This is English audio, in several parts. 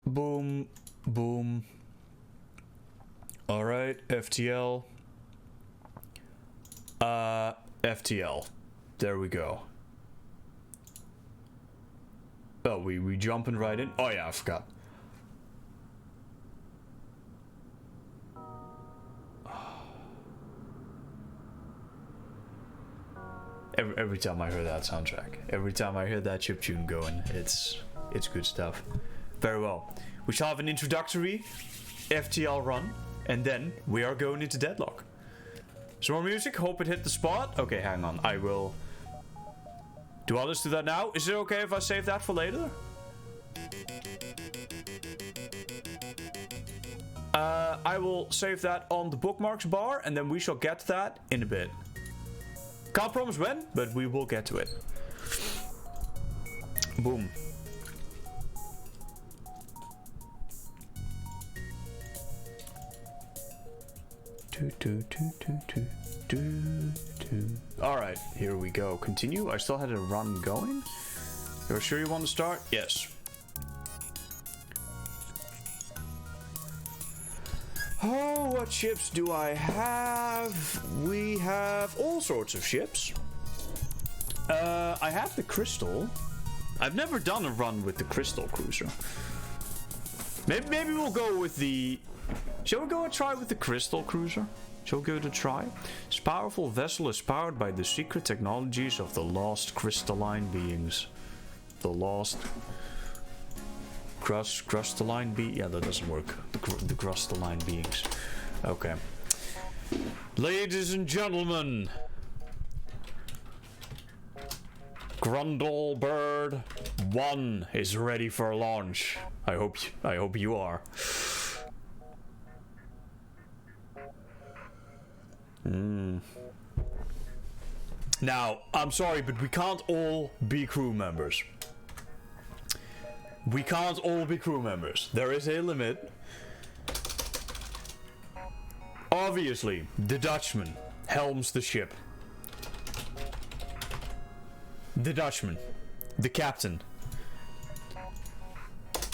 Boom. Boom. Alright, FTL. FTL. There we go. Oh, we jumping right in? Oh yeah, I forgot. Every time I hear that soundtrack, every time I hear that chiptune going, it's good stuff. Very well. We shall have an introductory FTL run, and then we are going into Deadlock. Some more music, hope it hit the spot. Okay, hang on, I will... Do others do that now? Is it okay if I save that for later? I will save that on the bookmarks bar, and then we shall get to that in a bit. Can't promise when, but we will get to it. Boom. Alright, here we go. Continue. I still had a run going. You're sure you want to start? Yes. Oh, what ships do I have? We have all sorts of ships. I have the Crystal. I've never done a run with the Crystal Cruiser. Maybe we'll go with the... Shall we go and try with the Crystal Cruiser? Shall we give it a try? This powerful vessel is powered by the secret technologies of the lost crystalline beings. The lost... Crystalline being? Yeah, that doesn't work. The crystalline beings. Okay. Ladies and gentlemen, Grundlebird 1 is ready for launch. I hope you are. Now, I'm sorry, but we can't all be crew members. We can't all be crew members. There is a limit. Obviously, the Dutchman helms the ship. The Dutchman. The captain.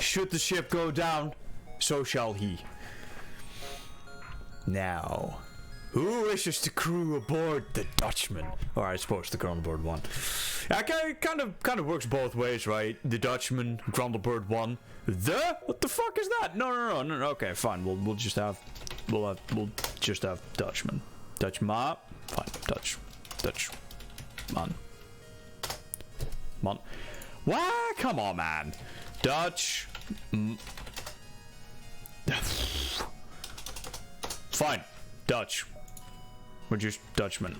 Should the ship go down, so shall he. Now, who wishes to crew aboard the Dutchman? Or I suppose the Grundlebird 1. Yeah, kind of works both ways, right? The Dutchman, Grundlebird 1. What the fuck is that? No. Okay, fine. We'll just have Dutchman. Dutchman. Fine. Dutch. Man. What? Come on, man. Dutch. Fine. Dutch. We're just Dutchmen.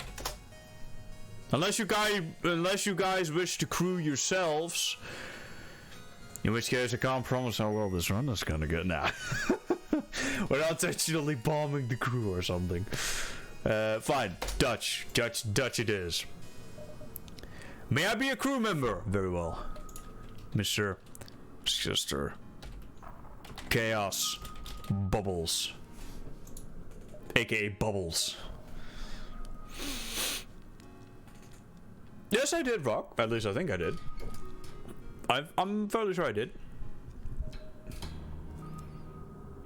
Unless you guys wish to crew yourselves. In which case I can't promise how well this run is gonna get now. Without intentionally bombing the crew or something. Fine. Dutch it is. May I be a crew member? Very well. Mr. Sister. Chaos. Bubbles. AKA Bubbles. Yes, I did, Rock. At least I think I did. I'm fairly sure I did.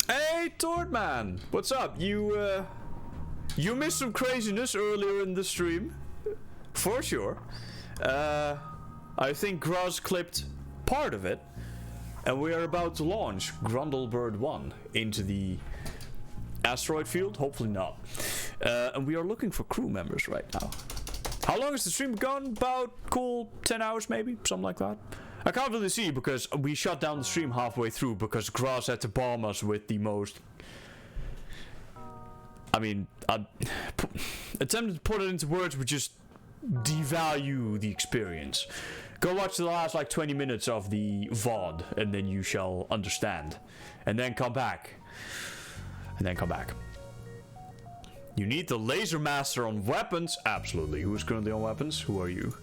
Hey, Tordman! What's up? You missed some craziness earlier in the stream. For sure. I think Graz clipped part of it. And we are about to launch Grundlebird 1 into the asteroid field. Hopefully not. And we are looking for crew members right now. How long has the stream gone? About cool 10 hours maybe? Something like that. I can't really see because we shut down the stream halfway through because Graz had to bomb us with the most... I mean, attempting to put it into words would just devalue the experience. Go watch the last like 20 minutes of the VOD and then you shall understand. And then come back. You need the laser master on weapons? Absolutely. Who is currently on weapons? Who are you?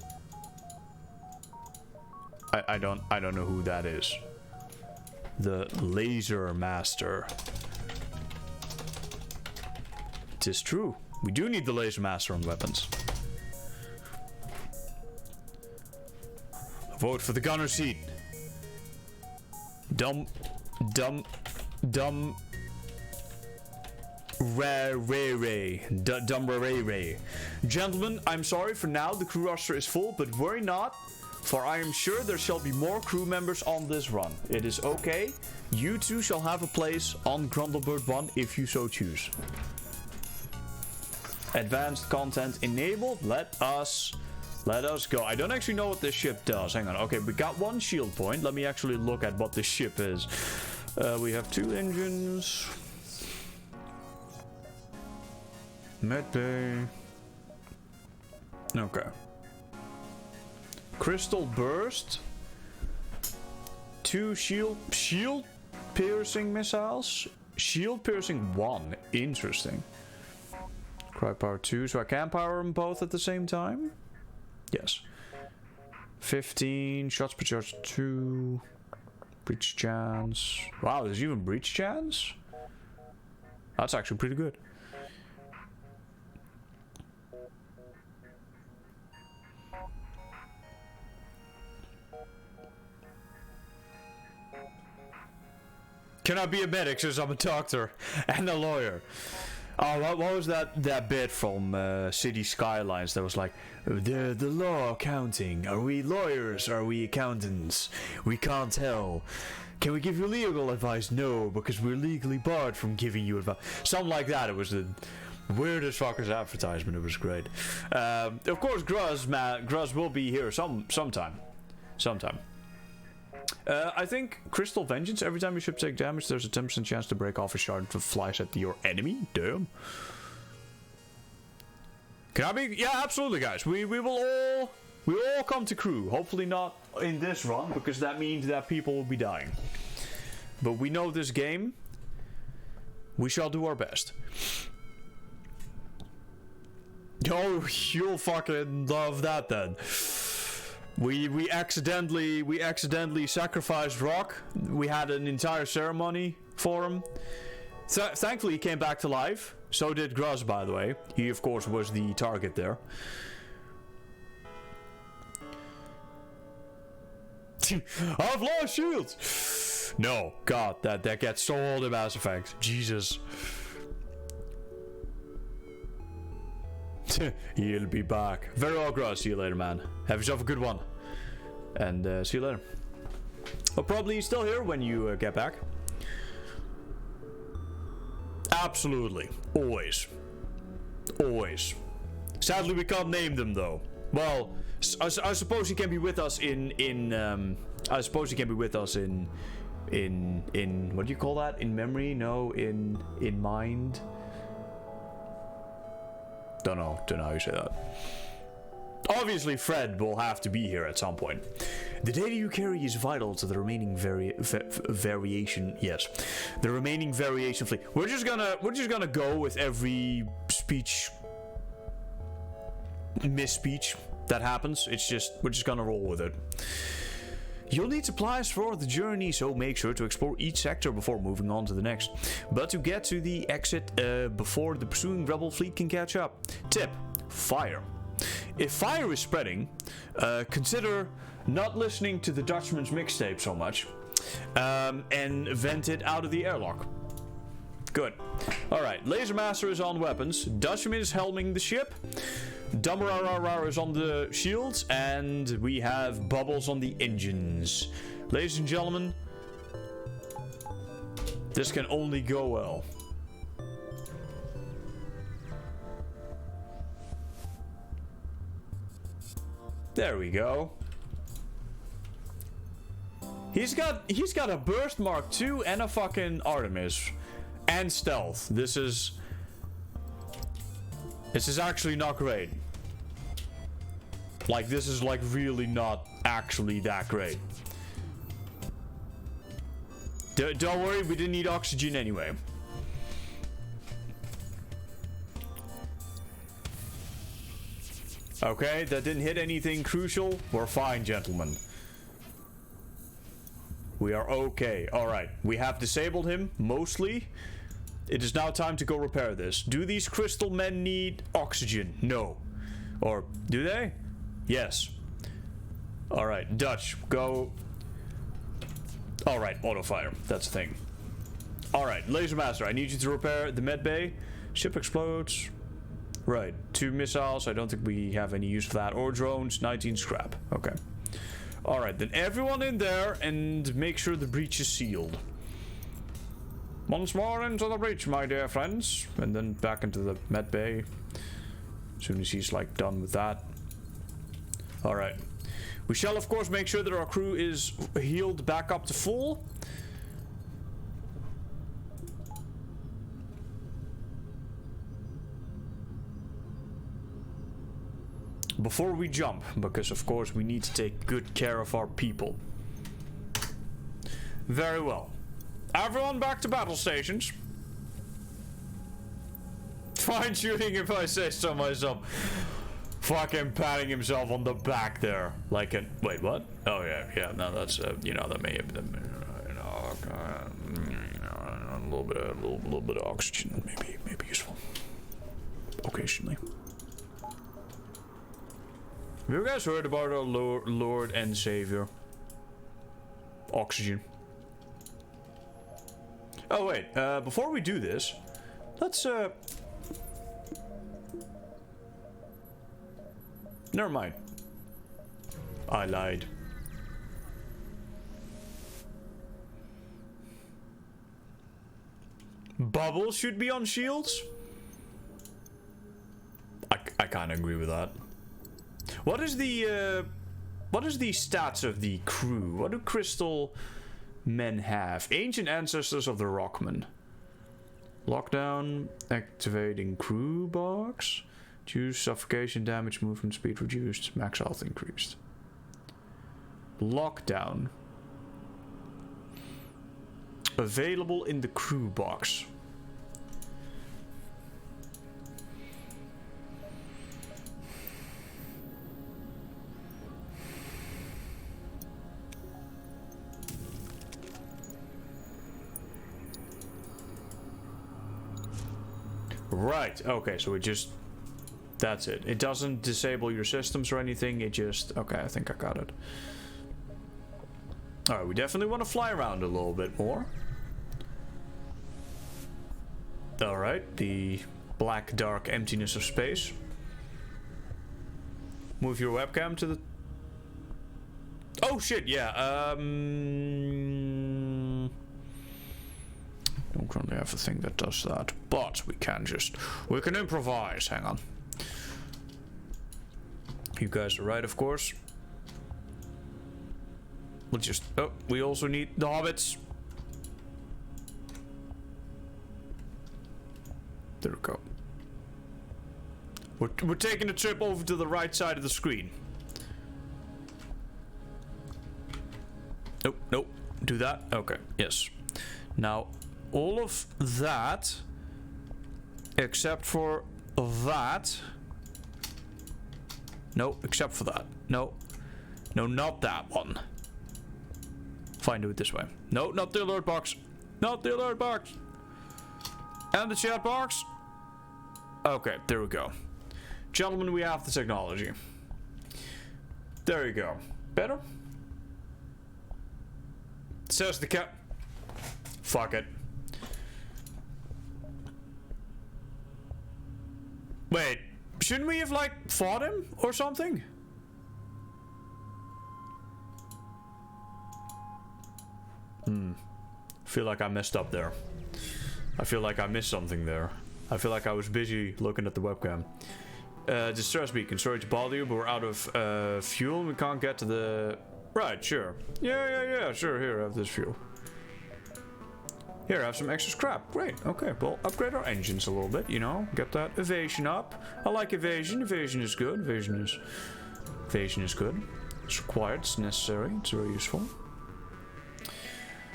I don't know who that is. The laser master. It is true. We do need the laser master on weapons. Vote for the gunner seat. Dumb Gentlemen, I'm sorry for now, the crew roster is full, but worry not, for I am sure there shall be more crew members on this run. It is okay. You two shall have a place on Grundlebird 1 if you so choose. Advanced content enabled. Let us go. I don't actually know what this ship does. Hang on. Okay, we got one shield point. Let me actually look at what this ship is. We have 2 engines. Medbay. Okay. Crystal burst. 2 shield piercing missiles. Shield piercing 1. Interesting. Cry power 2, so I can power them both at the same time? Yes. 15 shots per charge 2. Breach chance. Wow, there's even breach chance? That's actually pretty good. Can I be a medic since I'm a doctor and a lawyer? Oh, what was that bit from City Skylines that was like, the law accounting, are we lawyers, are we accountants? We can't tell. Can we give you legal advice? No, because we're legally barred from giving you advice. Something like that. It was the weirdest fuckers advertisement. It was great. Of course, Gruz will be here sometime. I think Crystal Vengeance, every time your ship takes damage, there's a 10% chance to break off a shard that flies at your enemy. Damn. Can I be? Yeah, absolutely, guys. We will all come to crew. Hopefully not in this run, because that means that people will be dying. But we know this game. We shall do our best. Oh, you'll fucking love that then. We accidentally sacrificed Rock. We had an entire ceremony for him. Thankfully he came back to life. So did Gruz, by the way. He of course was the target there. I've lost shields. No, God, that gets so old in Mass Effect. Jesus. He'll be back. Very well, Gruz. See you later, man. Have yourself a good one. And see you later. I'll probably still here when you get back. Absolutely. Always. Always. Sadly, we can't name them, though. Well, I suppose he can be with us I suppose he can be with us in what do you call that? In memory? No, in mind. Don't know how you say that. Obviously, Fred will have to be here at some point. The data you carry is vital to the remaining variation. Yes, the remaining variation fleet. We're just gonna go with every misspeech that happens. We're just gonna roll with it. You'll need supplies for the journey, so make sure to explore each sector before moving on to the next. But to get to the exit before the pursuing rebel fleet can catch up. Tip: fire. If fire is spreading, consider not listening to the Dutchman's mixtape so much, and vent it out of the airlock. Good. Alright, Laser Master is on weapons, Dutchman is helming the ship, Dummerar is on the shields, and we have Bubbles on the engines. Ladies and gentlemen, this can only go well. There we go. He's got a burst mark 2 and a fucking Artemis and stealth. This is actually not great. Like, this is like really not actually that great. Don't worry, we didn't need oxygen anyway. Okay, that didn't hit anything crucial. We're fine, gentlemen. We are okay. Alright, we have disabled him, mostly. It is now time to go repair this. Do these crystal men need oxygen? No. Or, do they? Yes. Alright, Dutch, go Alright, auto fire. That's the thing. Alright, Laser Master, I need you to repair the med bay. Ship explodes. Right, 2 missiles. I don't think we have any use for that. Or drones, 19 scrap. Okay. Alright, then everyone in there and make sure the breach is sealed. Once more into the breach, my dear friends. And then back into the med bay. As soon as he's like done with that. Alright. We shall of course make sure that our crew is healed back up to full. Before we jump, because of course we need to take good care of our people. Very well. Everyone back to battle stations. Fine tuning if I say so myself. Fucking patting himself on the back there. Like an... Wait, what? Oh yeah, no, that's, you know, that may have been, a little bit of oxygen, maybe useful. Occasionally. Have you guys heard about our Lord and Savior? Oxygen. Oh wait, before we do this, let's never mind. I lied. Bubbles should be on shields? I kinda agree with that. What is the stats of the crew? What do crystal men have? Ancient ancestors of the Rockmen. Lockdown, activating crew box. Choose suffocation, damage, movement speed reduced, max health increased. Lockdown. Available in the crew box. Right, okay, so it just... That's it. It doesn't disable your systems or anything, it just... Okay, I think I got it. Alright, we definitely want to fly around a little bit more. Alright, the black, dark emptiness of space. Move your webcam to the... Oh shit, yeah, don't currently have a thing that does that, but we can improvise. Hang on. You guys are right, of course. We'll just... Oh, we also need the hobbits. There we go. We're taking a trip over to the right side of the screen. Nope, nope. Do that? Okay, yes. Now... all of that, except for that. No, except for that. No. No, not that one. Fine, do it this way. No, not the alert box. Not the alert box. And the chat box. Okay, there we go. Gentlemen, we have the technology. There you go. Better? Says the cat. Fuck it. Wait, shouldn't we have, like, fought him or something? Feel like I messed up there. I feel like I missed something there. I feel like I was busy looking at the webcam. Distress beacon, sorry to bother you, but we're out of fuel. We can't get to the... Right, sure. Yeah, sure, here, have this fuel. Here, have some extra scrap. Great, okay, well, upgrade our engines a little bit, you know, get that evasion up. I like evasion. Evasion is good. Evasion is good. It's required, it's necessary, it's very useful.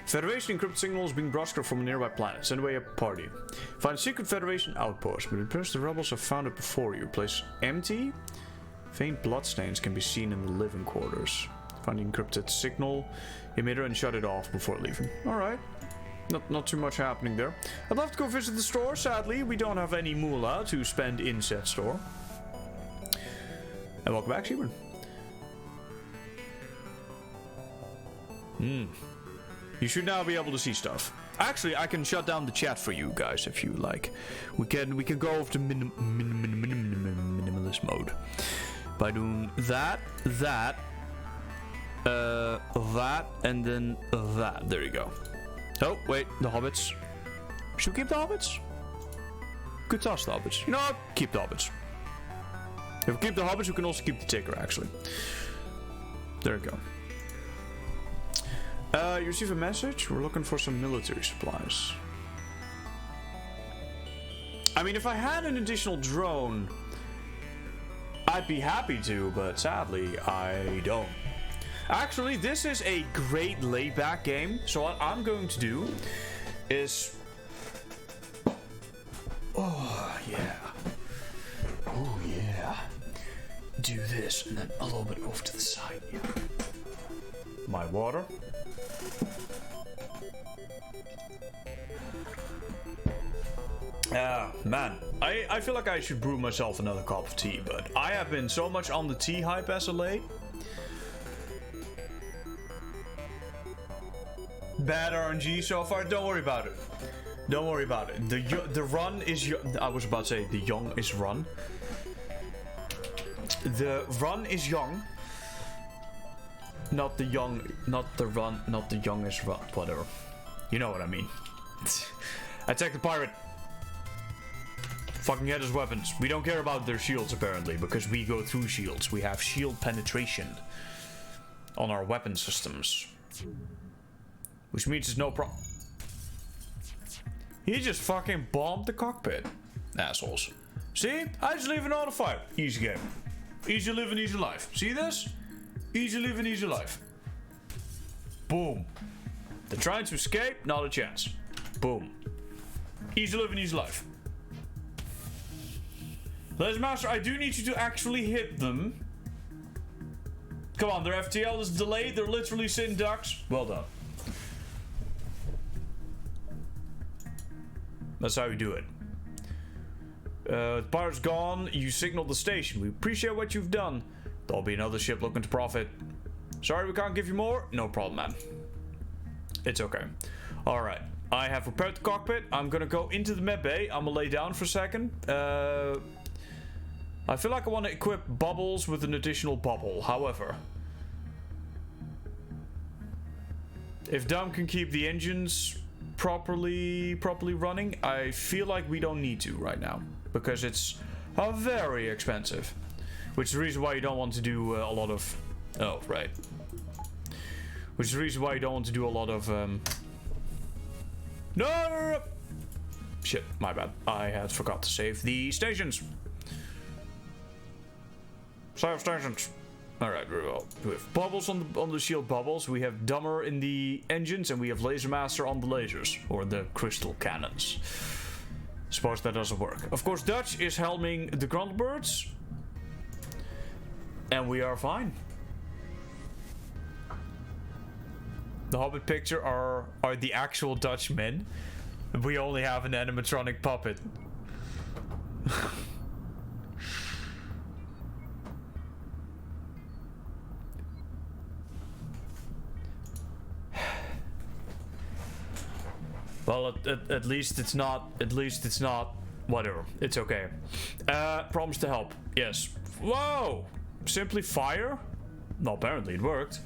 Federation encrypted signals being broadcast from a nearby planet. Send away a party. Find a secret Federation outpost, but it appears the rebels have found it before you. Place empty. Faint bloodstains can be seen in the living quarters. Find the encrypted signal emitter and shut it off before leaving. Alright. Not too much happening there. I'd love to go visit the store. Sadly, we don't have any moolah to spend in said store. And welcome back, Sheeburn. You should now be able to see stuff. Actually, I can shut down the chat for you guys if you like. We can go over to minimalist mode by doing that, and then that. There you go. Oh wait, the hobbits. Should we keep the hobbits? Could toss the hobbits. You know what? Keep the hobbits. If we keep the hobbits, we can also keep the ticker. Actually, there you go. You receive a message. We're looking for some military supplies. I mean, if I had an additional drone, I'd be happy to, but sadly, I don't. Actually, this is a great laid-back game. So what I'm going to do is... Oh, yeah. Oh, yeah. Do this, and then a little bit off to the side, yeah. My water. Man, I feel like I should brew myself another cup of tea, but I have been so much on the tea hype as of late. Bad RNG so far, don't worry about it. Don't worry about it. The run is I was about to say the young is run. The run is young. Not the young, not the run, not the young is run, whatever. You know what I mean. Attack the pirate. Fucking head as weapons. We don't care about their shields apparently, because we go through shields. We have shield penetration on our weapon systems. Which means there's no problem. He just fucking bombed the cockpit. Assholes. See? I just leave an auto fire. Easy game. Easy living, easy life. See this? Easy living, easy life. Boom. They're trying to escape, not a chance. Boom. Easy living, easy life. Laser Master, I do need you to actually hit them. Come on, their FTL is delayed. They're literally sitting ducks. Well done. That's how you do it. The pirate's gone. You signaled the station. We appreciate what you've done. There'll be another ship looking to profit. Sorry we can't give you more. No problem, man. It's okay. Alright. I have prepared the cockpit. I'm gonna go into the med bay. I'm gonna lay down for a second. I feel like I want to equip bubbles with an additional bubble. However, if Dom can keep the engines properly running, I feel like we don't need to right now, because it's very expensive. Which is the reason why you don't want to do a lot of... Oh, right. Which is the reason why you don't want to do a lot of... No! Shit, my bad. I had forgot to save the stations. Save stations. Alright, very well. We have bubbles on the shield bubbles. We have Dummer in the engines, and we have Laser Master on the lasers, or the crystal cannons. Suppose that doesn't work. Of course, Dutch is helming the Grundlebirds. And we are fine. The Hobbit picture are the actual Dutch men. We only have an animatronic puppet. Well, at least it's not. At least it's not. Whatever. It's okay. Promise to help. Yes. Whoa! Simply fire? No, apparently it worked.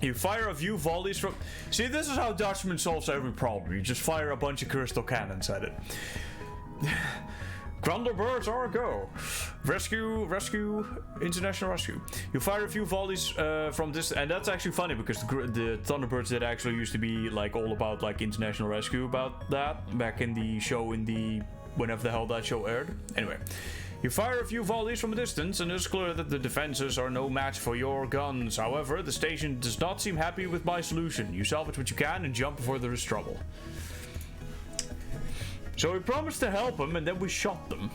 You fire a few volleys from... See, this is how Dutchman solves every problem. You just fire a bunch of crystal cannons at it. Grundlebirds are a go. Rescue, international rescue. You fire a few volleys from this, and that's actually funny because the Thunderbirds did actually used to be like all about like international rescue about that back in the show whenever the hell that show aired. Anyway. You fire a few volleys from a distance, and it's clear that the defenses are no match for your guns. However, the station does not seem happy with my solution. You salvage what you can and jump before there is trouble. So we promised to help them, and then we shot them.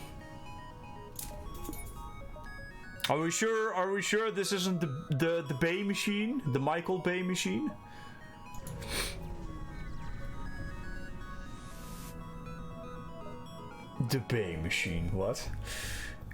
Are we sure? Are we sure this isn't the Bay machine? The Michael Bay machine? The Bay machine, what?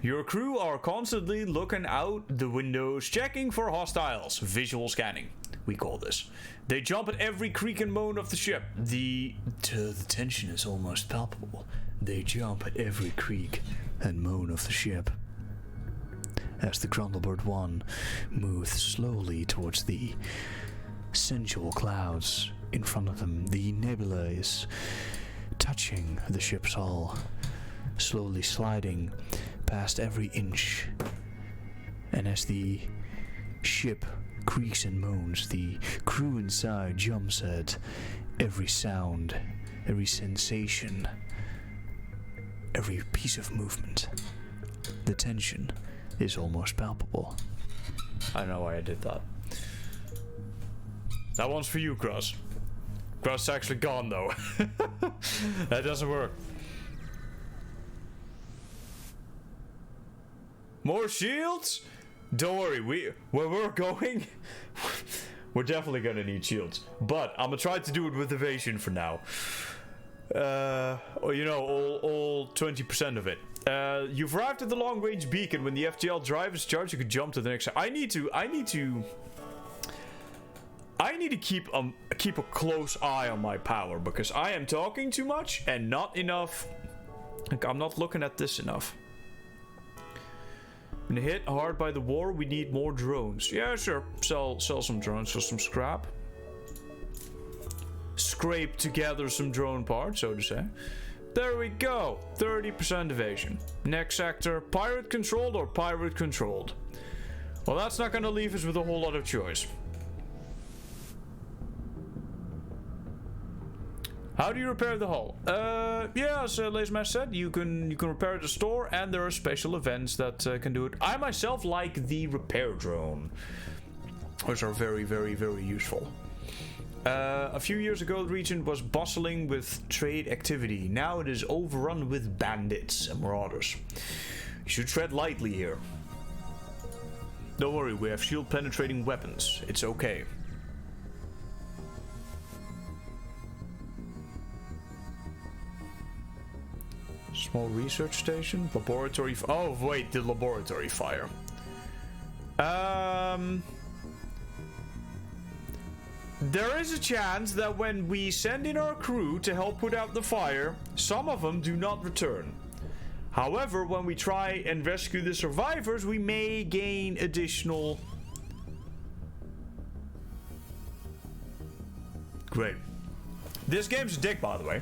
Your crew are constantly looking out the windows, checking for hostiles. Visual scanning, we call this. They jump at every creak and moan of the ship. The tension is almost palpable. They jump at every creak and moan of the ship. As the Grundlebird 1 moves slowly towards the sensual clouds in front of them, the nebula is touching the ship's hull, slowly sliding past every inch. And as the ship creaks and moans, the crew inside jumps at every sound, every sensation, every piece of movement. The tension is almost palpable. I don't know why I did that. That one's for you, Cross. Cross is actually gone though. That doesn't work. More shields? Don't worry, where we're going, we're definitely gonna need shields. But I'm gonna try to do it with evasion for now. Or you know, all 20% of it. You've arrived at the long-range beacon. When the FTL drive is charged, you can jump to the next. I need to keep a close eye on my power, because I am talking too much and not enough. Like, I'm not looking at this enough. Been hit hard by the war. We need more drones. Yeah, sure. Sell some drones for some scrap. Scrape together some drone parts, so to say. There we go. 30% evasion. Next sector, pirate controlled or pirate controlled. Well, that's not going to leave us with a whole lot of choice. How do you repair the hull? Yeah, as Lasermaster said, you can repair at the store, and there are special events that can do it. I myself like the repair drone, which are very, very, very useful. A few years ago, the region was bustling with trade activity. Now it is overrun with bandits and marauders. You should tread lightly here. Don't worry, we have shield-penetrating weapons. It's okay. Small research station, laboratory. Oh wait, the laboratory fire. There is a chance that when we send in our crew to help put out the fire, some of them do not return. However, when we try and rescue the survivors, we may gain additional. Great. This game's a dick, by the way.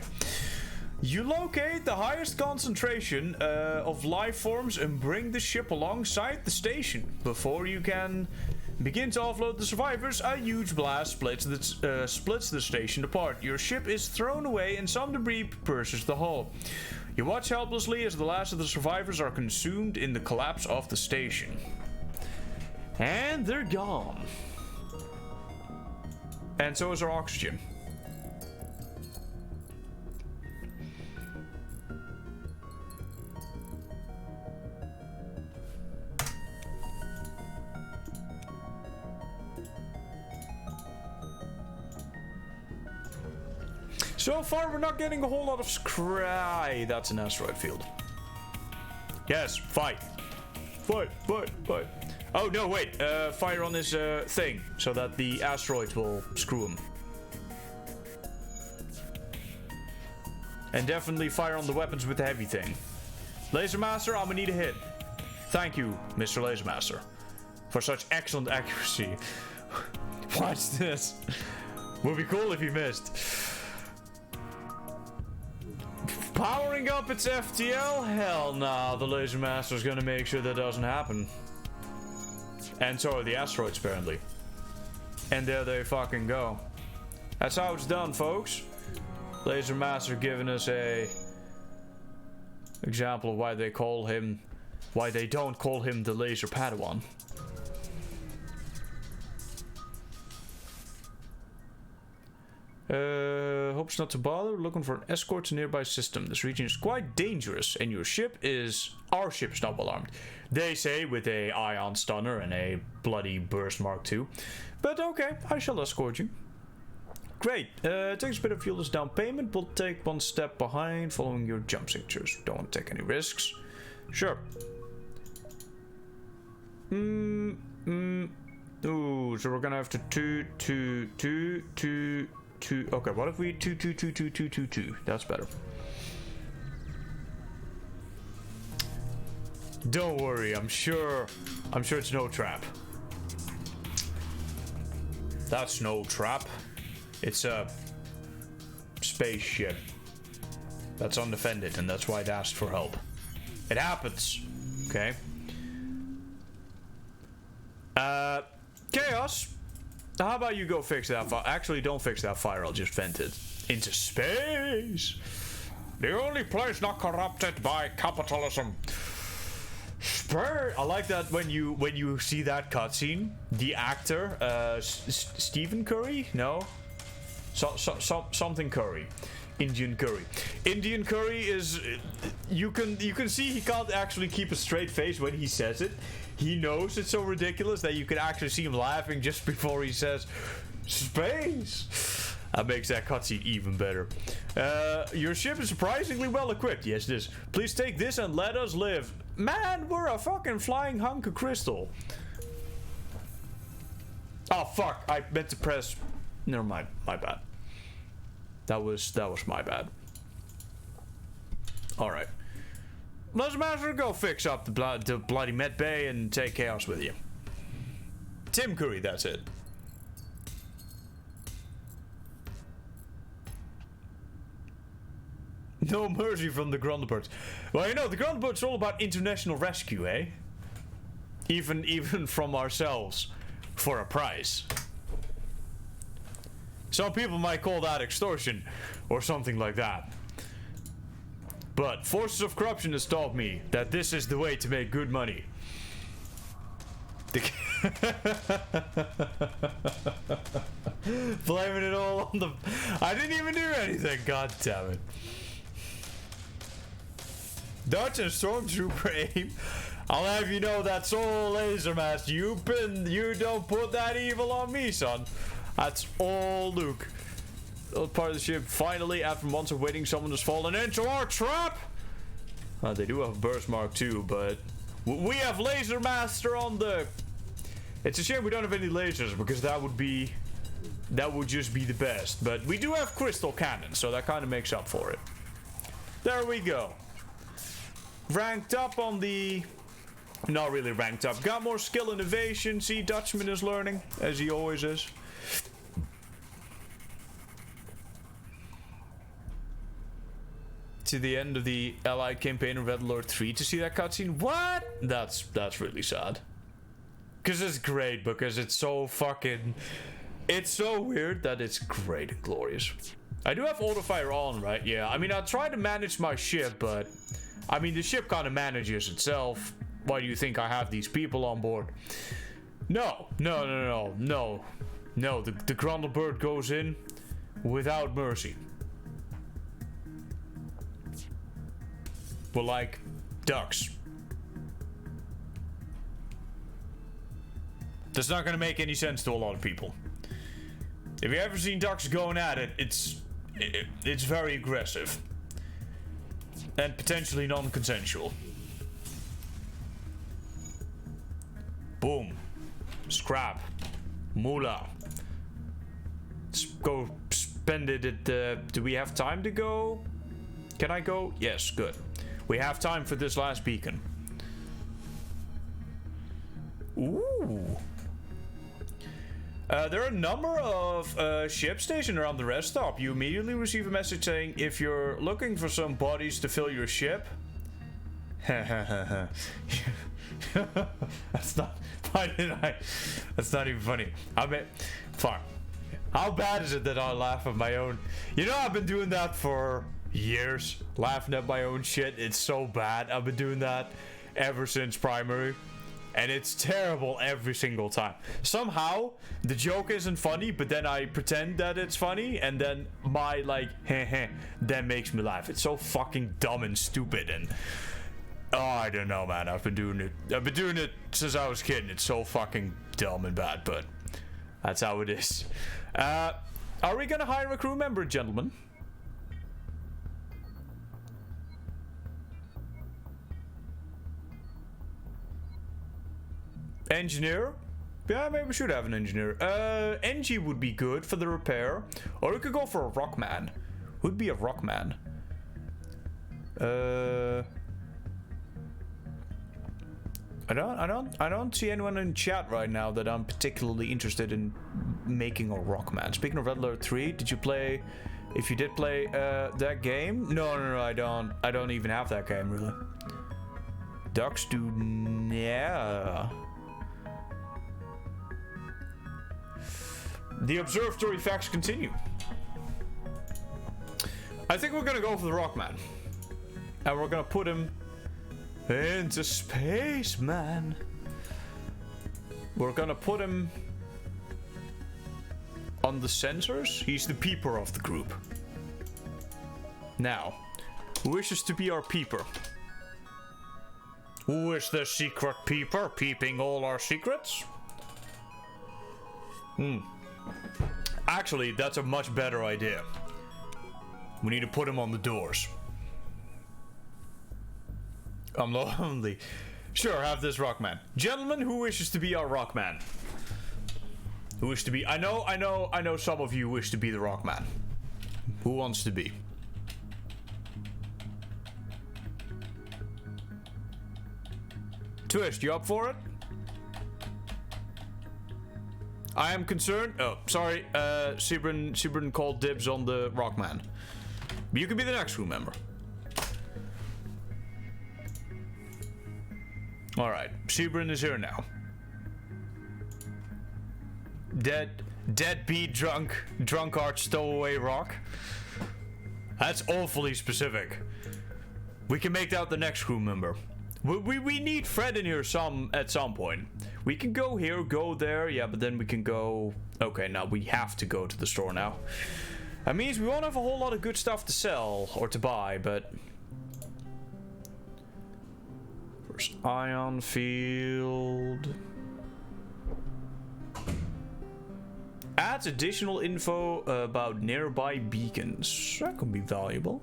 You locate the highest concentration of life forms and bring the ship alongside the station. Before you can begin to offload the survivors, a huge blast splits the station apart. Your ship is thrown away and some debris pierces the hull. You watch helplessly as the last of the survivors are consumed in the collapse of the station. And they're gone. And so is our oxygen. So far, we're not getting a whole lot of scry. That's an asteroid field. Yes, fight. Fight. Oh, no, wait. Fire on this thing so that the asteroids will screw him. And definitely fire on the weapons with the heavy thing. Lasermaster, I'm gonna need a hit. Thank you, Mr. Lasermaster, for such excellent accuracy. Watch this. Would be cool if you missed. Powering up its FTL? Hell nah, the Lasermaster's gonna make sure that doesn't happen. And so are the asteroids, apparently. And there they fucking go. That's how it's done, folks. Lasermaster giving us a example of why they don't call him the Laser Padawan. Hopes not to bother. Looking for an escort to nearby system. This region is quite dangerous, and our ship is not well armed. They say with a ion stunner and a bloody burst Mark II. But okay, I shall escort you. Great. Takes a bit of fuel as down payment. We'll take one step behind, following your jump signatures. Don't want to take any risks. Sure. Ooh, so we're gonna have to two. Okay, what if we two? That's better. Don't worry, I'm sure it's no trap. That's no trap. It's a spaceship that's undefended, and that's why it asked for help. It happens. Okay. Chaos. How about you go fix that fire? Actually, don't fix that fire. I'll just vent it into space. The only place not corrupted by capitalism. I like that when you see that cutscene, the actor, Stephen Curry? No, something Curry, Indian Curry. Indian Curry is you can see he can't actually keep a straight face when he says it. He knows it's so ridiculous that you can actually see him laughing just before he says space. That makes that cutscene even better. Your ship is surprisingly well equipped. Yes, it is. Please take this and let us live. Man, we're a fucking flying hunk of crystal. Oh fuck! I meant to press. Never mind. My bad. That was my bad. All right. Let's master go fix up the bloody med bay and take Chaos with you. Tim Curry, that's it. No mercy from the Grundlebirds. Well, you know, the Grundlebirds are all about international rescue, eh? Even from ourselves, for a price. Some people might call that extortion, or something like that. But Forces of Corruption has taught me that this is the way to make good money. Blaming it all on the... I didn't even do anything, god damn it. Dutch and Stormtrooper aim. I'll have you know that's all Laser Master. You don't put that evil on me, son. That's all Luke. Part of the ship. Finally, after months of waiting, someone has fallen into our trap. They do have a burst mark too, but we have Laser Master on the... It's a shame we don't have any lasers, because that would just be the best. But we do have crystal cannons, so that kind of makes up for it. There we go. Ranked up on the... Not really ranked up. Got more skill innovation. See, Dutchman is learning, as he always is. To the end of the Allied campaign of Red Alert 3 to see that cutscene. What? That's really sad. Because it's great, because it's so fucking... It's so weird that it's great and glorious. I do have auto-fire on, right? Yeah, I mean, I try to manage my ship, but... I mean, the ship kind of manages itself. Why do you think I have these people on board? No. The Grundlebird goes in without mercy. We're like ducks. That's not gonna make any sense to a lot of people. If you ever seen ducks going at it, it's very aggressive. And potentially non-consensual. Boom. Scrap. Moolah. Let's go spend it at do we have time to go? Can I go? Yes, good. We have time for this last beacon. Ooh. There are a number of ships stationed around the rest stop. You immediately receive a message saying if you're looking for some bodies to fill your ship. That's not. Why did I? That's not even funny. I mean, fuck. How bad is it that I laugh at my own? You know, I've been doing that for years, laughing at my own shit. It's so bad. I've been doing that ever since primary. And it's terrible every single time. Somehow, the joke isn't funny, but then I pretend that it's funny, and then my, like, heh, that makes me laugh. It's so fucking dumb and stupid, and... Oh, I don't know, man. I've been doing it since I was a kid, and it's so fucking dumb and bad, but... That's how it is. Are we gonna hire a crew member, gentlemen? Engineer. Yeah, maybe we should have an engineer. NG would be good for the repair. Or we could go for a rockman. Who'd be a rockman? I don't see anyone in chat right now that I'm particularly interested in making a rockman. Speaking of Red Alert 3, did you play? If you did play that game? No, I don't. I don't even have that game really. Ducks do, yeah. The observatory facts continue. I think we're gonna go for the rockman, and we're gonna put him into space, man. We're gonna put him on the sensors. He's the peeper of the group. Now, who wishes to be our peeper? Who is the secret peeper, peeping all our secrets? Actually, that's a much better idea. We need to put him on the doors. I'm lonely. Sure, have this rockman. Gentlemen, who wishes to be our rockman? Who wishes to be? I know some of you wish to be the rockman. Who wants to be? Twist, you up for it? I am concerned. Oh, sorry. Sibrin called dibs on the rockman. But you can be the next crew member. Alright, Sebrin is here now. Deadbeat drunkard stowaway rock. That's awfully specific. We can make that the next crew member. We need Fred in here at some point. We can go here, go there, yeah, but then we can go... Okay, now we have to go to the store now. That means we won't have a whole lot of good stuff to sell or to buy, but... Ion field. Adds additional info about nearby beacons. That could be valuable.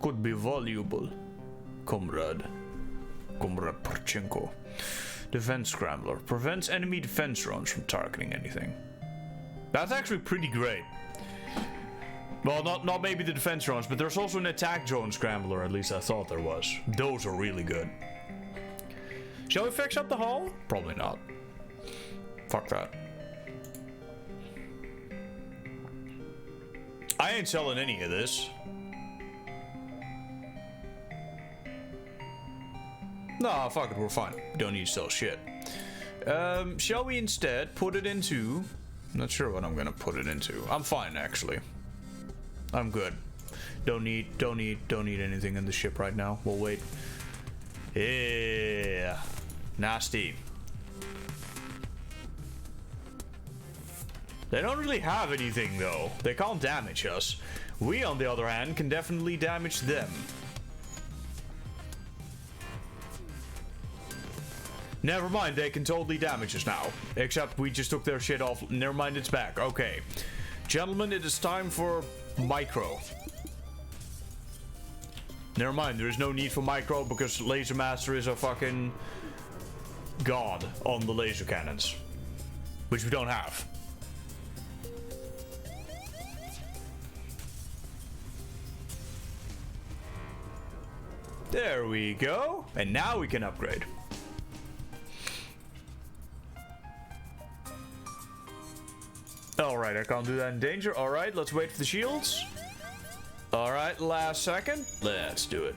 Could be valuable. Comrade Porchenko. Defense Scrambler. Prevents enemy defense drones from targeting anything. That's actually pretty great. Well, not maybe the defense drones, but there's also an attack drone scrambler, at least I thought there was. Those are really good. Shall we fix up the hull? Probably not. Fuck that. I ain't selling any of this. Nah, fuck it, we're fine. Don't need to sell shit. Shall we instead put it into... I'm not sure what I'm gonna put it into. I'm fine, actually. I'm good. Don't need anything in the ship right now. We'll wait. Yeah. Nasty. They don't really have anything though. They can't damage us. We, on the other hand, can definitely damage them. Never mind, they can totally damage us now. Except we just took their shit off. Never mind, it's back. Okay. Gentlemen, it is time for micro. Never mind, there is no need for micro because Laser Master is a fucking god on the laser cannons. Which we don't have. There we go. And now we can upgrade. Alright, I can't do that in danger. Alright, let's wait for the shields. Alright, last second. Let's do it.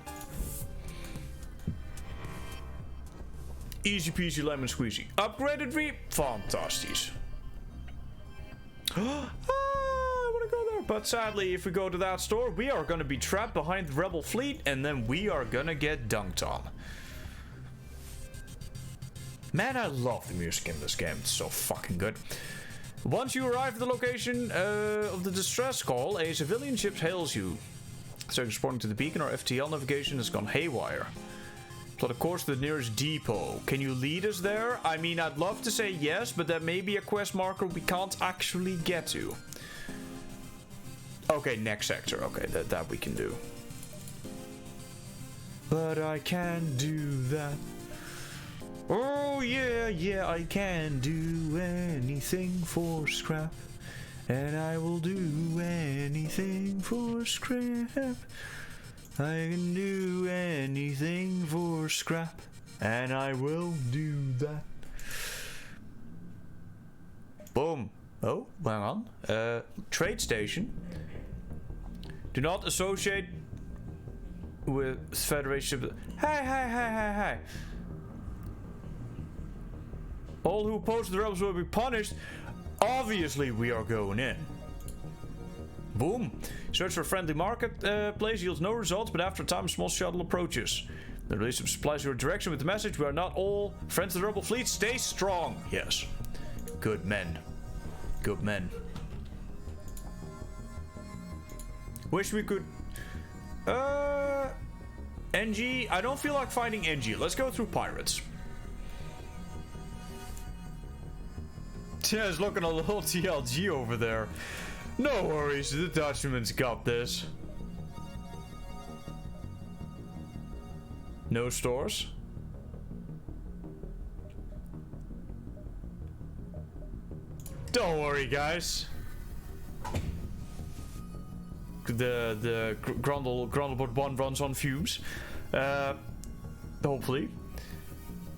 Easy peasy lemon squeezy. Upgraded reap. Fantastic. I want to go there. But sadly, if we go to that store, we are going to be trapped behind the rebel fleet. And then we are going to get dunked on. Man, I love the music in this game. It's so fucking good. Once you arrive at the location of the distress call, a civilian ship hails you. So responding to the beacon, our FTL navigation has gone haywire. Plot a course to the nearest depot. Can you lead us there? I mean, I'd love to say yes, but that may be a quest marker we can't actually get to. Okay, next sector. Okay, that we can do. But I can't do that. Oh yeah, yeah, I can do anything for scrap. And I will do anything for scrap. I can do anything for scrap. And I will do that. Boom. Oh, hang on. Trade station. Do not associate with Federation. Hey. All who oppose the rebels will be punished. Obviously, we are going in. Boom. Search for a friendly marketplace yields no results, but after a time, a small shuttle approaches. The release of supplies your direction with the message: we are not all friends of the rebel fleet. Stay strong. Yes. Good men. Good men. Wish we could... NG? I don't feel like finding NG. Let's go through pirates. Tina's looking a little TLG over there. No worries, the Dutchman's got this. No stores? Don't worry, guys. The Grundlebird 1 runs on fumes. Hopefully.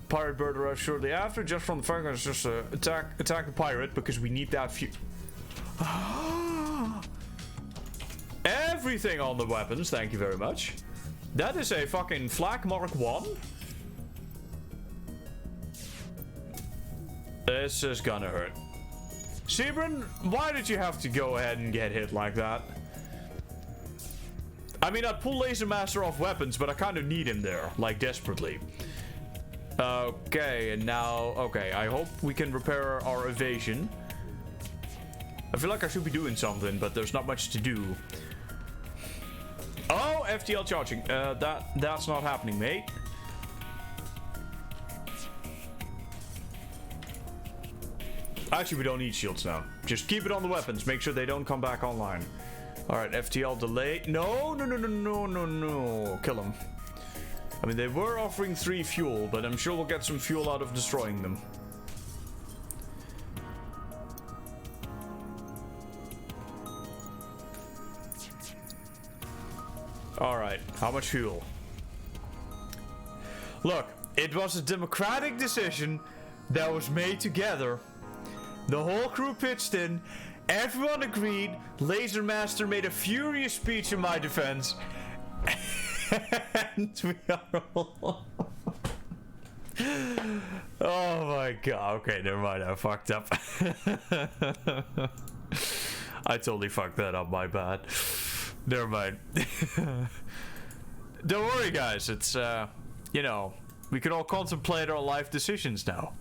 Pirate bird arrives shortly after. Just from the fire, just attack the pirate because we need that fuel. Everything on the weapons, thank you very much. That is a fucking flak Mark 1. This is gonna hurt. Sebron, why did you have to go ahead and get hit like that? I mean, I'd pull Laser Master off weapons, but I kind of need him there, like, desperately. Okay, and now... Okay, I hope we can repair our evasion. I feel like I should be doing something, but there's not much to do. Oh, FTL charging. That's not happening, mate. Actually, we don't need shields now. Just keep it on the weapons. Make sure they don't come back online. Alright, FTL delay. No. Kill them. I mean, they were offering 3 fuel, but I'm sure we'll get some fuel out of destroying them. Alright, how much fuel? Look, it was a democratic decision that was made together. The whole crew pitched in. Everyone agreed. Laser Master made a furious speech in my defense. And we are all... Oh my god. Okay, never mind. I fucked up. I totally fucked that up. My bad. Never mind. Don't worry, guys. It's, you know, we can all contemplate our life decisions now.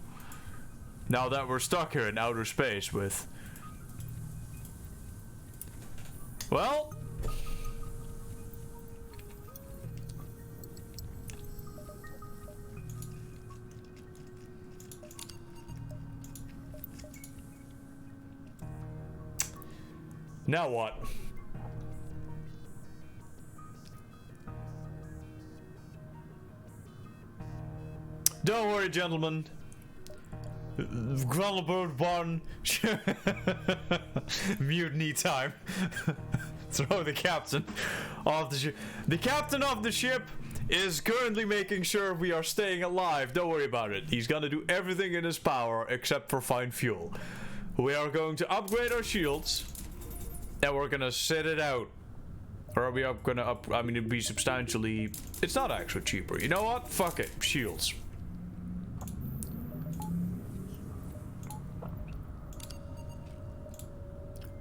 Now that we're stuck here in outer space with... Well... Now what? Don't worry, gentlemen. Grundlebird 1. Mutiny time. Throw the captain off the ship. The captain of the ship is currently making sure we are staying alive. Don't worry about it. He's gonna do everything in his power except for find fuel. We are going to upgrade our shields. And we're gonna sit it out. Or are we gonna up? I mean, it'd be substantially... It's not actually cheaper. You know what? Fuck it. Shields.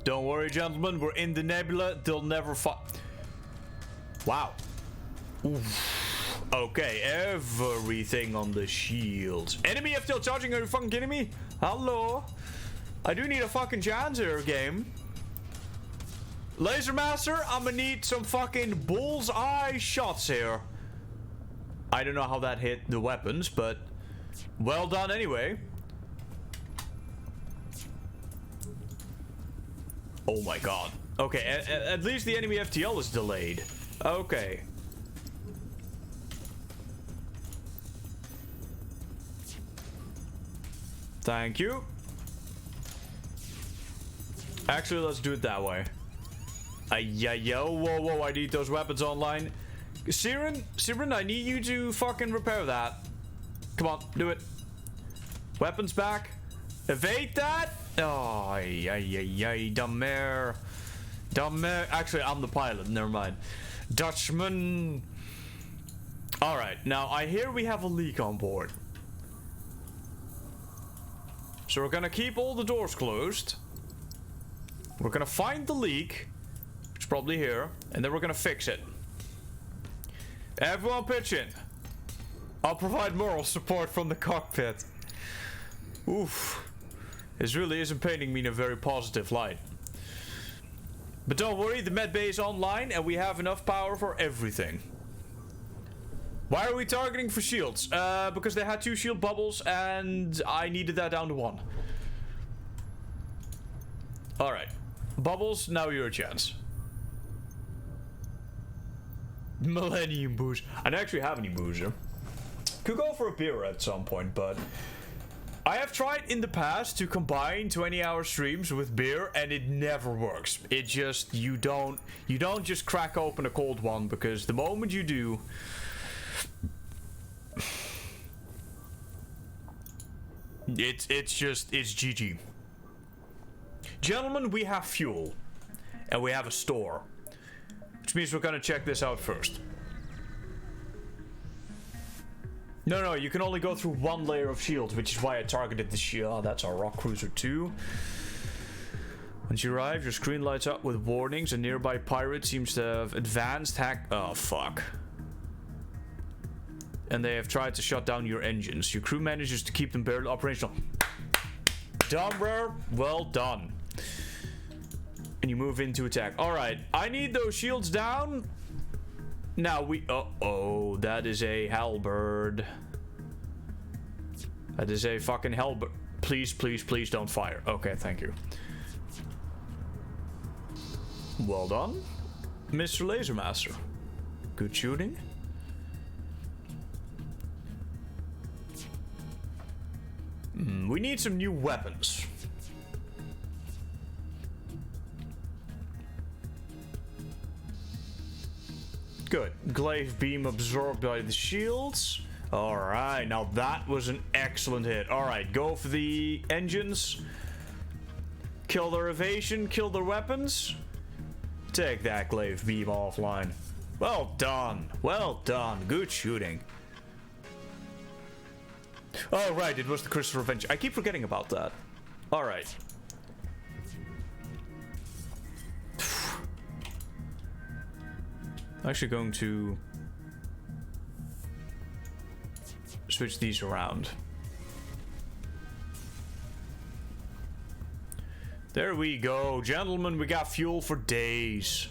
Don't worry, gentlemen. We're in the nebula. They'll never Wow. Oof. Okay, everything on the shields. Enemy FTL charging. Are you fucking kidding me? Hello? I do need a fucking chance here, game. Laser Master, I'm gonna need some fucking bullseye shots here. I don't know how that hit the weapons, but well done anyway. Oh my god. Okay, at least the enemy FTL is delayed. Okay. Thank you. Actually, let's do it that way. Yo, whoa, I need those weapons online. Siren, I need you to fucking repair that. Come on, do it. Weapons back. Evade that. Oh, dumb. Actually, I'm the pilot. Never mind. Dutchman. Alright, now I hear we have a leak on board. So we're gonna keep all the doors closed. We're gonna find the leak. It's probably here. And then we're gonna fix it. Everyone pitch in. I'll provide moral support from the cockpit. Oof. This really isn't painting me in a very positive light. But don't worry, the med bay is online and we have enough power for everything. Why are we targeting for shields? Because they had 2 shield bubbles and I needed that down to 1. Alright. Bubbles, now your chance. Millennium booze. I don't actually have any boozer. Could go for a beer at some point, but I have tried in the past to combine 20-hour streams with beer and it never works. It just, you don't just crack open a cold one, because the moment you do, it's GG. Gentlemen, we have fuel and we have a store, which means we're gonna check this out first. No, you can only go through 1 layer of shield, which is why I targeted the shield. Oh, that's our rock cruiser too. Once you arrive, your screen lights up with warnings. A nearby pirate seems to have advanced hack. Oh, fuck. And they have tried to shut down your engines. Your crew manages to keep them barely operational. Done, bro. Well done. And you move into attack. Alright, I need those shields down. Now we... Uh-oh, that is a halberd. That is a fucking halberd. Please, please, please don't fire. Okay, thank you. Well done, Mr. Lasermaster. Good shooting. We need some new weapons. Good. Glaive beam absorbed by the shields. Alright, now that was an excellent hit. Alright, go for the engines. Kill their evasion, kill their weapons. Take that glaive beam offline. Well done. Well done. Good shooting. Oh, right, it was the Crystal Revenge. I keep forgetting about that. Alright. I'm actually going to switch these around. There we go. Gentlemen, we got fuel for days.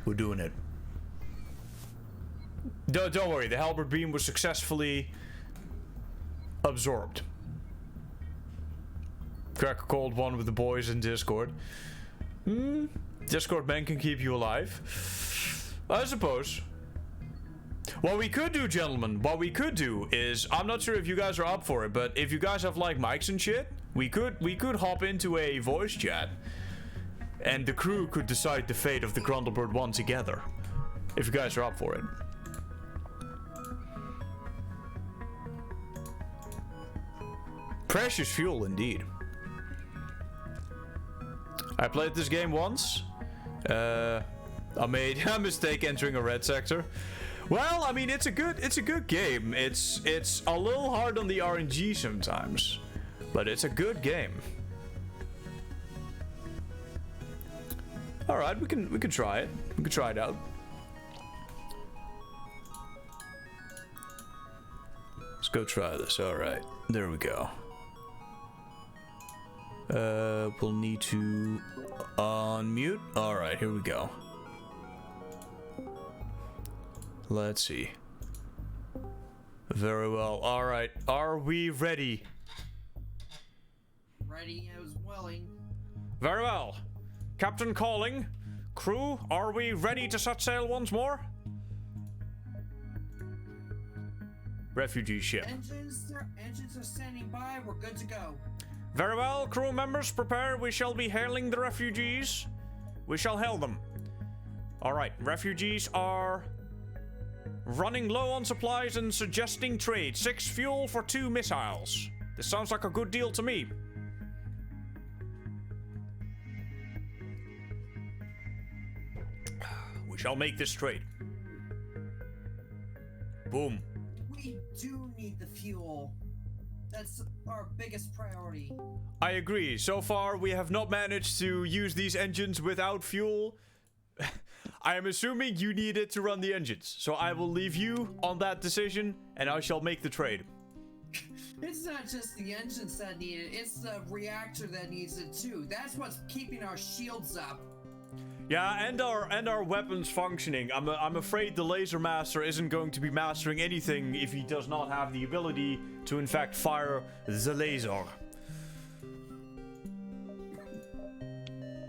We're doing it. Don't worry, the halberd beam was successfully absorbed. Crack a cold one with the boys in Discord. Discord men can keep you alive. I suppose. What we could do, gentlemen, what we could do is, I'm not sure if you guys are up for it, but if you guys have like mics and shit, we could hop into a voice chat and the crew could decide the fate of the Grundlebird 1 together. If you guys are up for it. Precious fuel indeed. I played this game once. I made a mistake entering a red sector. Well, I mean, it's a good game. It's a little hard on the RNG sometimes, but it's a good game. All right, we can try it. We can try it out. Let's go try this. All right, there we go. We'll need to unmute. All right, here we go. Let's see. Very well. All right, are we ready? Ready as willing. Very well. Captain calling. Crew, are we ready to set sail once more? refugee ship. Engines are standing by. We're good to go. Very well, crew members, prepare. We shall be hailing the refugees. We shall hail them. Alright, refugees are running low on supplies and suggesting trade. 6 fuel for 2 missiles. This sounds like a good deal to me. We shall make this trade. Boom. We do need the fuel. That's our biggest priority. I agree. So far, we have not managed to use these engines without fuel. I am assuming you need it to run the engines. So I will leave you on that decision, and I shall make the trade. It's not just the engines that need it, it's the reactor that needs it too. That's what's keeping our shields up. Yeah, and our weapons functioning. I'm afraid the Laser Master isn't going to be mastering anything if he does not have the ability to, in fact, fire the laser.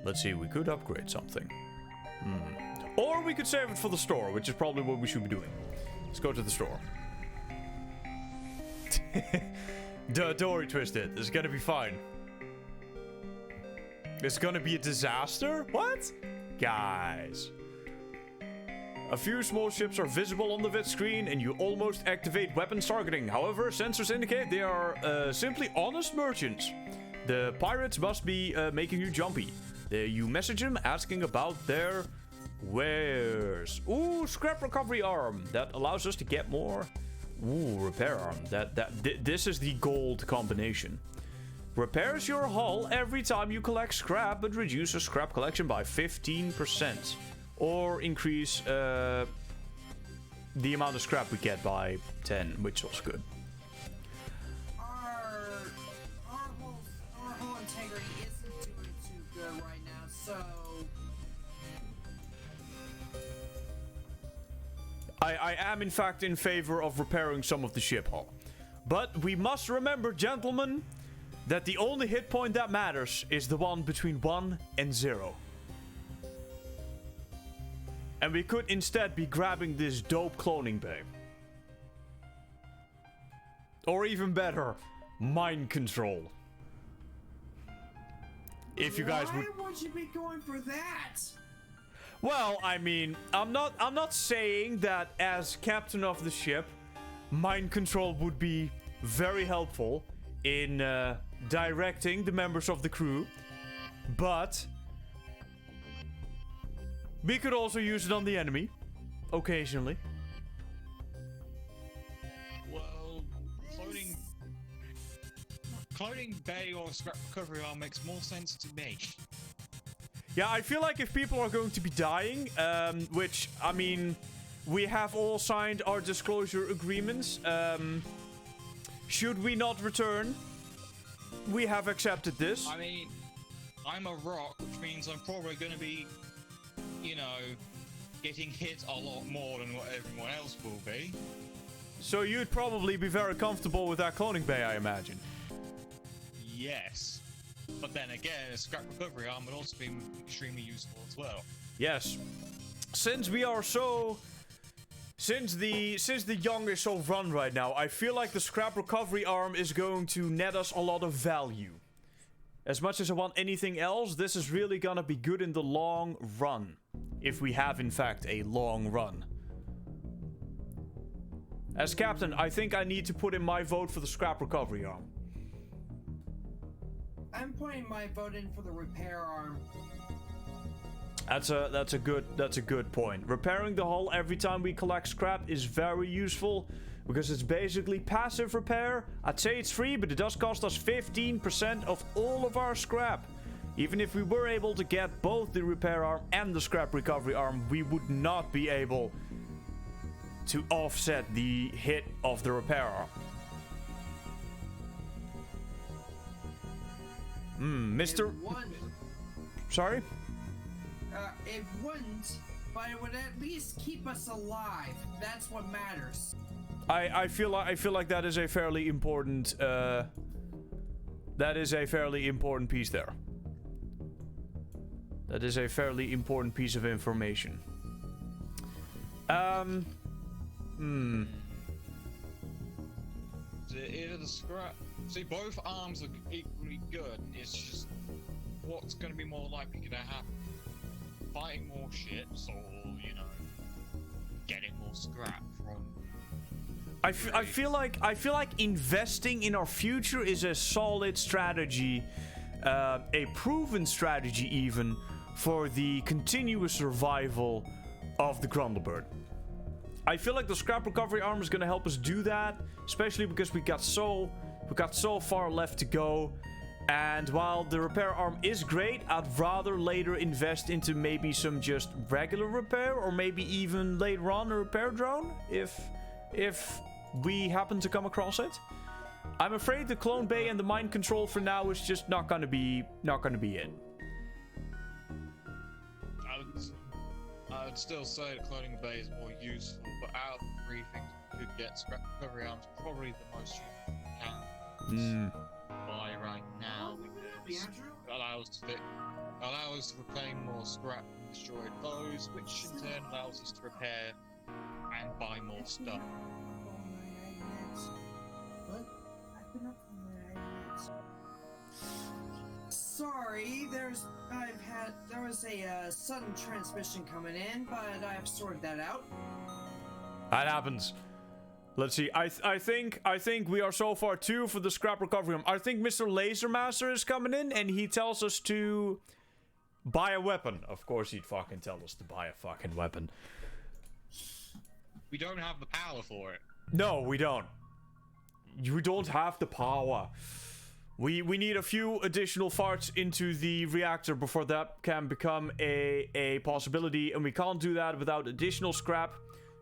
Let's see, we could upgrade something. Or we could save it for the store, which is probably what we should be doing. Let's go to the store. Don't worry, Twisted. It's gonna be fine. It's gonna be a disaster? What? Guys. A few small ships are visible on the vid screen and you almost activate weapons targeting. However, sensors indicate they are simply honest merchants. The pirates must be making you jumpy. You message them asking about their wares. Ooh, scrap recovery arm. That allows us to get more. Ooh, repair arm. This is the gold combination. Repairs your hull every time you collect scrap, but reduces scrap collection by 15%. Or increase the amount of scrap we get by 10, which was good. Our hull integrity isn't doing too good right now, so... I am in fact in favor of repairing some of the ship hull. But we must remember, gentlemen, that the only hit point that matters is the one between 1 and 0. And we could instead be grabbing this dope cloning bay. Or even better, mind control. If you guys would... Why would you be going for that? Well, I mean, I'm not saying that as captain of the ship, mind control would be very helpful in directing the members of the crew, but we could also use it on the enemy, occasionally. Well, cloning bay or scrap recovery arm makes more sense to me. Yeah, I feel like if people are going to be dying, which, I mean, we have all signed our disclosure agreements. Should we not return, we have accepted this. I mean, I'm a rock, which means I'm probably going to be, you know, getting hit a lot more than what everyone else will be. So you'd probably be very comfortable with that cloning bay, I imagine. Yes. But then again, a scrap recovery arm would also be extremely useful as well. Yes. Since we are so... Since the young is so run right now, I feel like the scrap recovery arm is going to net us a lot of value. As much as I want anything else, this is really gonna be good in the long run. If we have, in fact, a long run. As captain, I think I need to put in my vote for the scrap recovery arm. I'm putting my vote in for the repair arm. That's a good point. Repairing the hull every time we collect scrap is very useful because it's basically passive repair. I'd say it's free, but it does cost us 15% of all of our scrap. Even if we were able to get both the repair arm and the scrap recovery arm, we would not be able to offset the hit of the repair arm. Mr. Sorry? It wouldn't, but it would at least keep us alive. That's what matters. I feel like that is a fairly important piece there. That is a fairly important piece of information. Either the scrap. See, both arms are equally good. It's just what's going to be more likely to happen: fighting more ships, or getting more scrap from. I feel like investing in our future is a solid strategy, a proven strategy even for the continuous survival of the Grundlebird. I feel like the scrap recovery arm is gonna help us do that, especially because we got so far left to go. And while the repair arm is great, I'd rather later invest into maybe some just regular repair, or maybe even later on a repair drone if we happen to come across it. I'm afraid the clone bay and the mind control for now is just not gonna be it. I would still say the cloning bay is more useful, but out of the three things we could get, scrap recovery arms probably the most useful we can buy right now, because it allows us to reclaim more scrap from destroyed foes, which in turn allows us to repair and buy more stuff. Sorry, there was a sudden transmission coming in, but I've sorted that out. That happens. Let's see. I think we are so far 2 for the scrap recovery room. I think Mr. Laser Master is coming in, and he tells us to buy a weapon. Of course, he'd fucking tell us to buy a fucking weapon. We don't have the power for it. No, we don't. You don't have the power. We need a few additional farts into the reactor before that can become a possibility, and we can't do that without additional scrap.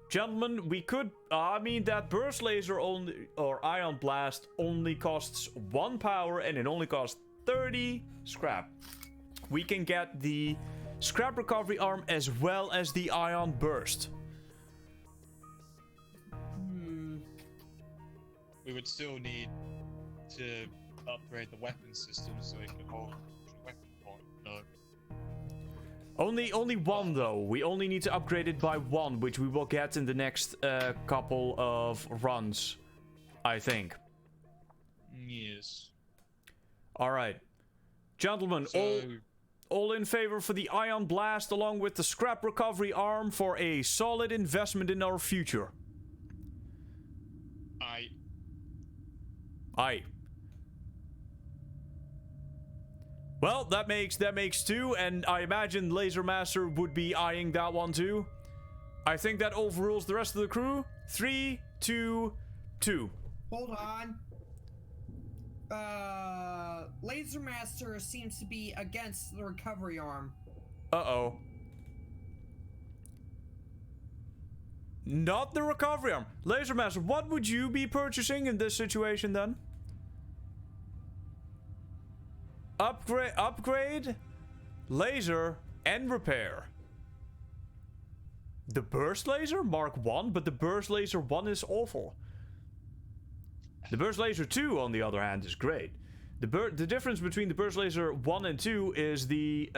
Gentlemen, we could... I mean, that burst laser only, or ion blast only costs 1 power, and it only costs 30 scrap. We can get the scrap recovery arm as well as the ion burst. We would still need to upgrade the weapon system so it can hold a weapon point. No. Only one though. We only need to upgrade it by 1, which we will get in the next couple of runs, I think. Yes. All right, gentlemen, So, all in favor for the ion blast along with the scrap recovery arm for a solid investment in our future. Aye. Well, that makes 2, and I imagine Laser Master would be eyeing that one too. I think that overrules the rest of the crew. 3, 2, 2. Hold on. Laser Master seems to be against the recovery arm. Uh-oh. Not the recovery arm. Laser Master, what would you be purchasing in this situation then? Upgrade, laser, and repair. The burst laser, Mark 1, but the burst laser 1 is awful. The burst laser 2, on the other hand, is great. The difference between the burst laser 1 and 2 is the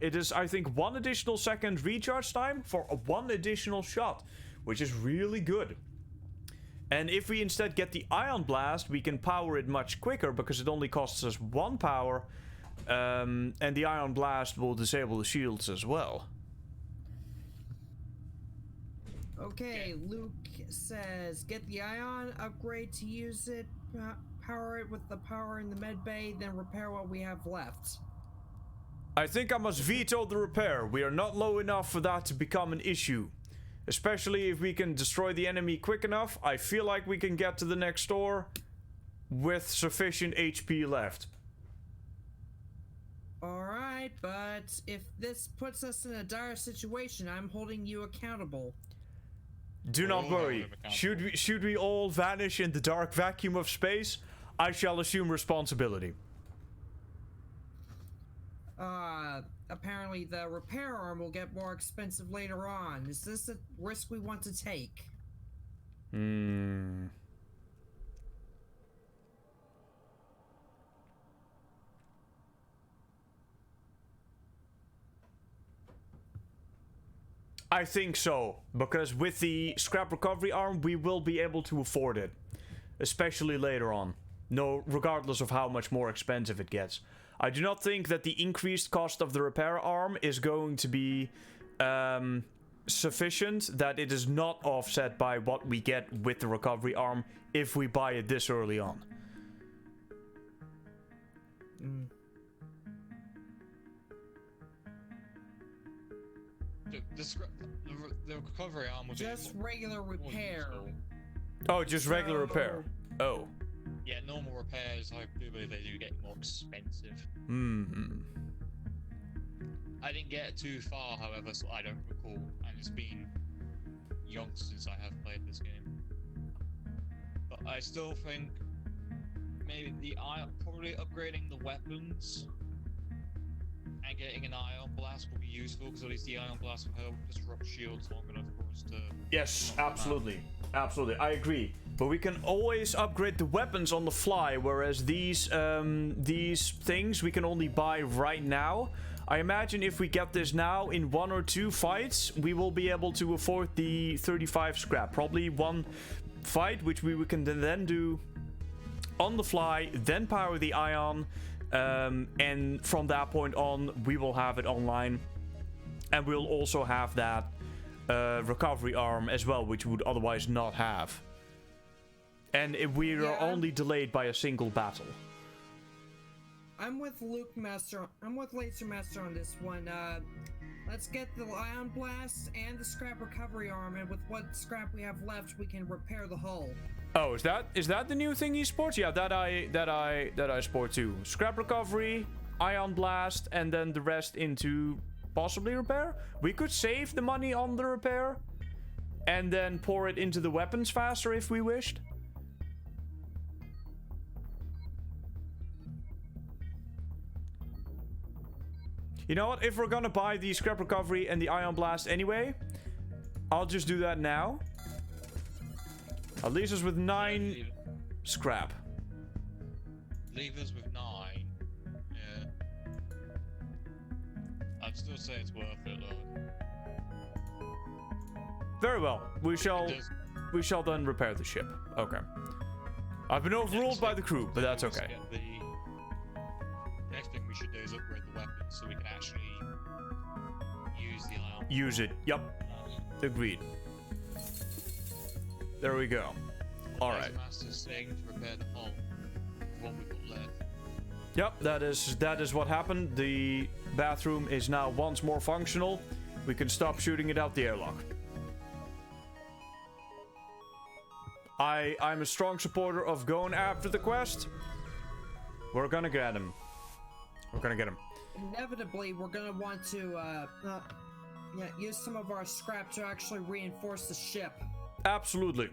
it is, I think, 1 additional second recharge time for a 1 additional shot, which is really good. And if we instead get the ion blast, we can power it much quicker because it only costs us 1 power, and the ion blast will disable the shields as well. Okay, Luke says get the ion, upgrade to use it, power it with the power in the med bay, then repair what we have left. I think I must veto the repair. We are not low enough for that to become an issue. Especially if we can destroy the enemy quick enough, I feel like we can get to the next door with sufficient HP left. Alright, but if this puts us in a dire situation, I'm holding you accountable. Do not worry. Should we all vanish in the dark vacuum of space, I shall assume responsibility. Apparently the repair arm will get more expensive later on. Is this a risk we want to take? I think so, because with the scrap recovery arm, we will be able to afford it. especially later on. No, regardless of how much more expensive it gets. I do not think that the increased cost of the repair arm is going to be sufficient, that it is not offset by what we get with the recovery arm if we buy it this early on. The recovery arm would just be regular repair. Oh, just regular repair. Oh. Yeah, normal repairs, I do believe they do get more expensive. I didn't get too far, however, so I don't recall, and it's been young since I have played this game. But I still think maybe probably upgrading the weapons and getting an ion blast will be useful, because at least the ion blast will help disrupt shields long enough for us to... Yes, absolutely. Absolutely, I agree. But we can always upgrade the weapons on the fly, whereas these things we can only buy right now. I imagine if we get this now in 1 or 2 fights, we will be able to afford the 35 scrap. Probably 1 fight, which we can then do on the fly, then power the ion, and from that point on, we will have it online. And we'll also have that recovery arm as well, which we would otherwise not have. And we are only delayed by a single battle. I'm with Laser Master on this one. Let's get the ion blast and the scrap recovery arm, and with what scrap we have left, we can repair the hull. Oh, is that the new thing he sports? Yeah, that I sport too. Scrap recovery, ion blast, and then the rest into possibly repair. We could save the money on the repair and then pour it into the weapons faster if we wished. You know what? If we're gonna buy the scrap recovery and the ion blast anyway, I'll just do that now. At least us with 9 scrap. Leave us with 9. Yeah. I'd still say it's worth it though. Very well. We shall then repair the ship. Okay. I've been overruled by the crew, but that's okay. The next thing we should do is upgrade the weapons so we can actually use the ion. Use it. Yep. Agreed. There we go. All right. Master's saying to repair the hull of what we've got left. Yep, that is what happened. The bathroom is now once more functional. We can stop shooting it out the airlock. I'm a strong supporter of going after the quest. We're gonna get him. We're gonna get him. Inevitably, we're gonna want to use some of our scrap to actually reinforce the ship. Absolutely.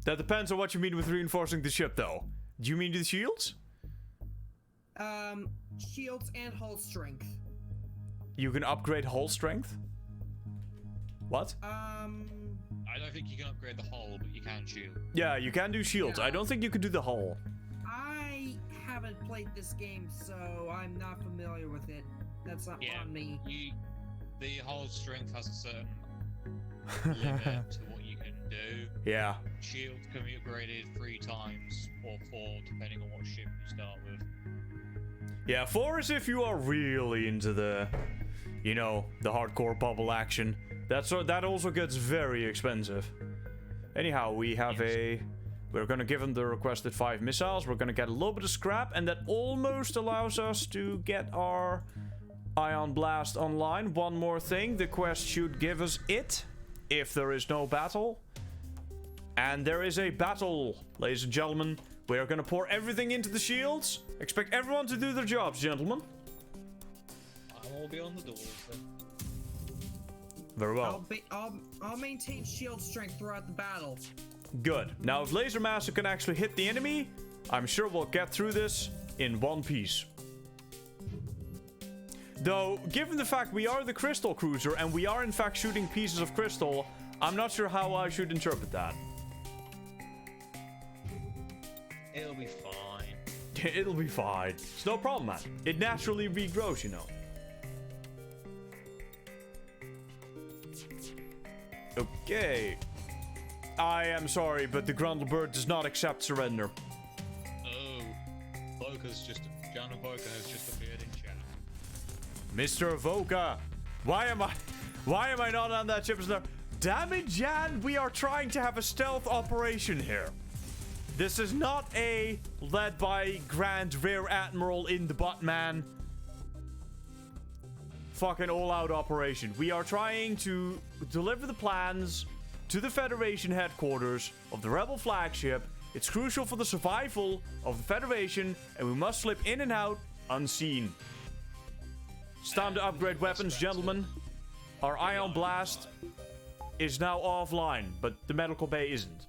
That depends on what you mean with reinforcing the ship, though. Do you mean the shields? Shields and hull strength. You can upgrade hull strength? What? I don't think you can upgrade the hull, but you can shield. Yeah, you can do shields. Yeah. I don't think you can do the hull. I haven't played this game, so I'm not familiar with it. That's not on me. The hull strength has a certain limit to what you can do. Yeah. Shields can be upgraded 3 times or 4, depending on what ship you start with. Yeah, 4 is if you are really into the, you know, the hardcore bubble action. That also gets very expensive. Anyhow, we have we're gonna give him the requested 5 missiles. We're gonna get a little bit of scrap, and that almost allows us to get our ion blast online. One more thing, the quest should give us it, if there is no battle. And there is a battle, ladies and gentlemen. We are gonna pour everything into the shields. Expect everyone to do their jobs, gentlemen. I'll be on the doors then. Very well. I'll maintain shield strength throughout the battle. Good. Now, if Laser Master can actually hit the enemy, I'm sure we'll get through this in one piece. Though, given the fact we are the crystal cruiser and we are in fact shooting pieces of crystal, I'm not sure how I should interpret that. It'll be fine. It'll be fine. It's no problem, man. It naturally regrows, you know. Okay. I am sorry, but the Grundlebird does not accept surrender. Oh, Jan Avoca has just appeared in chat. Mr. Avoca, why am I not on that ship? Damn it, Jan, we are trying to have a stealth operation here. This is not a led by Grand Rear Admiral in the Buttman fucking all-out operation. We are trying to deliver the plans to the Federation headquarters of the Rebel flagship. It's crucial for the survival of the Federation, and we must slip in and out unseen. It's time to upgrade weapons, gentlemen. Our Ion Blast is now offline, but the medical bay isn't.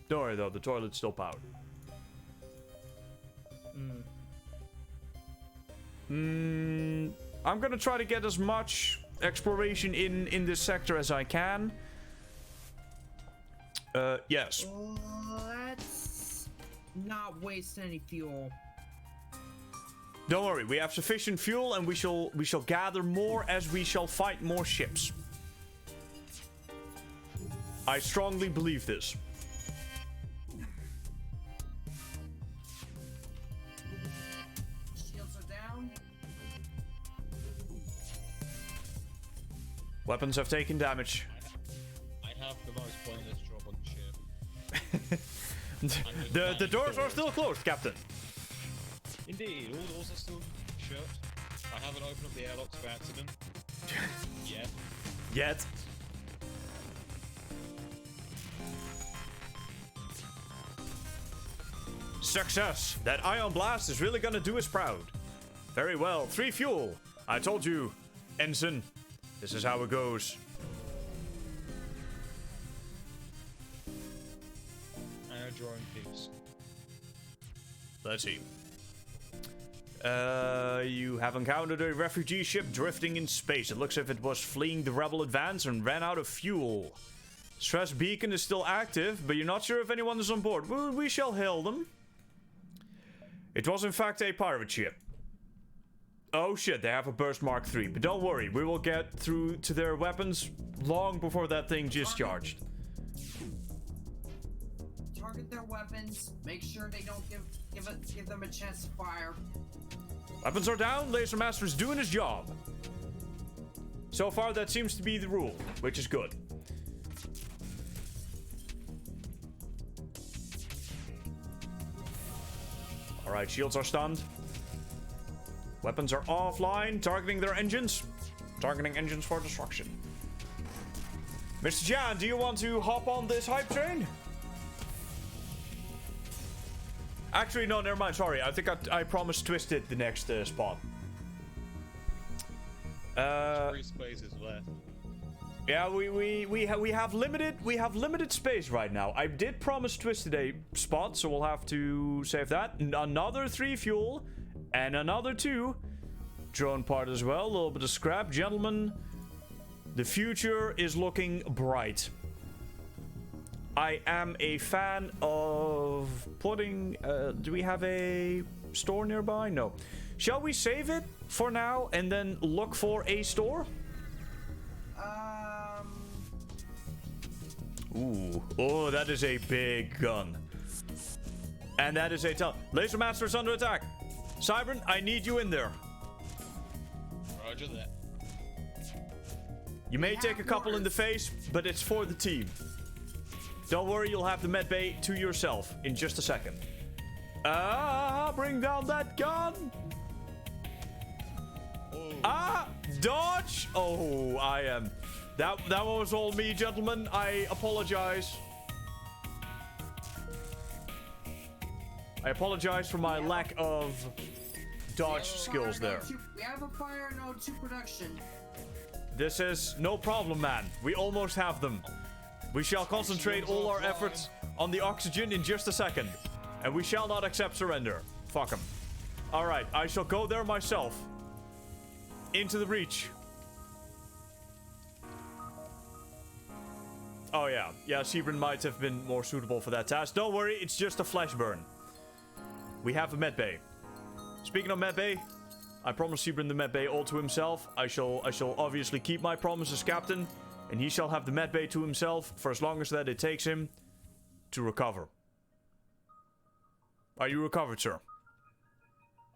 Don't worry though, the toilet's still powered. I'm gonna try to get as much exploration in this sector as I can. Yes. Let's not waste any fuel. Don't worry, we have sufficient fuel, and we shall gather more as we shall fight more ships. I strongly believe this. Shields are down. Weapons have taken damage. I have the most pointless job on the ship. The doors are still closed, Captain. Indeed, all doors are still shut. I haven't opened up the airlocks by accident. Yet. Success! That Ion Blast is really gonna do us proud. Very well. 3 fuel. I told you, Ensign. This is how it goes. And drawing peace. Let's see. You have encountered a refugee ship drifting in space. It looks as if it was fleeing the rebel advance and ran out of fuel. Stress beacon is still active, but you're not sure if anyone is on board. Well, we shall hail them. It was in fact a pirate ship. Oh shit, they have a burst Mark III. But don't worry, we will get through to their weapons long before that thing discharged. Target their weapons. Make sure they don't give them a chance to fire. Weapons are down. Laser Master is doing his job. So far, that seems to be the rule, which is good. Alright, shields are stunned. Weapons are offline, targeting their engines. Targeting engines for destruction. Mr. Jan, do you want to hop on this hype train? Actually, no, never mind. Sorry, I think I promised Twisted the next spot. 3 spaces left. Yeah, we have limited space right now. I did promise Twisted a spot, so we'll have to save that. Another 3 fuel and another 2 drone part as well. A little bit of scrap, gentlemen. The future is looking bright. I am a fan of putting... do we have a store nearby? No. Shall we save it for now and then look for a store? Ooh. Oh, that is a big gun. And that is a ton. Laser Master is under attack. Cybern, I need you in there. Roger that. You may take a couple in the face, but it's for the team. Don't worry, you'll have the medbay to yourself in just a second. Bring down that gun! Oh. Dodge! Oh, I am... That one was all me, gentlemen. I apologize. I apologize for my lack of dodge skills there. We have a fire in O2 production. This is no problem, man. We almost have them. We shall concentrate all our efforts on the oxygen in just a second. And we shall not accept surrender. Fuck them. Alright, I shall go there myself. Into the breach. Oh yeah. Yeah, Sebring might have been more suitable for that task. Don't worry, it's just a flash burn. We have a medbay. Speaking of medbay, I promised Sebring the medbay all to himself. I shall obviously keep my promise as captain. and he shall have the medbay to himself for as long as that it takes him to recover. Are you recovered, sir?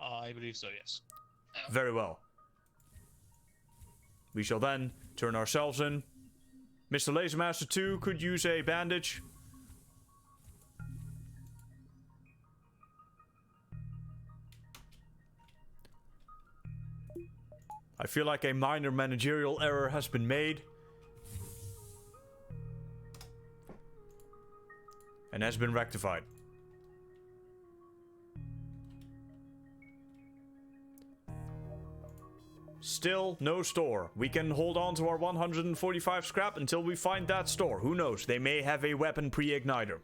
I believe so, yes. Very well. We shall then turn ourselves in. Mr. Lasermaster 2 could use a bandage. I feel like a minor managerial error has been made. And has been rectified. Still no store. We can hold on to our 145 scrap until we find that store. Who knows? They may have a weapon pre-igniter.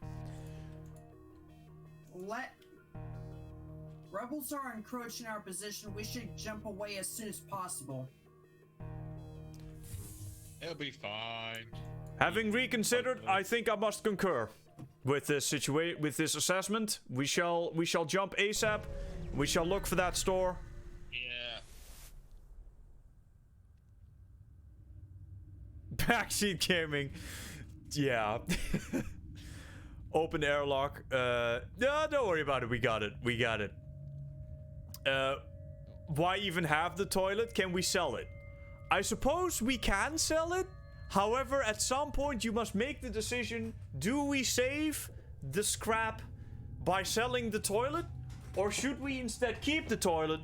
Rebels are encroaching our position. We should jump away as soon as possible. It'll be fine. Having reconsidered, I think I must concur with this this assessment. We shall jump ASAP. We shall look for that store. Yeah. Backseat gaming. Yeah. Open airlock. No, don't worry about it. We got it. We got it. Why even have the toilet? Can we sell it? I suppose we can sell it. However, at some point you must make the decision. Do we save the scrap by selling the toilet? Or should we instead keep the toilet,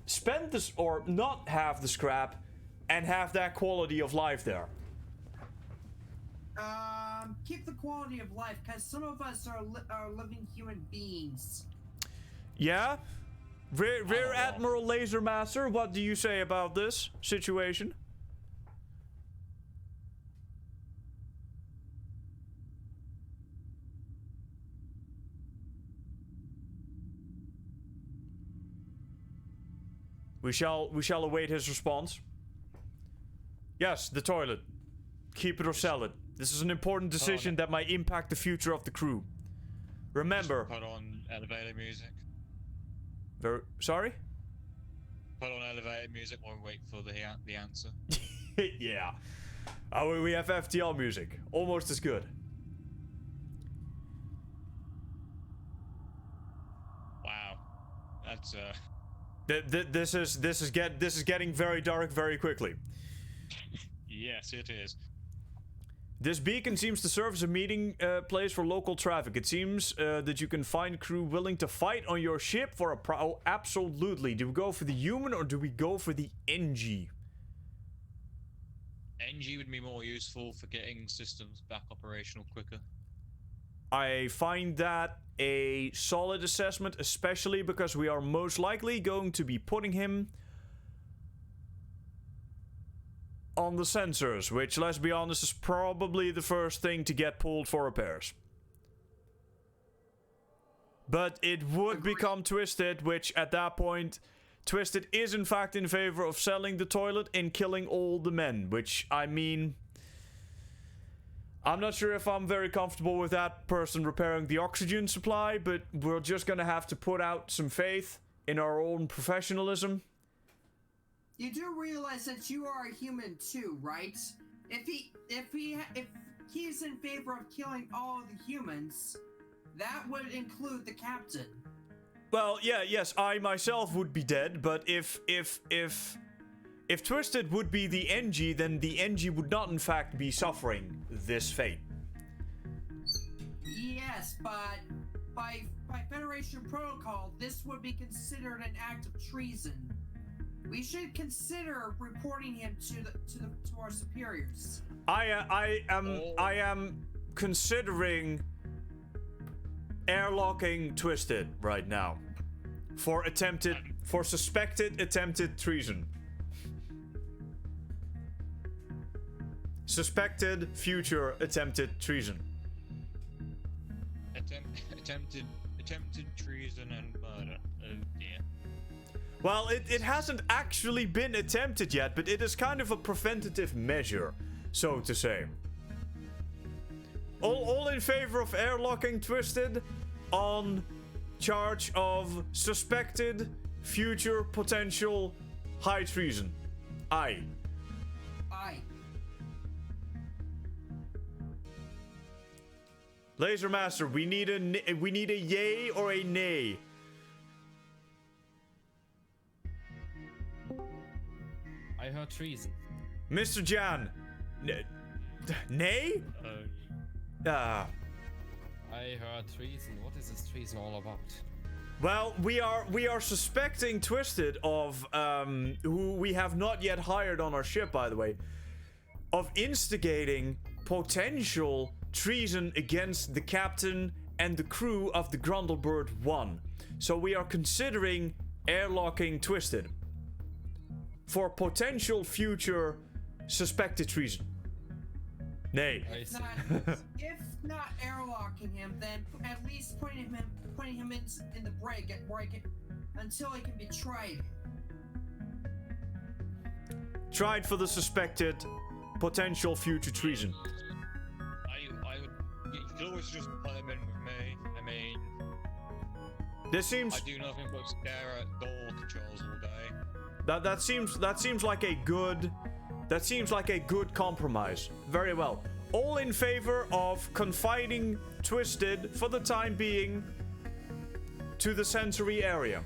spend this, or not have the scrap, and have that quality of life there? Keep the quality of life, because some of us are living human beings. Yeah? Rear Admiral Lasermaster, what do you say about this situation? We shall await his response. Yes, the toilet. Keep it or sell it. This is an important decision that might impact the future of the crew. Remember. Just put on elevator music. Sorry? Put on elevator music while we wait for the answer. Yeah. Oh, we have FTL music. Almost as good. Wow. That's This is getting very dark very quickly. Yes, it is. This beacon seems to serve as a meeting place for local traffic. It seems that you can find crew willing to fight on your ship for a oh, absolutely. Do we go for the human or do we go for the NG? NG would be more useful for getting systems back operational quicker. I find that a solid assessment, especially because we are most likely going to be putting him on the sensors, which, let's be honest, is probably the first thing to get pulled for repairs. But it would become Twisted, which at that point, Twisted is in fact in favor of selling the toilet and killing all the men, which, I mean, I'm not sure if I'm very comfortable with that person repairing the oxygen supply, but we're just gonna have to put out some faith in our own professionalism. You do realize that you are a human too, right? If he's in favor of killing all of the humans, that would include the captain. Well, yeah, yes, I myself would be dead, but if Twisted would be the NG, then the NG would not in fact be suffering this fate. Yes, but by Federation protocol, this would be considered an act of treason. We should consider reporting him to our superiors. I am considering airlocking Twisted right now for suspected attempted treason. Suspected future attempted treason. Attempted treason and murder. Oh dear. Well, it hasn't actually been attempted yet, but it is kind of a preventative measure, so to say. All in favor of airlocking Twisted on charge of suspected future potential high treason. Aye. Aye. Laser Master, we need a yay or a nay. I heard treason. Mr. Jan, nay? I heard treason. What is this treason all about? Well, we are suspecting Twisted of who we have not yet hired on our ship, by the way, of instigating potential treason against the captain and the crew of the Grundlebird 1. So we are considering airlocking Twisted for potential future suspected treason. Nay. If not airlocking him, then at least putting him in the brig until he can be tried. Tried for the suspected potential future treason. You could always just put him in with me. I mean, This seems I do nothing but stare at door controls all day. that seems like a good compromise. Very well. All in favor of confining Twisted for the time being to the sensory area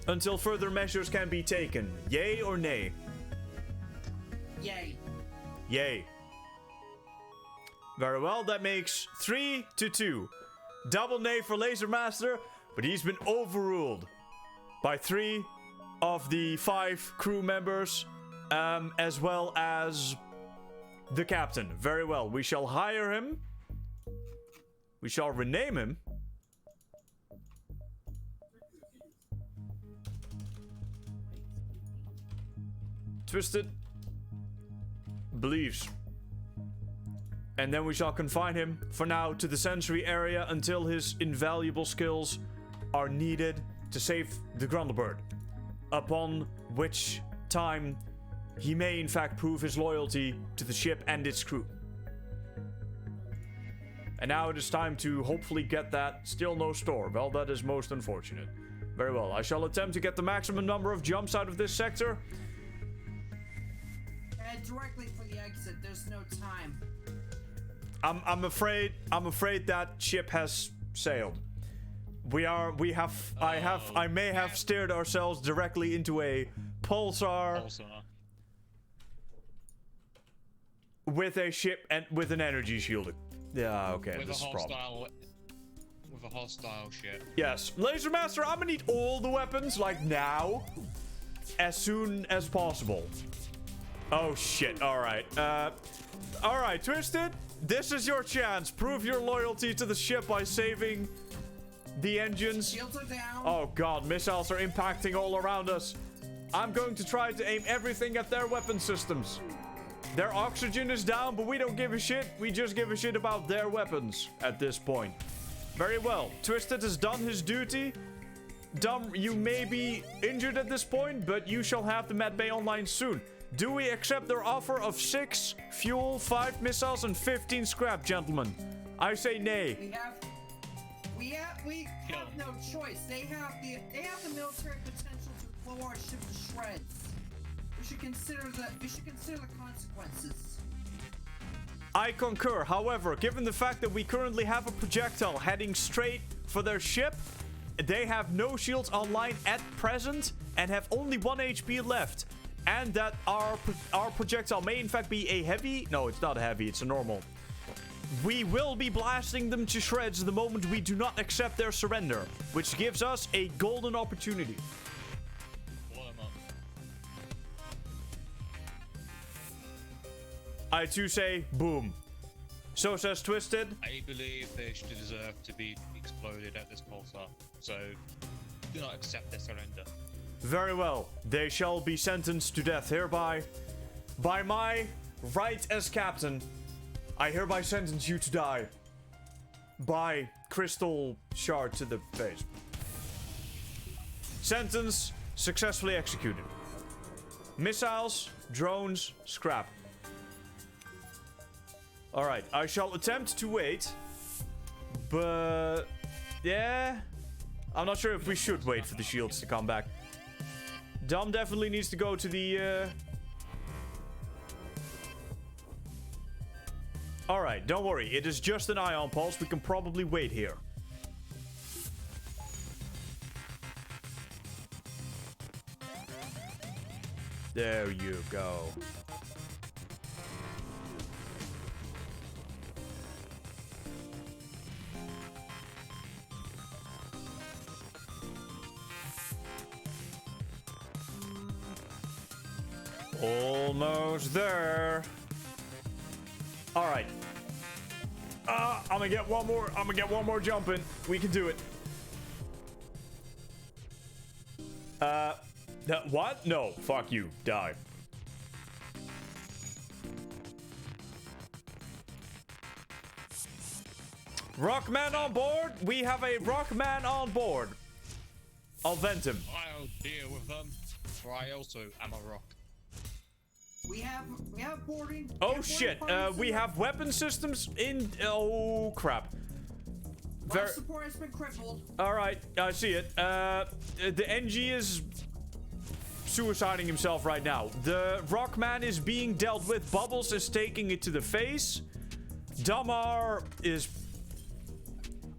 until further measures can be taken. Yay or nay? Yay. Yay. Very well, that makes 3-2. Double nay for Laser Master, but he's been overruled by 3 of the 5 crew members, as well as the captain. Very well, we shall hire him. We shall rename him. Twisted believes. And then we shall confine him, for now, to the sensory area until his invaluable skills are needed to save the Grundlebird. Upon which time he may in fact prove his loyalty to the ship and its crew. And now it is time to hopefully get that. Still no store. Well, that is most unfortunate. Very well, I shall attempt to get the maximum number of jumps out of this sector. Head directly for the exit. There's no time. I'm afraid that ship has sailed. I may have steered ourselves directly into a pulsar with a ship and with an energy shield. Yeah, okay, With this is a problem. With a hostile ship. Yes, Laser Master, I'm gonna need all the weapons, like now, as soon as possible. Oh shit, alright. Alright, Twisted, this is your chance. Prove your loyalty to the ship by saving the engines. Shields are down. Oh god, missiles are impacting all around us. I'm going to try to aim everything at their weapon systems. Their oxygen is down, but we don't give a shit. We just give a shit about their weapons at this point. Very well. Twisted has done his duty. Dumb, you may be injured at this point, but you shall have the medbay online soon. Do we accept their offer of 6 fuel, 5 missiles, and 15 scrap, gentlemen? I say nay. We have no choice. They have the military potential to blow our ship to shreds. We should consider the consequences. I concur. However, given the fact that we currently have a projectile heading straight for their ship, they have no shields online at present and have only 1 HP left. And that our projectile may in fact be a heavy... No, it's not a heavy, it's a normal. We will be blasting them to shreds the moment we do not accept their surrender, which gives us a golden opportunity. Blow 'em up. I too say, boom. So says Twisted. I believe they should deserve to be exploded at this pulsar, so do not accept their surrender. Very well. They shall be sentenced to death hereby. By my right as captain, I hereby sentence you to die. By crystal shard to the face. Sentence successfully executed. Missiles, drones, scrap. Alright, I shall attempt to wait. But... yeah... I'm not sure if we should wait for the shields to come back. Dom definitely needs to go to the, Alright, don't worry. It is just an ion pulse. We can probably wait here. There you go. Almost there. All right. I'm gonna get one more. I'm gonna get one more jump in. We can do it. What? No. Fuck you. Die. Rockman on board. We have a Rockman on board. I'll vent him. I'll deal with them. For I also am a rock. We have boarding. Oh shit! We have weapon systems in. Oh crap! Life support has been crippled. All right, I see it. The NG is suiciding himself right now. The Rockman is being dealt with. Bubbles is taking it to the face. Damar is.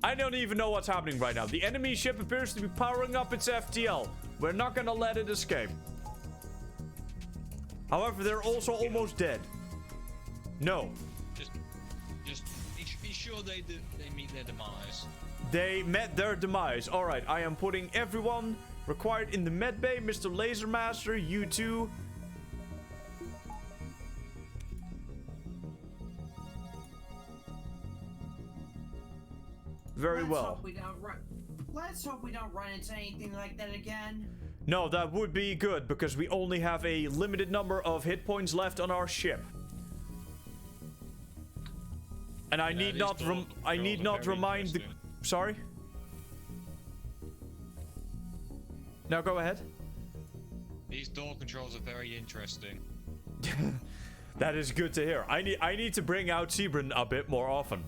I don't even know what's happening right now. The enemy ship appears to be powering up its FTL. We're not gonna let it escape. However, they're also almost dead. No. Just be sure they meet their demise. They met their demise. All right, I am putting everyone required in the med bay. Mr. Lasermaster, you too. Very well. Let's hope we don't run into anything like that again. No, that would be good, because we only have a limited number of hit points left on our ship. And I need not remind the... Sorry? No, go ahead. These door controls are very interesting. That is good to hear. I need to bring out Sebron a bit more often.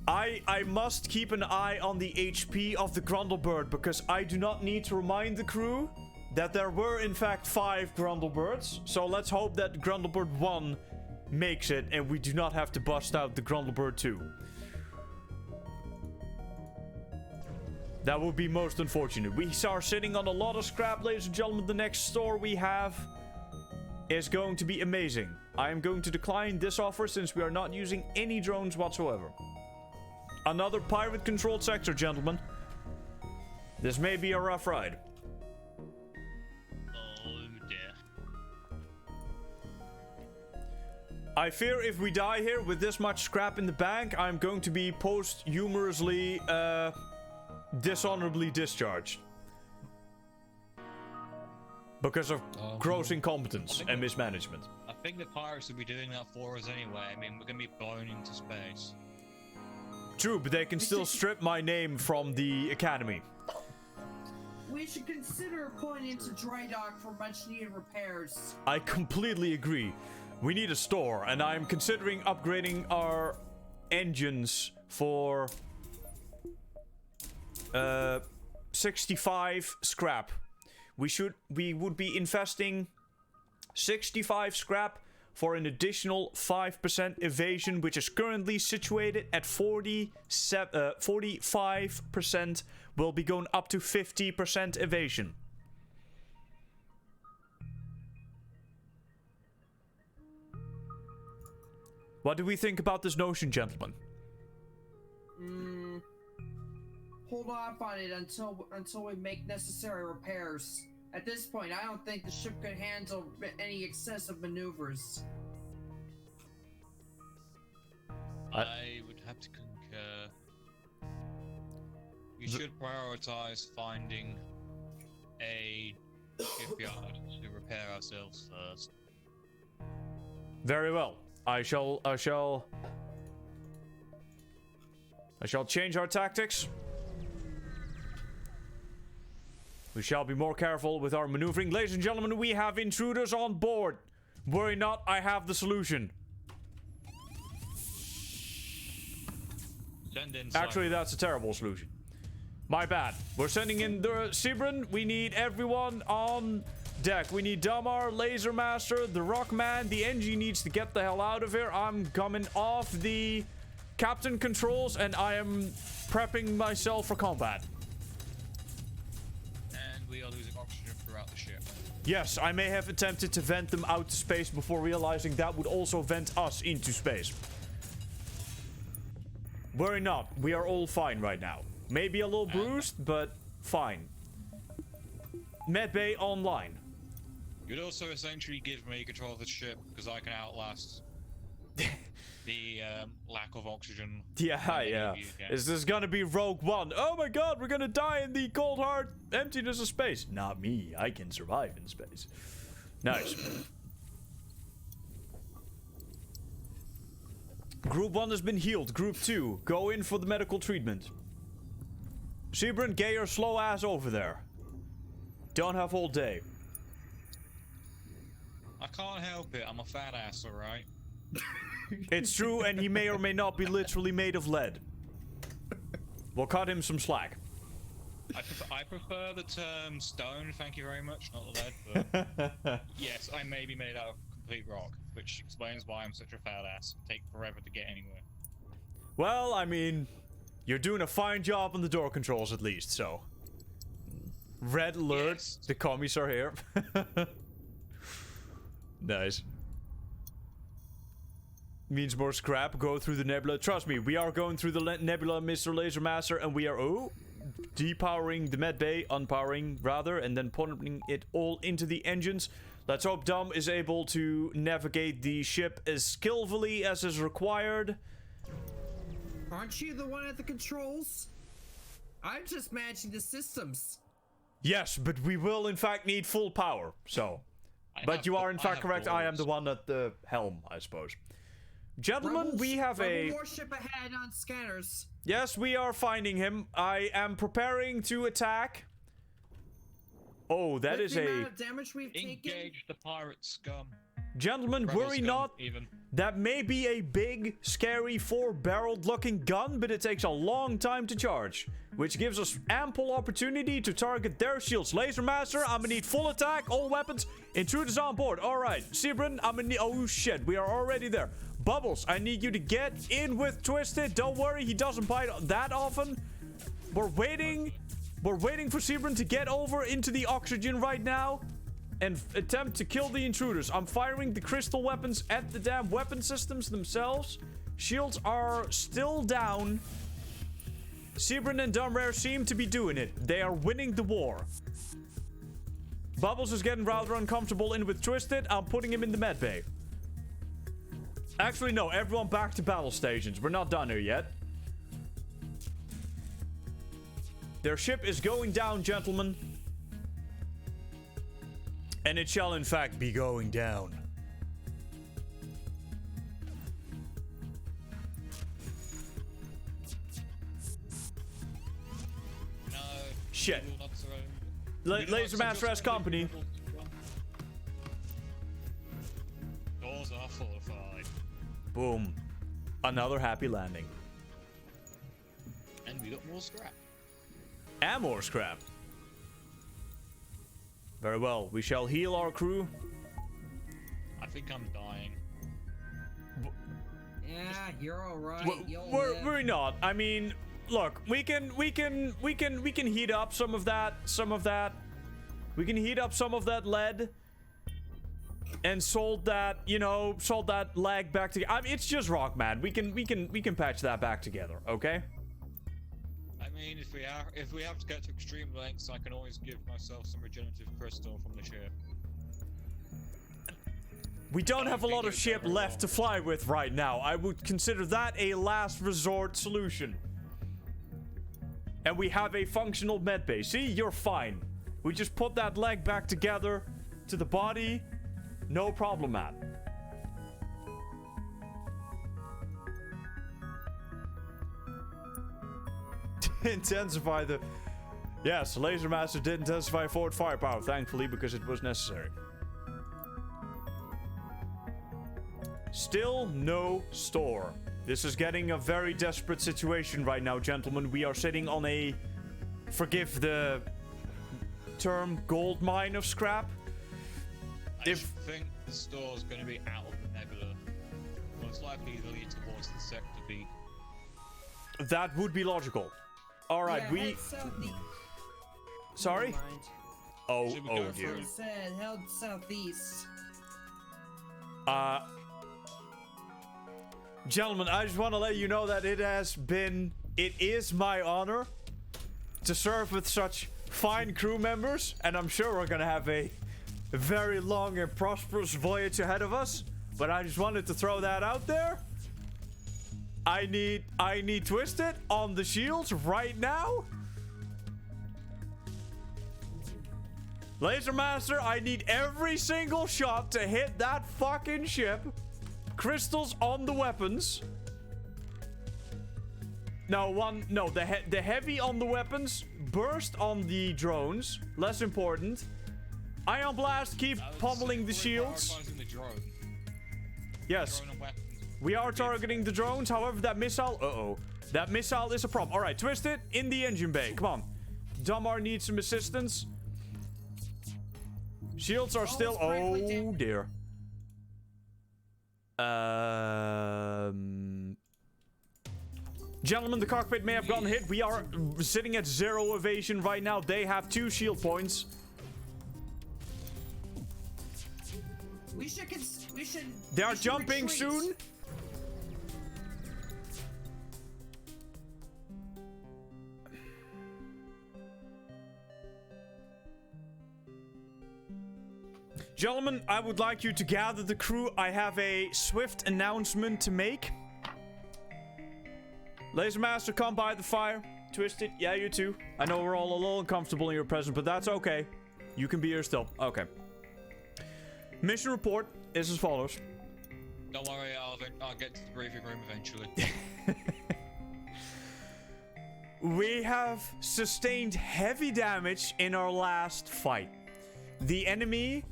I must keep an eye on the HP of the Grundlebird, because I do not need to remind the crew that there were in fact 5 Grundlebirds. So let's hope that Grundlebird 1 makes it and we do not have to bust out the Grundlebird 2. That would be most unfortunate. We are sitting on a lot of scrap, ladies and gentlemen. The next store we have is going to be amazing. I am going to decline this offer since we are not using any drones whatsoever. Another pirate-controlled sector, gentlemen. This may be a rough ride. Oh dear. I fear if we die here with this much scrap in the bank, I'm going to be posthumously, dishonorably discharged. Because of gross incompetence and mismanagement. I think the pirates will be doing that for us anyway. I mean, we're going to be blown into space. True, but they can still strip my name from the academy. We should consider pulling into dry dock for much needed repairs. I completely agree. We need a store, and I'm considering upgrading our engines for 65 scrap. We would be investing 65 scrap for an additional 5% evasion, which is currently situated at 45%, will be going up to 50% evasion. What do we think about this notion, gentlemen? Hold off on it until we make necessary repairs. At this point, I don't think the ship could handle any excessive maneuvers. I would have to concur. We should prioritize finding a shipyard to repair ourselves first. Very well. I shall change our tactics. We shall be more careful with our maneuvering. Ladies and gentlemen, we have intruders on board. Worry not, I have the solution. Send in Actually, that's a terrible solution. My bad. We're sending in the Sebron. We need everyone on deck. We need Damar, Laser Master, the Rockman. The NG needs to get the hell out of here. I'm coming off the captain controls and I am prepping myself for combat. And we are losing oxygen throughout the ship. Yes, I may have attempted to vent them out to space before realizing that would also vent us into space. Worry not, we are all fine right now. Maybe a little bruised, but fine. Medbay online. You'd also essentially give me control of the ship because I can outlast the lack of oxygen. Yeah. Is this gonna be Rogue One? Oh my god, we're gonna die in the cold hard emptiness of space. Not me, I can survive in space. Nice. Group 1 has been healed. Group 2, go in for the medical treatment. Sebrin, get your slow ass over there. Don't have all day. I can't help it, I'm a fat ass, alright? It's true, and he may or may not be literally made of lead. We'll cut him some slack. I prefer the term stone, thank you very much, not lead, but yes, I may be made out of complete rock, which explains why I'm such a fat ass. Take forever to get anywhere. Well, I mean, you're doing a fine job on the door controls at least, so. Red alert, yes. The commies are here. Nice. Means more scrap, go through the nebula. Trust me, we are going through the nebula, Mr. Laser Master, and we are, depowering the med bay, unpowering rather, and then putting it all into the engines. Let's hope Dom is able to navigate the ship as skillfully as is required. Aren't you the one at the controls? I'm just managing the systems. Yes, but we will in fact need full power, so. But you are in fact correct, I am the one at the helm, I suppose. Gentlemen, we have a warship ahead on scanners. Yes, we are finding him. I am preparing to attack. Oh, that is the a amount of damage we've taken. Engage the pirate scum. Gentlemen, Rebel worry scum, not. even. That may be a big, scary, four-barreled looking gun, but it takes a long time to charge, which gives us ample opportunity to target their shields. Laser Master, I'm gonna need full attack, all weapons, intruders on board. All right, Sebrin, I'm gonna need, oh shit, we are already there. Bubbles, I need you to get in with Twisted. Don't worry, he doesn't bite that often. We're waiting for Sebrin to get over into the oxygen right now and attempt to kill the intruders. I'm firing the crystal weapons at the damn weapon systems themselves. Shields are still down. Sebrin and Dumrare seem to be doing it. They are winning the war. Bubbles is getting rather uncomfortable in with Twisted. I'm putting him in the med bay. Actually, no. Everyone back to battle stations. We're not done here yet. Their ship is going down, gentlemen. And it shall, in fact, be going down. No. Shit. Laser Master has company. Doors are fortified. Boom. Another happy landing. And we got more scrap. And more scrap. Very well. We shall heal our crew. I think I'm dying. Yeah, you're all right. We're not. I mean, look, we can heat up some of that. We can heat up some of that lead and sold that leg back together. I mean, it's just rock, man. We can patch that back together, okay? I mean, if we have to get to extreme lengths, I can always give myself some regenerative crystal from the ship. We don't have a lot of ship left to fly with right now. I would consider that a last resort solution. And we have a functional medbay. See, you're fine. We just put that leg back together to the body. No problem, man. Intensify the... Yes, Laser Master did intensify forward firepower, thankfully, because it was necessary. Still no store. This is getting a very desperate situation right now, gentlemen. We are sitting on a, forgive the term, gold mine of scrap. I think the store's going to be out of the nebula. Most likely the lead towards the sector B. That would be logical. All right, Yeah, we. head southeast. Sorry. Never mind. Oh, Should we oh go dear. for It said head southeast. Gentlemen, I just want to let you know that it is my honor to serve with such fine crew members, and I'm sure we're gonna have a very long and prosperous voyage ahead of us. But I just wanted to throw that out there. I need Twisted on the shields right now. Laser Master, I need every single shot to hit that fucking ship. Crystals on the weapons. No, the heavy on the weapons. Burst on the drones. Less important. Ion Blast, keep pummeling the shields. The drone. Yes. Drone and weapons. We are targeting the drones, however, that missile... Uh-oh. That missile is a problem. Alright, Twisted, in the engine bay. Come on. Damar needs some assistance. Shields are still... Oh, dear. Gentlemen, the cockpit may have gotten hit. We are sitting at 0 evasion right now. They have 2 shield points. We should. They are we should jumping retreat. soon. Gentlemen, I would like you to gather the crew. I have a swift announcement to make. Laser Master, come by the fire. Twisted, yeah, you too. I know we're all a little uncomfortable in your presence, but that's okay. You can be here still. Okay. Mission report is as follows. Don't worry, I'll get to the briefing room eventually. We have sustained heavy damage in our last fight. The enemy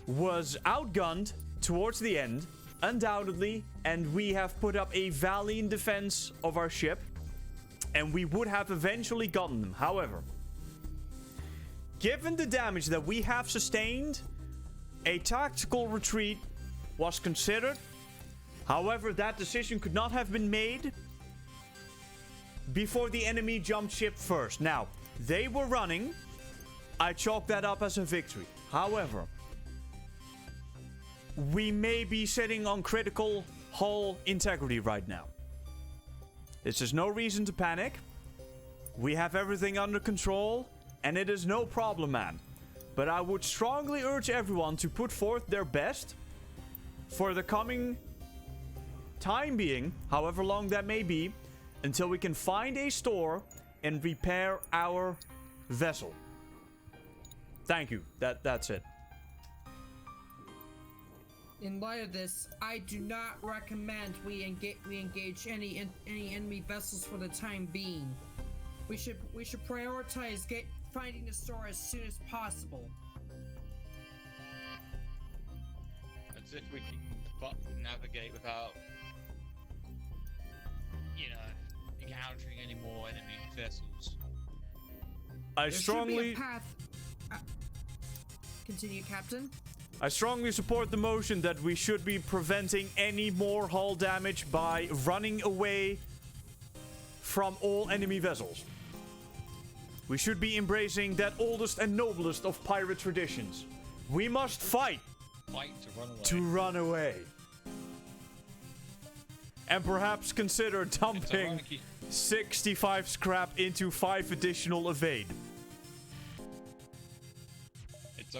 was outgunned towards the end, undoubtedly, and we have put up a valiant defense of our ship, and we would have eventually gotten them. However, given the damage that we have sustained, a tactical retreat was considered. However, that decision could not have been made before the enemy jumped ship first. Now, they were running. I chalk that up as a victory. However, we may be sitting on critical hull integrity right now. This is no reason to panic. We have everything under control, and it is no problem, man. But I would strongly urge everyone to put forth their best for the coming time being, however long that may be, until we can find a store and repair our vessel. Thank you. That's it. In light of this, I do not recommend we engage any enemy vessels for the time being. We should prioritize finding the store as soon as possible. As if we can navigate without, encountering any more enemy vessels. I There should be strongly... a path. Continue, Captain. I strongly support the motion that we should be preventing any more hull damage by running away from all enemy vessels. We should be embracing that oldest and noblest of pirate traditions. We must fight To run away. And perhaps consider dumping 65 scrap into 5 additional evade. It's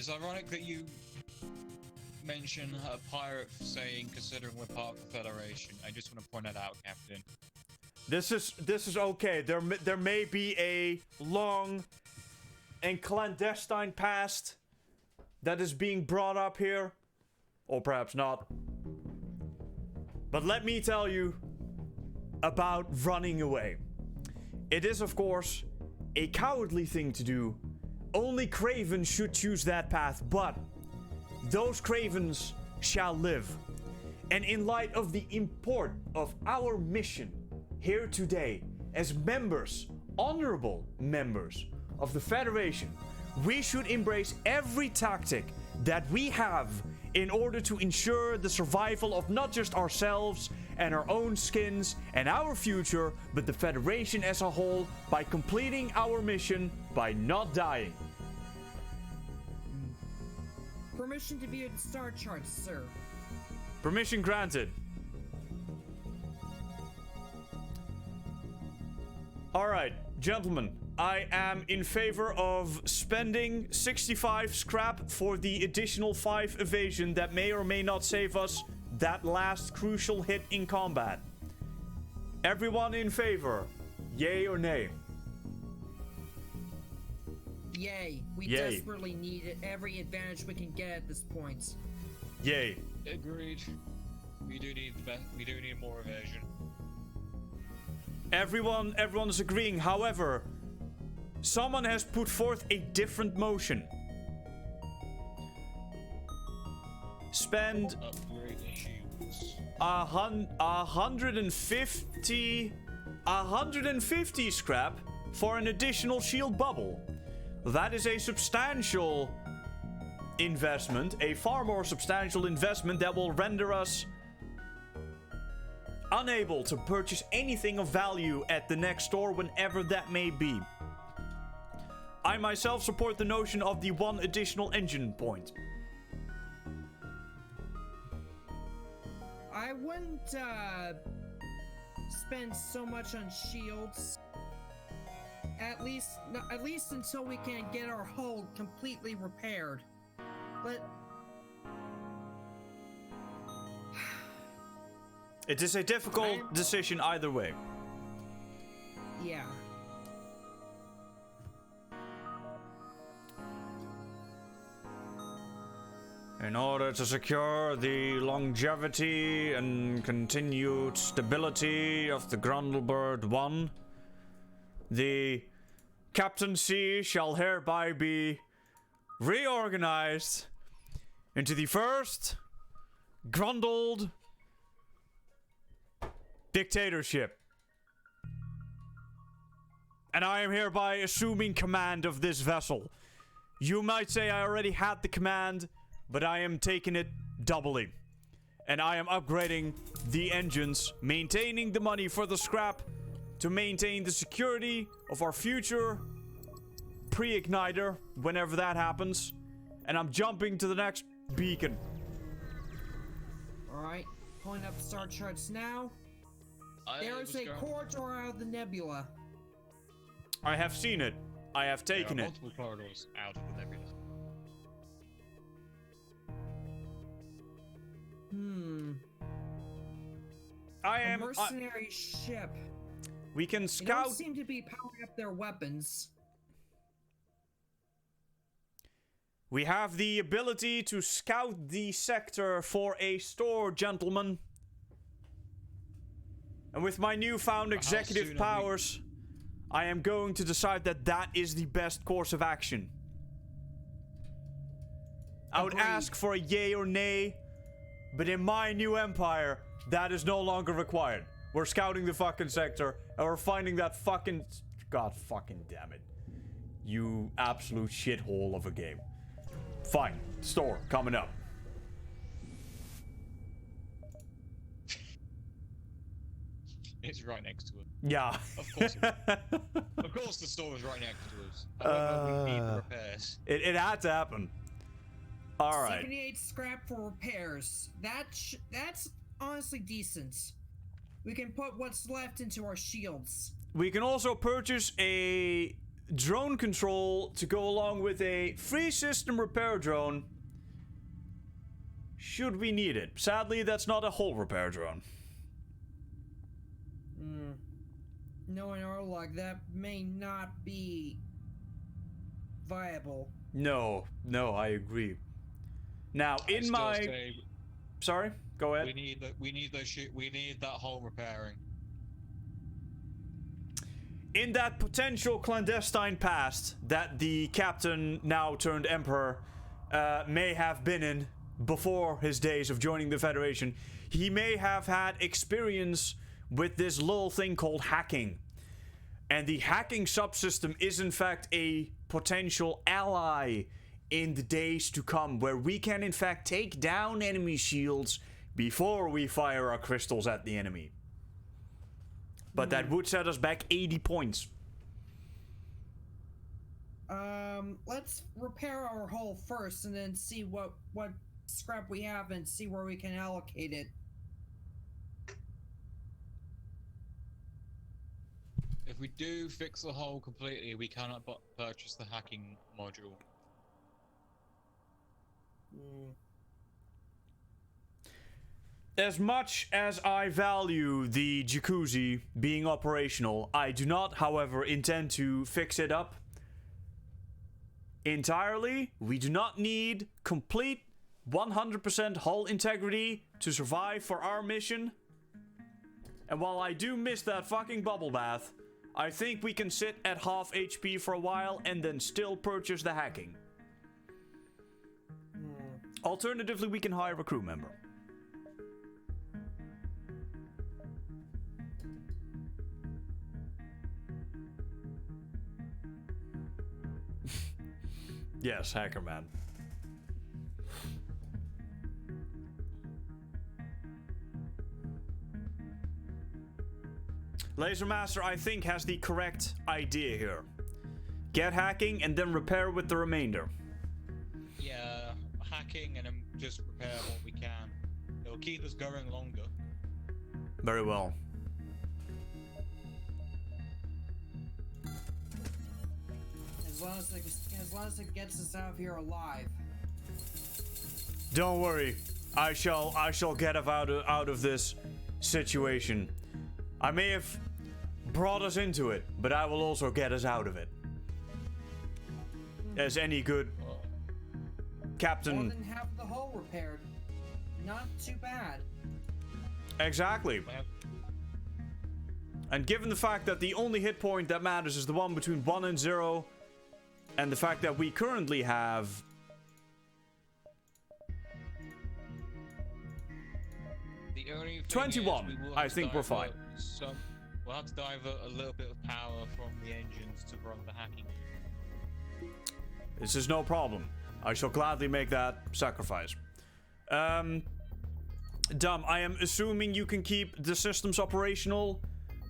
ironic that you mention a pirate saying, considering we're part of the Federation. I just want to point that out, Captain. This is okay. There may be a long and clandestine past that is being brought up here, or perhaps not. But let me tell you about running away. It is, of course, a cowardly thing to do. Only cravens should choose that path, but those cravens shall live. And in light of the import of our mission here today, as members, honorable members of the Federation, we should embrace every tactic that we have in order to ensure the survival of not just ourselves and our own skins and our future, but the Federation as a whole by completing our mission by not dying. Permission to view the star charts, sir. Permission granted. Alright, gentlemen. I am in favor of spending 65 scrap for the additional 5 evasion that may or may not save us that last crucial hit in combat. Everyone in favor? Yay or nay? Yay. We Yay. desperately need every advantage we can get at this point. Yay. Agreed. We do need more evasion. Everyone is agreeing. However, someone has put forth a different motion. Spend Upgrade the shields. 150 scrap for an additional shield bubble. That is a substantial investment, a far more substantial investment that will render us unable to purchase anything of value at the next store whenever that may be. I myself support the notion of the 1 additional engine point. I wouldn't spend so much on shields. At least until we can get our hull completely repaired. But It is a difficult decision either way. yeah. In order to secure the longevity and continued stability of the Grundlebird 1, the captaincy shall hereby be reorganized into the first Grundled dictatorship. And I am hereby assuming command of this vessel. You might say I already had the command, but I am taking it doubly. And I am upgrading the engines, maintaining the money for the scrap to maintain the security of our future pre-igniter whenever that happens. And I'm jumping to the next beacon. Alright, pulling up star charts now. There is a corridor out of the nebula. I have seen it. I have taken there are it. multiple corridors out of the nebula. A mercenary ship. We can They scout. don't seem to be powering up their weapons. We have the ability to scout the sector for a store, gentlemen. And with my newfound executive powers, I am going to decide that that is the best course of action. I would ask for a yay or nay, but in my new empire, that is no longer required. We're scouting the fucking sector, and we're finding that fucking... God fucking damn it. You absolute shithole of a game. Fine. Store, coming up. It's right next to us. Yeah. Of course. Of course the store is right next to us. I don't know if we need the repairs. It had to happen. Alright. 78 scrap for repairs. That's honestly decent. We can put what's left into our shields. We can also purchase a drone control to go along with a free system repair drone. Should we need it. Sadly, that's not a whole repair drone. Knowing our luck, that may not be viable. No, I agree. Now, in my... Sorry? Go ahead. We need that hull repairing. In that potential clandestine past that the captain, now turned emperor, may have been in before his days of joining the Federation, he may have had experience with this little thing called hacking. And the hacking subsystem is in fact a potential ally in the days to come, where we can in fact take down enemy shields before we fire our crystals at the enemy. But that would set us back 80 points. Let's repair our hull first and then see what scrap we have and see where we can allocate it. If we do fix the hull completely, we cannot purchase the hacking module. As much as I value the jacuzzi being operational, I do not, however, intend to fix it up entirely. We do not need complete 100% hull integrity to survive for our mission. And while I do miss that fucking bubble bath, I think we can sit at half HP for a while and then still purchase the hacking. Alternatively, we can hire a crew member. Yes, Hacker Man. Laser Master, I think, has the correct idea here. Get hacking and then repair with the remainder. Yeah, hacking and then just repair what we can. It'll keep us going longer. Very well. As long as it gets us out of here alive. Don't worry. I shall get out of this situation. I may have brought us into it, but I will also get us out of it. As any good captain. More than half the hull repaired. Not too bad. Exactly. And given the fact that the only hit point that matters is the one between 1 and 0, and the fact that we currently have The only thing 21, is we will I have to think we're fine. We'll have to divert a little bit of power from the engines to run the hacking. This is no problem. I shall gladly make that sacrifice. Dom, I am assuming you can keep the systems operational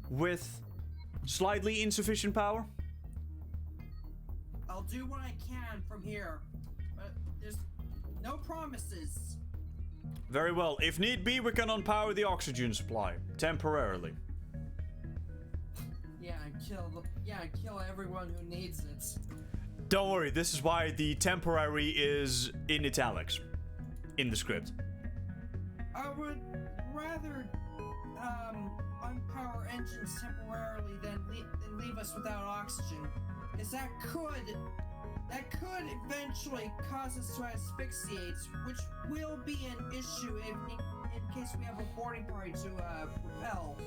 with slightly insufficient power? I'll do what I can from here, but there's no promises. Very well. If need be, we can unpower the oxygen supply temporarily. Yeah, kill everyone who needs it. Don't worry, this is why the temporary is in italics in the script. I would rather unpower engines temporarily than leave us without oxygen, because that could eventually cause us to asphyxiate, which will be an issue in case we have a boarding party to repel.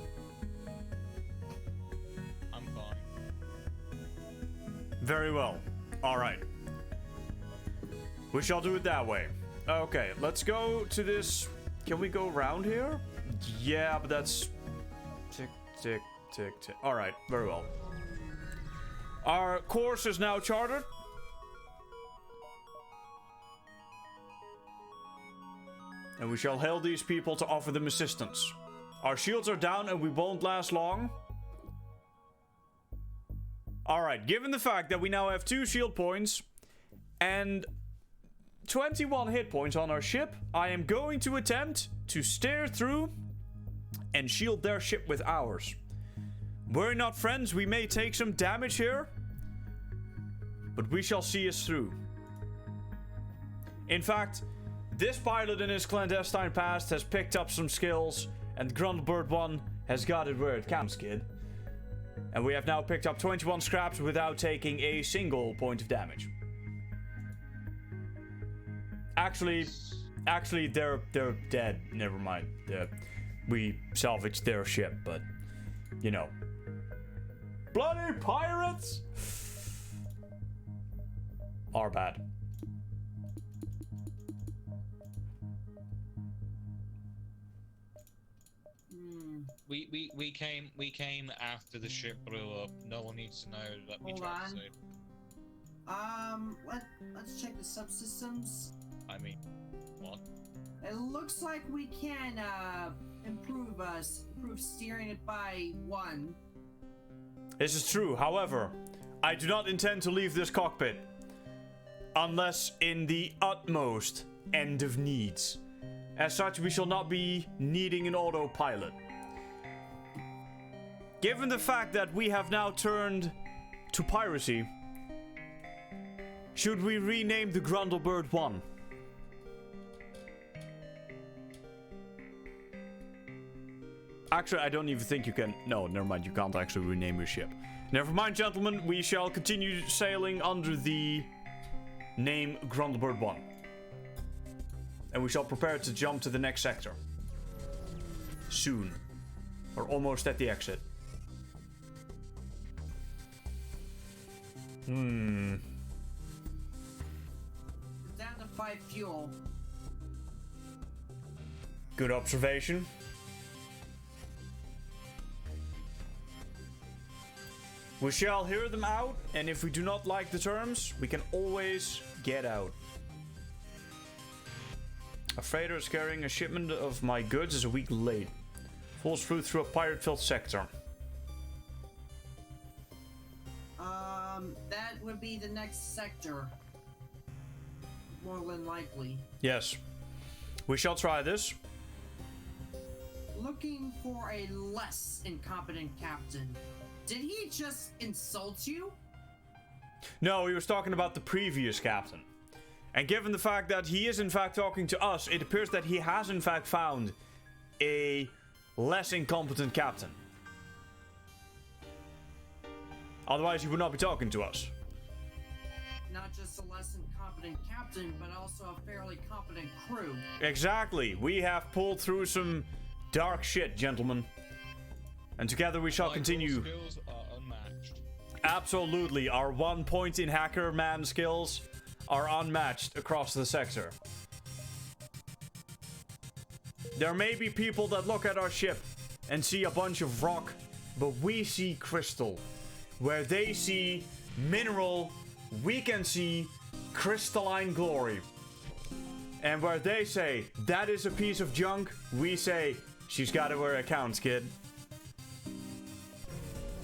I'm fine. Very well. Alright. We shall do it that way. Okay, let's go to this. Can we go around here? Yeah, but that's... Tick, tick, tick, tick. Alright, very well. Our course is now chartered. And we shall hail these people to offer them assistance. Our shields are down and we won't last long. Alright, given the fact that we now have 2 shield points and 21 hit points on our ship, I am going to attempt to steer through and shield their ship with ours. We're not friends, we may take some damage here, but we shall see us through. In fact, this pilot in his clandestine past has picked up some skills, and Grundlebird 1 has got it where it counts, kid. And we have now picked up 21 scraps without taking a single point of damage. Actually, they're dead. Never mind. We salvaged their ship, but you know, bloody pirates are bad. We came after the ship blew up. No one needs to know that we Hold tried on. to save. Let's check the subsystems. I mean, what? It looks like we can improve steering it by 1. This is true. However, I do not intend to leave this cockpit unless in the utmost end of needs. As such, we shall not be needing an autopilot. Given the fact that we have now turned to piracy, should we rename the Grundlebird 1? Actually, I don't even think you can... No, never mind. You can't actually rename your ship. Never mind, gentlemen. We shall continue sailing under the name Grundlebird 1. And we shall prepare to jump to the next sector. Soon. Or almost at the exit. We're down to 5 fuel. Good observation. We shall hear them out, and if we do not like the terms, we can always get out. A freighter is carrying a shipment of my goods is a week late. Falls through a pirate-filled sector. That would be the next sector. More than likely. Yes. We shall try this. Looking for a less incompetent captain. Did he just insult you? No, he was talking about the previous captain. And given the fact that he is in fact talking to us, it appears that he has in fact found a less incompetent captain. Otherwise, he would not be talking to us. Not just a less incompetent captain, but also a fairly competent crew. Exactly. We have pulled through some dark shit, gentlemen. And together we shall continue. Skills are unmatched. Absolutely. Our 1 point in hacker man skills are unmatched across the sector. There may be people that look at our ship and see a bunch of rock, but we see crystal. Where they see mineral, we can see crystalline glory. And where they say, that is a piece of junk, we say, she's got to wear accounts, kid.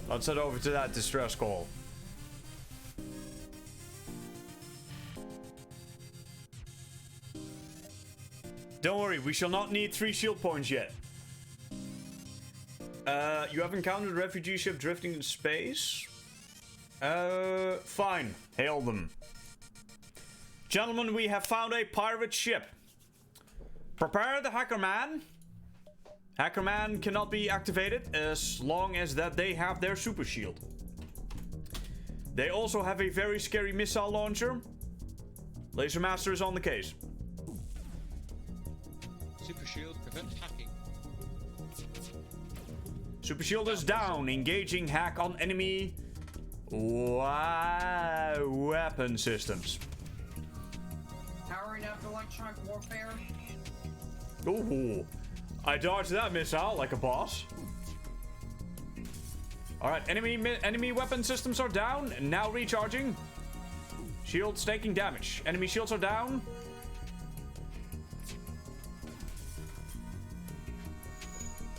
Let's head over to that distress call. Don't worry, we shall not need 3 shield points yet. You have encountered a refugee ship drifting in space? Fine. Hail them. Gentlemen, we have found a pirate ship. Prepare the hacker man. Hacker man cannot be activated as long as that they have their super shield. They also have a very scary missile launcher. Laser Master is on the case. Super shield prevents hacking. Super shield is down. Engaging hack on enemy weapon systems. Powering up electronic warfare. Ooh. I dodged that missile like a boss. Alright, enemy weapon systems are down. Now recharging. Shields taking damage. Enemy shields are down.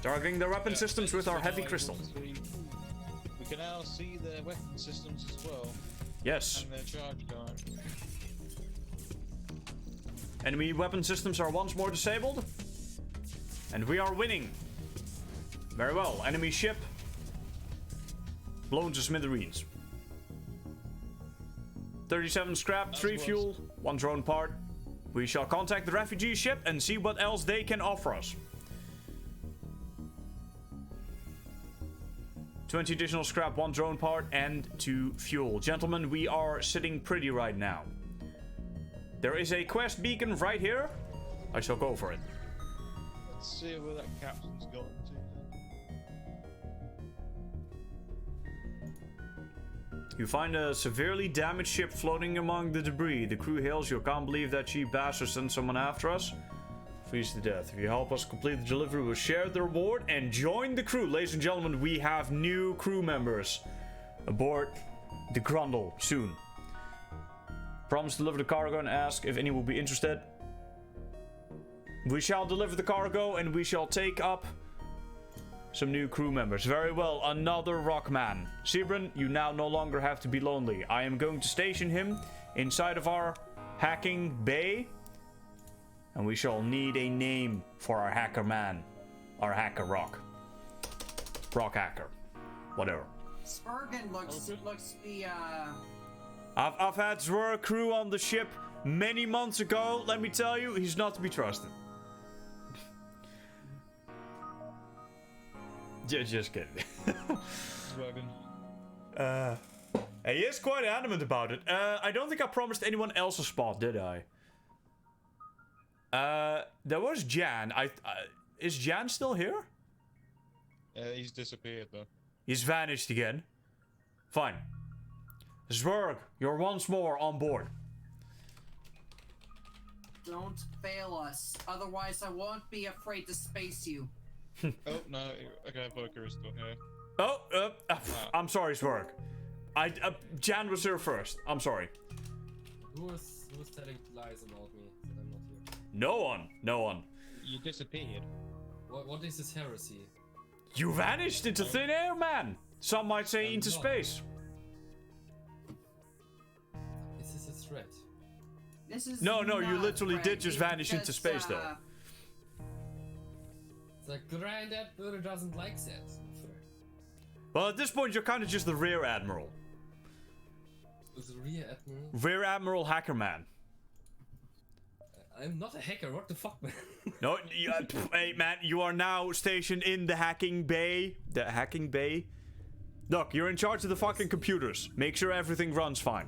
Targeting their weapon systems with our heavy crystal. We can now see their weapon systems as well. Yes. And their charge time. Enemy weapon systems are once more disabled. And we are winning. Very well. Enemy ship blown to smithereens. 37 scrap, 3 fuel, 1 drone part. We shall contact the refugee ship and see what else they can offer us. 20 additional scrap, 1 drone part, and 2 fuel. Gentlemen, we are sitting pretty right now. There is a quest beacon right here. I shall go for it. Let's see where that captain's gotten to. You find a severely damaged ship floating among the debris. The crew hails you. Can't believe that cheap bastard sent someone after us. Freeze to death. If you help us complete the delivery, we'll share the reward and join the crew. Ladies and gentlemen, we have new crew members aboard the Grundle soon. Promise to deliver the cargo and ask if any will be interested. We shall deliver the cargo and we shall take up some new crew members. Very well, another rockman. Sebron, you now no longer have to be lonely. I am going to station him inside of our hacking bay. And we shall need a name for our hacker man. Our hacker rock. Rock hacker. Whatever. Spurgen looks the I've had Zwerg crew on the ship many months ago. Let me tell you, he's not to be trusted. Just kidding. He is quite adamant about it. I don't think I promised anyone else a spot, did I? There was Jan. Is Jan still here? He's disappeared though. He's vanished again. Fine. Zwerg, you're once more on board. don't fail us. Otherwise, I won't be afraid to space you. Oh no, okay, Volker is still here. Oh, I'm sorry, Zwerg. Jan was here first. I'm sorry. Who's telling lies about me that I'm not here? No one. You disappeared. What is this heresy? You vanished into thin air, man. Some might say I'm into not. space. Is this a threat? This is No, you not literally right. did just vanish into That's, space, though. The Grand Admiral doesn't like that. Well, at this point, you're kind of just the rear admiral. Is the Rear Admiral? Rear Admiral Hacker Man. I'm not a hacker, what the fuck, man? No, hey, man, you are now stationed in the hacking bay. The hacking bay? Look, you're in charge of the fucking computers. Make sure everything runs fine.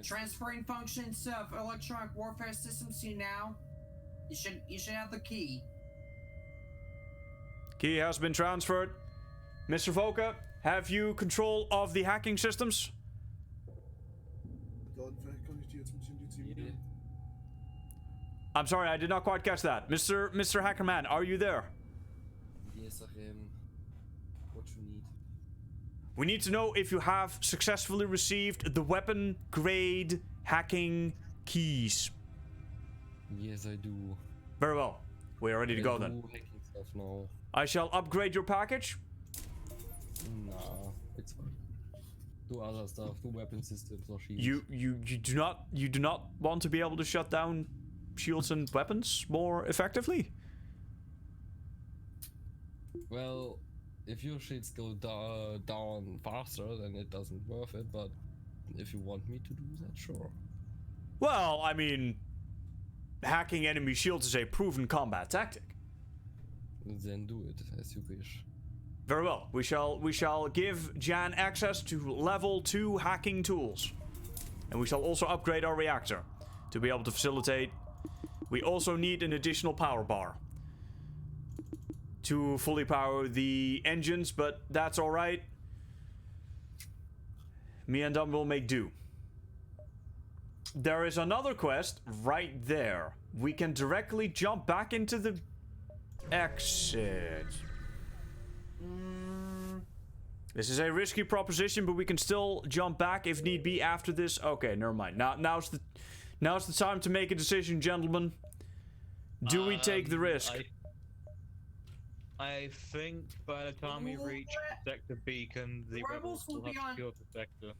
Transferring functions of electronic warfare systems to you now. You should have the key. Key has been transferred. Mr. Volker, have you control of the hacking systems? I'm sorry, I did not quite catch that. Mr. Hacker Man, are you there? Yes, I am. What you need? We need to know if you have successfully received the weapon grade hacking keys. Yes, I do. Very well. We are ready to go then. Hacking stuff now. I shall upgrade your package. Nah, it's fine. Do other stuff, do weapon systems or shields. You do not want to be able to shut down shields and weapons more effectively? Well, if your shields go down faster, then it doesn't worth it, but if you want me to do that, sure. Well, I mean, hacking enemy shields is a proven combat tactic. Then do it as you wish. Very well. We shall give Jan access to level 2 hacking tools. And we shall also upgrade our reactor to be able to facilitate. We also need an additional power bar to fully power the engines, but that's alright. Me and Dom will make do. There is another quest right there. We can directly jump back into the exit. This is a risky proposition, but we can still jump back if need be after this. Okay, never mind. Now's the time to make a decision, gentlemen. Do we take the risk? I think by the time we reach Sector Beacon, the rebels will have secured the sector.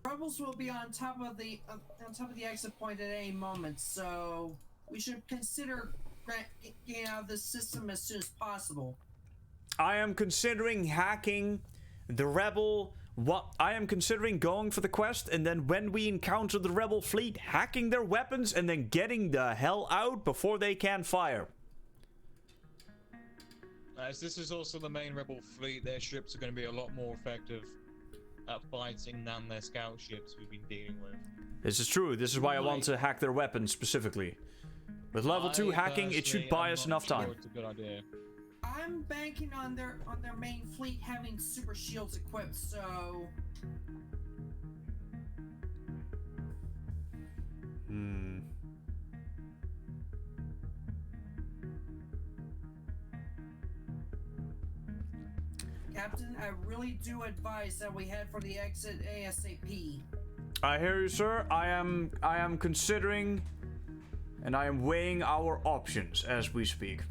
Rebels will be on top of the exit point at any moment, so we should consider getting out of this system as soon as possible. I am considering hacking the rebel. I am considering going for the quest, and then when we encounter the rebel fleet, hacking their weapons and then getting the hell out before they can fire. As this is also the main rebel fleet, their ships are going to be a lot more effective at fighting than their scout ships we've been dealing with. This is true. This is why I want to hack their weapons specifically. With level 2 hacking, it should buy us enough time. It's a good idea. I'm banking on their main fleet having super shields equipped, so Captain, I really do advise that we head for the exit ASAP. I hear you, sir. I am considering and I am weighing our options as we speak.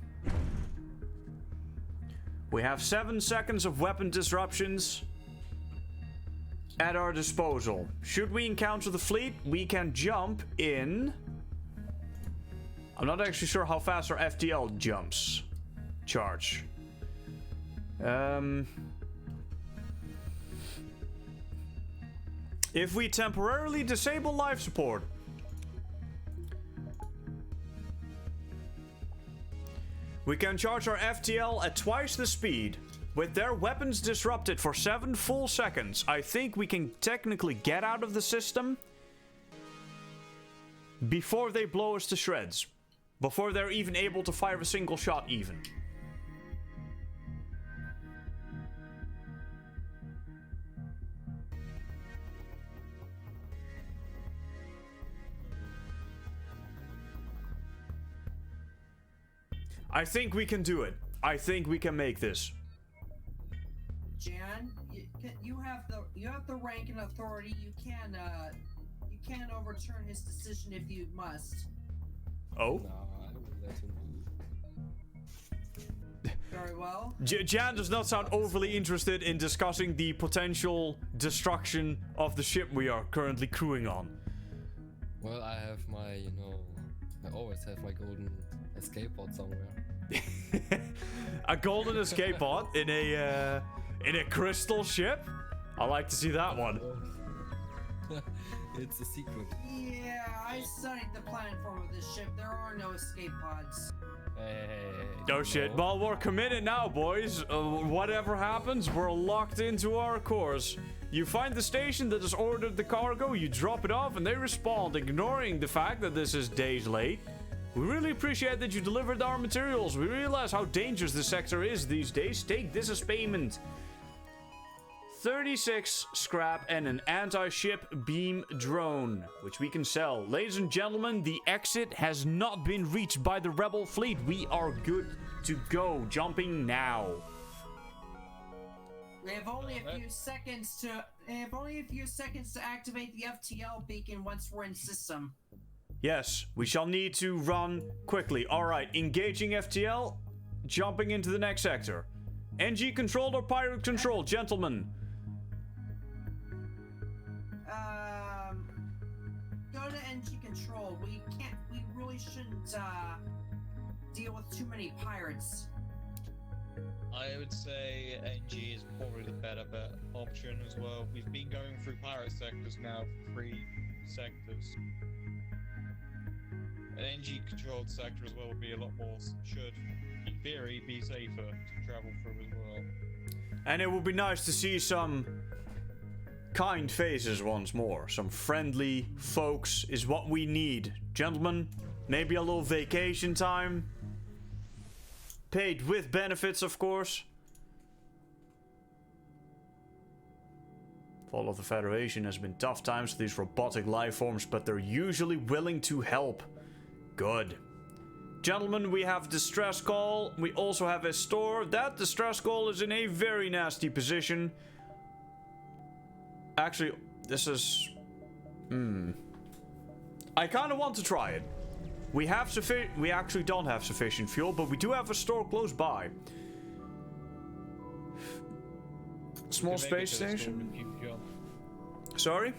We have 7 seconds of weapon disruptions at our disposal. Should we encounter the fleet, we can jump in. I'm not actually sure how fast our FTL jumps. Charge. If we temporarily disable life support, we can charge our FTL at twice the speed. With their weapons disrupted for 7 full seconds, I think we can technically get out of the system before they blow us to shreds. Before they're even able to fire a single shot even. I think we can do it. I think we can make this. Jan, you have the rank and authority. You can overturn his decision if you must. Oh? No, I will let him do. Very well. Jan does not sound overly interested in discussing the potential destruction of the ship we are currently crewing on. Well, I have my, I always have my golden escape pod somewhere. A golden escape pod in a crystal ship? I like to see that one. It's a secret. Yeah, I studied the planet form of this ship. There are no escape pods. Hey. Oh shit, well we're committed now, boys. Whatever happens, we're locked into our course. You find the station that has ordered the cargo, you drop it off, and they respond, ignoring the fact that this is days late. We really appreciate that you delivered our materials. We realize how dangerous this sector is these days. Take this as payment. 36 scrap and an anti-ship beam drone, which we can sell. Ladies and gentlemen, the exit has not been reached by the rebel fleet. We are good to go. Jumping now. We have only a few seconds to activate the FTL beacon once we're in system. Yes, we shall need to run quickly. Alright, engaging FTL, jumping into the next sector. NG controlled or pirate controlled, gentlemen? Go to NG control. We really shouldn't, deal with too many pirates. I would say NG is probably the better option as well. We've been going through pirate sectors now for 3 sectors. An NG controlled sector as well would be a lot more, should, in theory, be safer to travel through as well. And it would be nice to see some kind faces once more. Some friendly folks is what we need. Gentlemen, maybe a little vacation time. Paid with benefits, of course. Fall of the Federation has been tough times for these robotic life forms, but they're usually willing to help. Good. Gentlemen, we have distress call. We also have a store. That distress call is in a very nasty position. Actually, this is... I kind of want to try it. We actually don't have sufficient fuel, but we do have a store close by. Small space station? Sorry?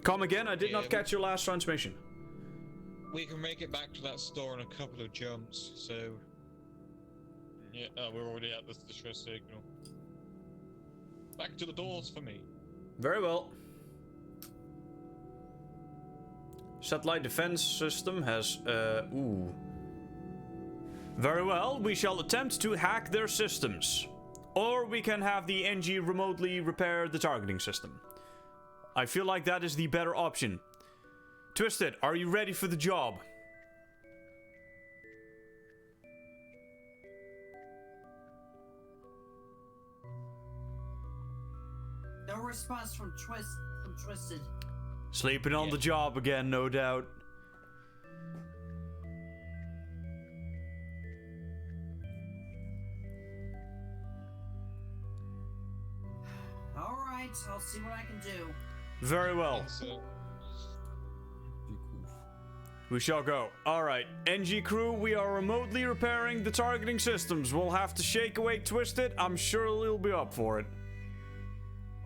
Come again? I did not catch your last transmission. We can make it back to that store in a couple of jumps, so... Yeah, we're already at the distress signal. Back to the doors for me. Very well. Satellite defense system has, Very well, we shall attempt to hack their systems. Or we can have the NG remotely repair the targeting system. I feel like that is the better option. Twisted, are you ready for the job? No response from Twisted. Sleeping on the job again, no doubt. Alright, Alright, I'll see what I can do. Very well. So, Be cool. We shall go. Alright, NG crew, we are remotely repairing the targeting systems. We'll have to shake awake Twisted. I'm sure he'll be up for it.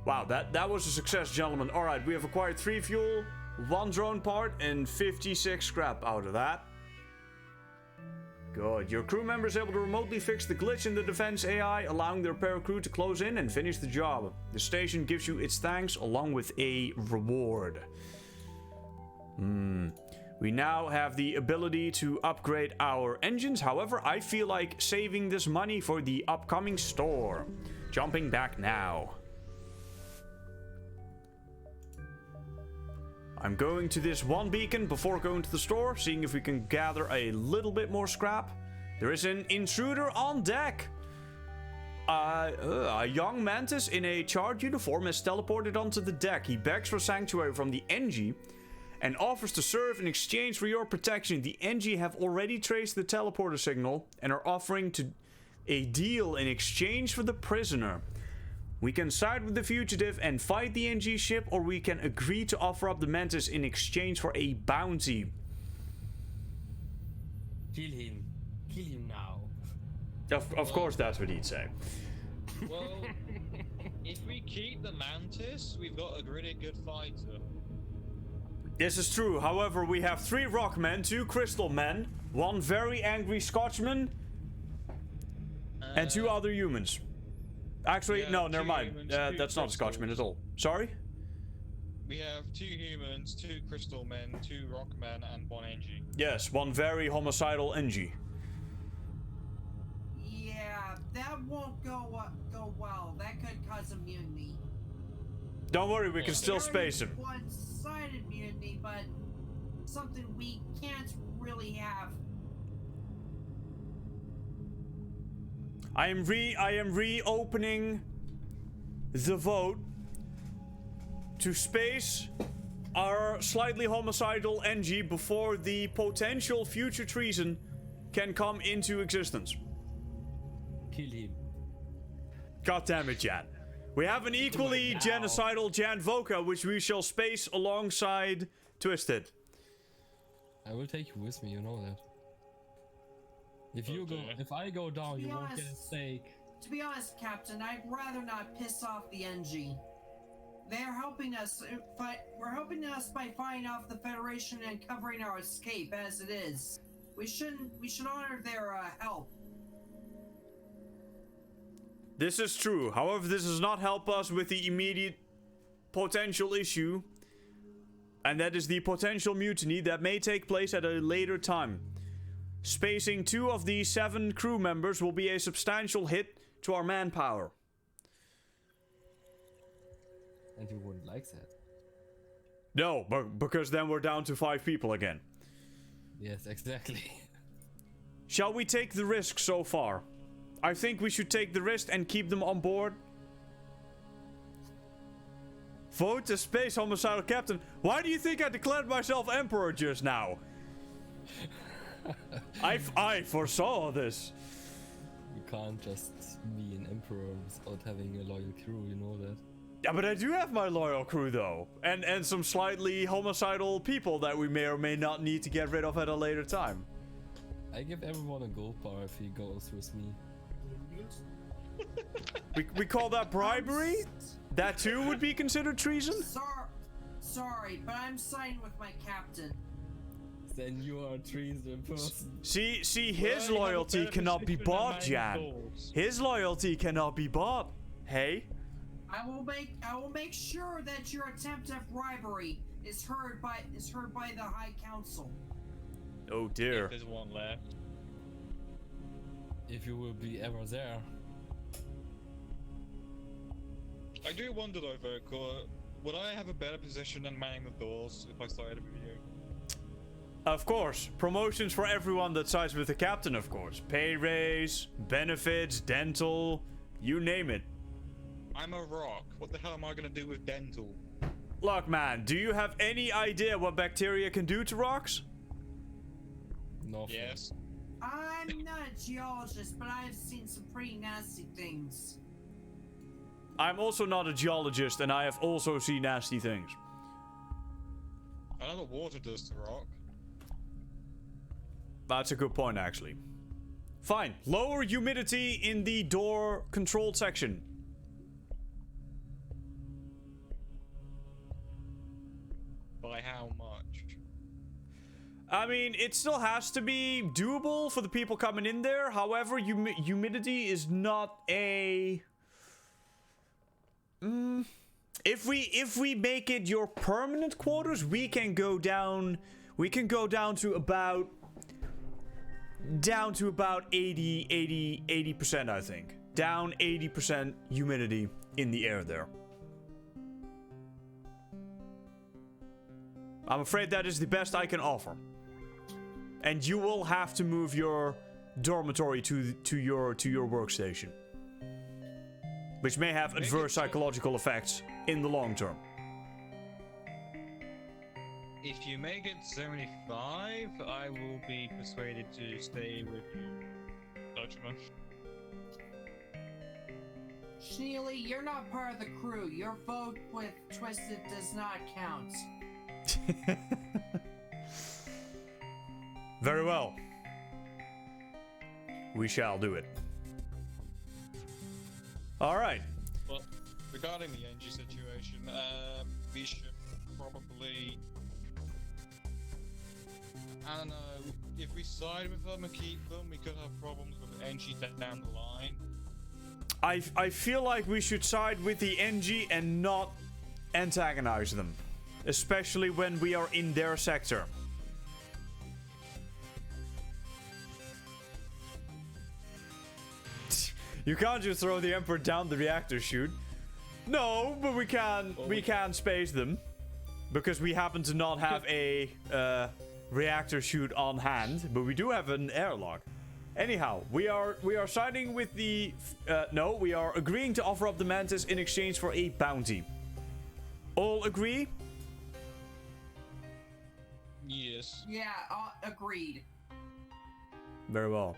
Wow, that was a success, gentlemen. Alright, we have acquired 3 fuel, 1 drone part, and 56 scrap out of that. Good. Your crew member is able to remotely fix the glitch in the defense AI, allowing the repair crew to close in and finish the job. The station gives you its thanks along with a reward. We now have the ability to upgrade our engines. However, I feel like saving this money for the upcoming store. Jumping back now. I'm going to this one beacon before going to the store, seeing if we can gather a little bit more scrap. There is an intruder on deck. A young mantis in a charred uniform is teleported onto the deck. He begs for sanctuary from the NG and offers to serve in exchange for your protection. The NG have already traced the teleporter signal and are offering to a deal in exchange for the prisoner. We can side with the fugitive and fight the NG ship, or we can agree to offer up the mantis in exchange for a bounty. Kill him. Kill him now. Of course that's what he'd say. well, if we keep the mantis, we've got a really good fighter. This is true. However, we have 3 rock men, 2 crystal men, 1 very angry Scotchman, and 2 other humans. Actually, yeah, no, never 2 mind. humans, 2 That's not a Scotchman at all. Sorry? We have 2 humans, 2 crystal men, 2 rock men, and 1 NG. Yes, 1 very homicidal NG. Yeah, that won't go well. That could cause a mutiny. Don't worry, we can still space him. One-sided mutiny, but something we can't really have. I am reopening the vote to space our slightly homicidal NG before the potential future treason can come into existence. Kill him. God damn it, Jan. We have an equally genocidal Jan Voka, which we shall space alongside Twisted. I will take you with me, you know that. If I go down, you won't get a steak. To be honest, Captain, I'd rather not piss off the NG. They're helping us we're helping us by fighting off the Federation and covering our escape as it is. We should honor their help. This is true. However, this does not help us with the immediate potential issue, and that is the potential mutiny that may take place at a later time. Spacing 2 of the 7 crew members will be a substantial hit to our manpower. And you wouldn't like that. No, because then we're down to 5 people again. Yes, exactly. Shall we take the risk so far? I think we should take the risk and keep them on board. Vote to space homicidal captain. Why do you think I declared myself emperor just now? I foresaw this. You can't just be an emperor without having a loyal crew, you know that. Yeah, but I do have my loyal crew though. And some slightly homicidal people that we may or may not need to get rid of at a later time. I give everyone a gold bar if he goes with me. We call that bribery? That too would be considered treason? Sorry, but I'm siding with my captain. Then you are a treason person. See, his loyalty cannot be bought, Jan. His loyalty cannot be bought. Hey? I will make sure that your attempt at bribery is heard by the High Council. Oh dear. If there's one left. If you will be ever there. I do wonder though, Voka, would I have a better position than manning the doors if I started with you? Of course. Promotions for everyone that sides with the captain, of course. Pay raise, benefits, dental, you name it. I'm a rock. What the hell am I gonna do with dental? Look, man, do you have any idea what bacteria can do to rocks? No. Yes. I'm not a geologist, but I've seen some pretty nasty things. I'm also not a geologist, and I have also seen nasty things. I know the water does to rock. That's a good point, actually. Fine. Lower humidity in the door controlled section. By how much? I mean, it still has to be doable for the people coming in there. However, humidity is not a... If we make it your permanent quarters, we can go down... We can go down to about... Down to about 80%, I think. Down 80% humidity in the air there. I'm afraid that is the best I can offer. And you will have to move your dormitory to your workstation. Which may have adverse psychological effects in the long term. If you make it 75, I will be persuaded to stay with you, Dutchman. Schneely, you're not part of the crew. Your vote with Twisted does not count. Very well. We shall do it. Alright. Well, regarding the NG situation, we should probably... I don't know, if we side with them and keep them, we could have problems with NG down the line. I feel like we should side with the NG and not antagonize them. Especially when we are in their sector. You can't just throw the Emperor down the reactor chute. No, but we can space them. Because we happen to not have a reactor chute on hand. But we do have an airlock. Anyhow, we are siding with the... no, we are agreeing to offer up the Mantis in exchange for a bounty. All agree? Yes. Yeah, agreed. Very well.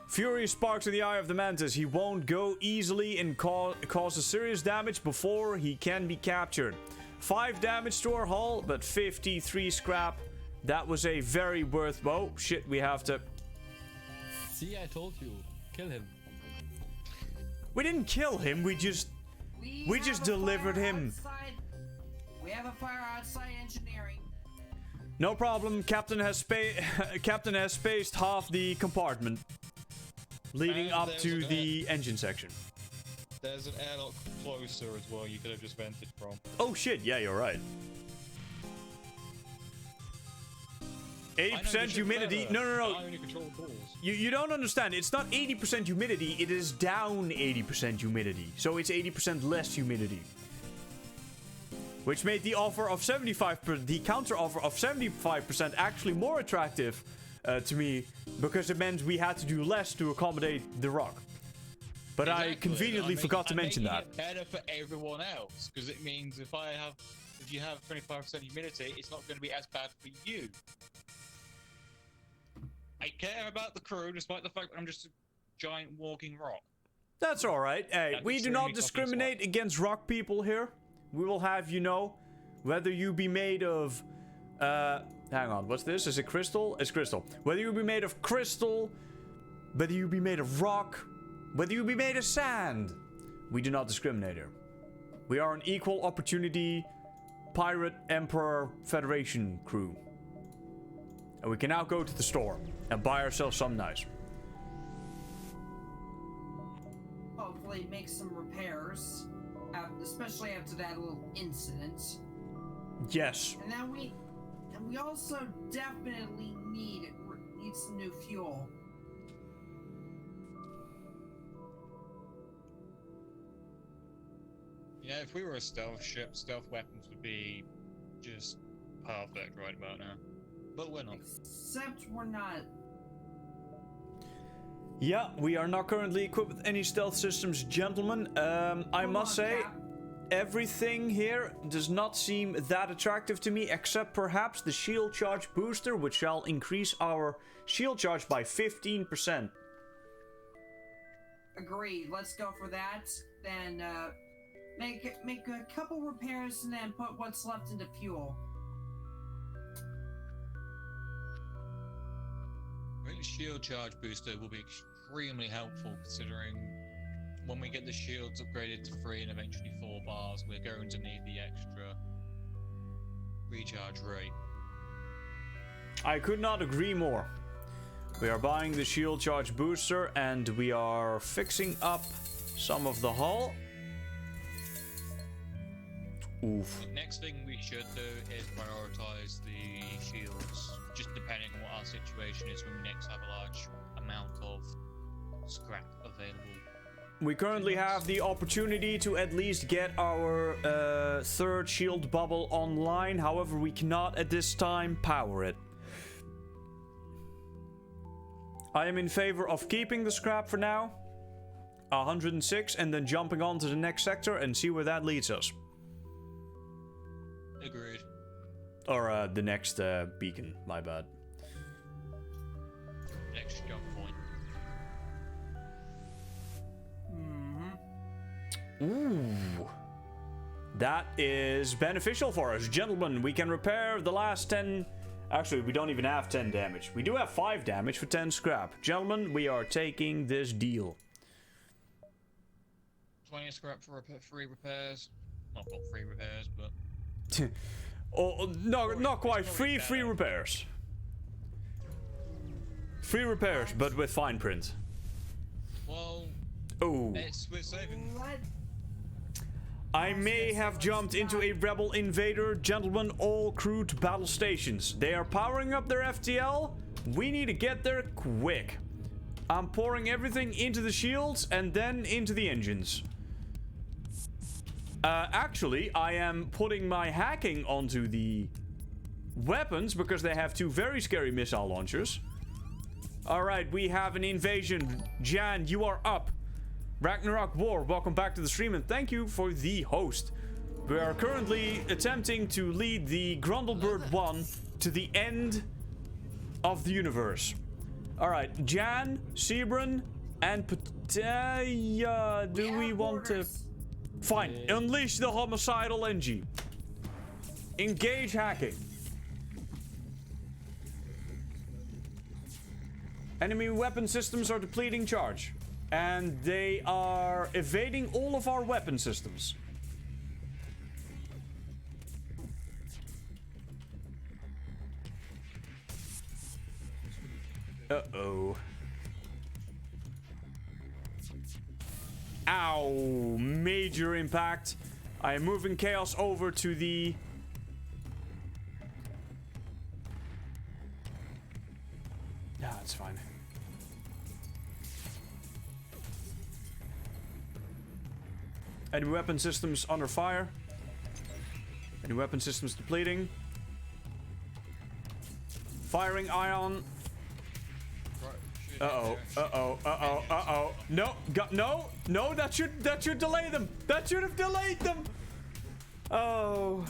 Fury sparks in the eye of the Mantis. He won't go easily and causes serious damage before he can be captured. 5 damage to our hull, but 53 scrap. That was a very worth... Oh, shit, we have to... See, I told you. Kill him. We didn't kill him, we just delivered him. We have a fire outside engineering. No problem. Captain has spaced half the compartment, leading up to the engine section. There's an airlock closer as well you could have just vented from. Oh shit, yeah, you're right. 80% humidity. No. I only control calls. You don't understand. It's not 80% humidity. It is down 80% humidity. So it's 80% less humidity. Which made the offer of 75%, the counter offer of 75% actually more attractive to me, because it meant we had to do less to accommodate the rock. But exactly. I conveniently forgot to mention that. It better for everyone else, because it means if you have 25% humidity, it's not going to be as bad for you. I care about the crew, despite the fact that I'm just a giant walking rock. That's all right. Hey, we do not discriminate against rock people here. We will have, you know, whether you be made of, hang on, what's this? Is it crystal? It's crystal. Whether you be made of crystal, whether you be made of rock, whether you be made of sand, we do not discriminate here. We are an equal opportunity pirate emperor federation crew. And we can now go to the store and buy ourselves something nice. Hopefully make some repairs. Especially after that little incident. Yes. And then we also definitely need some new fuel. Yeah, if we were a stealth ship, stealth weapons would be just perfect right about now. But we're not. Except we're not. Yeah, we are not currently equipped with any stealth systems, gentlemen. I must say, everything here does not seem that attractive to me, except perhaps the shield charge booster, which shall increase our shield charge by 15%. Agreed. Let's go for that. Then make a couple repairs and then put what's left into fuel. I think the shield charge booster will be extremely helpful considering when we get the shields upgraded to 3 and eventually 4 bars, we're going to need the extra recharge rate. I could not agree more. We are buying the shield charge booster and we are fixing up some of the hull. Oof. The next thing we should do is prioritize the shields, just depending on what our situation is when we next have a large amount of scrap available. We currently have the opportunity to at least get our third shield bubble online. However, we cannot at this time power it. I am in favor of keeping the scrap for now. 106 and then jumping on to the next sector and see where that leads us. Agreed. Or the next beacon, my bad. Next jump point. Ooh. That is beneficial for us. Gentlemen, we can repair the last 10... Actually, we don't even have 10 damage. We do have 5 damage for 10 scrap. Gentlemen, we are taking this deal. 20 scrap for free repairs. Not free repairs, but... Oh, no, not quite. Free repairs. Free repairs, but with fine print. Well... Oh. We're saving... What? I may have jumped into a rebel invader. Gentlemen, all crew to battle stations. They are powering up their FTL. We need to get there quick. I'm pouring everything into the shields and then into the engines. Actually, I am putting my hacking onto the weapons because they have 2 very scary missile launchers. Alright, we have an invasion. Jan, you are up. Ragnarok War, welcome back to the stream and thank you for the host. We are currently attempting to lead the Grundlebird 1 to the end of the universe. Alright, Jan, Sebron, and Pataya, do we want to... Fine, unleash the homicidal NG. Engage hacking. Enemy weapon systems are depleting charge. And they are evading all of our weapon systems. Uh-oh. Ow! Major impact. I am moving chaos over to the... Yeah, it's fine. Enemy weapon systems under fire. Enemy weapon systems depleting. Firing ion. Uh-oh, uh-oh, uh-oh, uh-oh. No, no, that should delay them. That should have delayed them. Oh.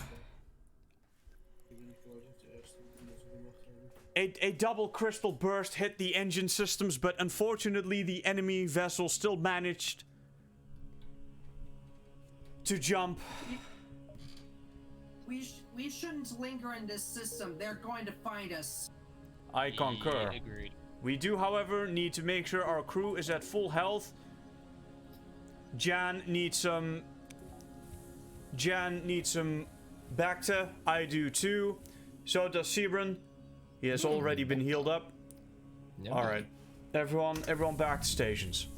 A double crystal burst hit the engine systems, but unfortunately the enemy vessel still managed to jump. We shouldn't linger in this system. They're going to find us. I concur. Yeah, agreed. We do, however, need to make sure our crew is at full health. Jan needs some Bacta. I do too. So does Sebron. He has already been healed up. Yeah, Alright. Everyone back to stations.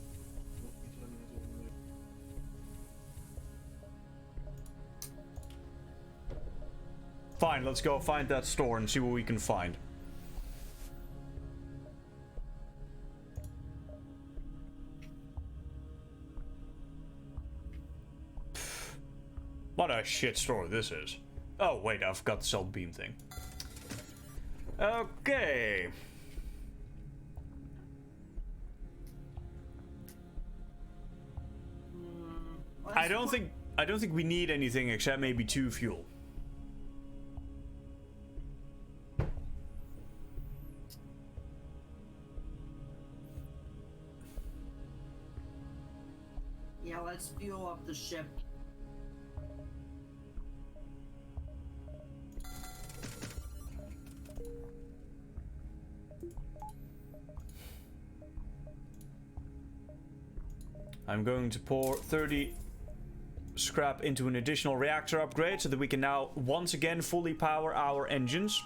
Fine, let's go find that store and see what we can find. What a shit store this is. Oh, wait, I forgot the self beam thing. Okay. I don't think we need anything except maybe 2 fuel. let's fuel up the ship. I'm going to pour 30 scrap into an additional reactor upgrade so that we can now once again fully power our engines.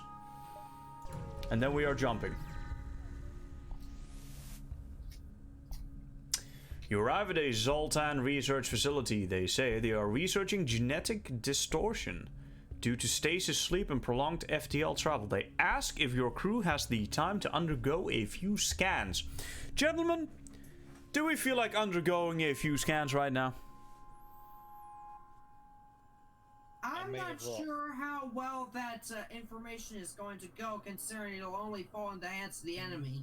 And then we are jumping. You arrive at a Zoltan research facility. They say they are researching genetic distortion due to stasis sleep and prolonged FTL travel. They ask if your crew has the time to undergo a few scans. Gentlemen, do we feel like undergoing a few scans right now? I'm not sure how well that information is going to go, considering it'll only fall in the hands of the enemy.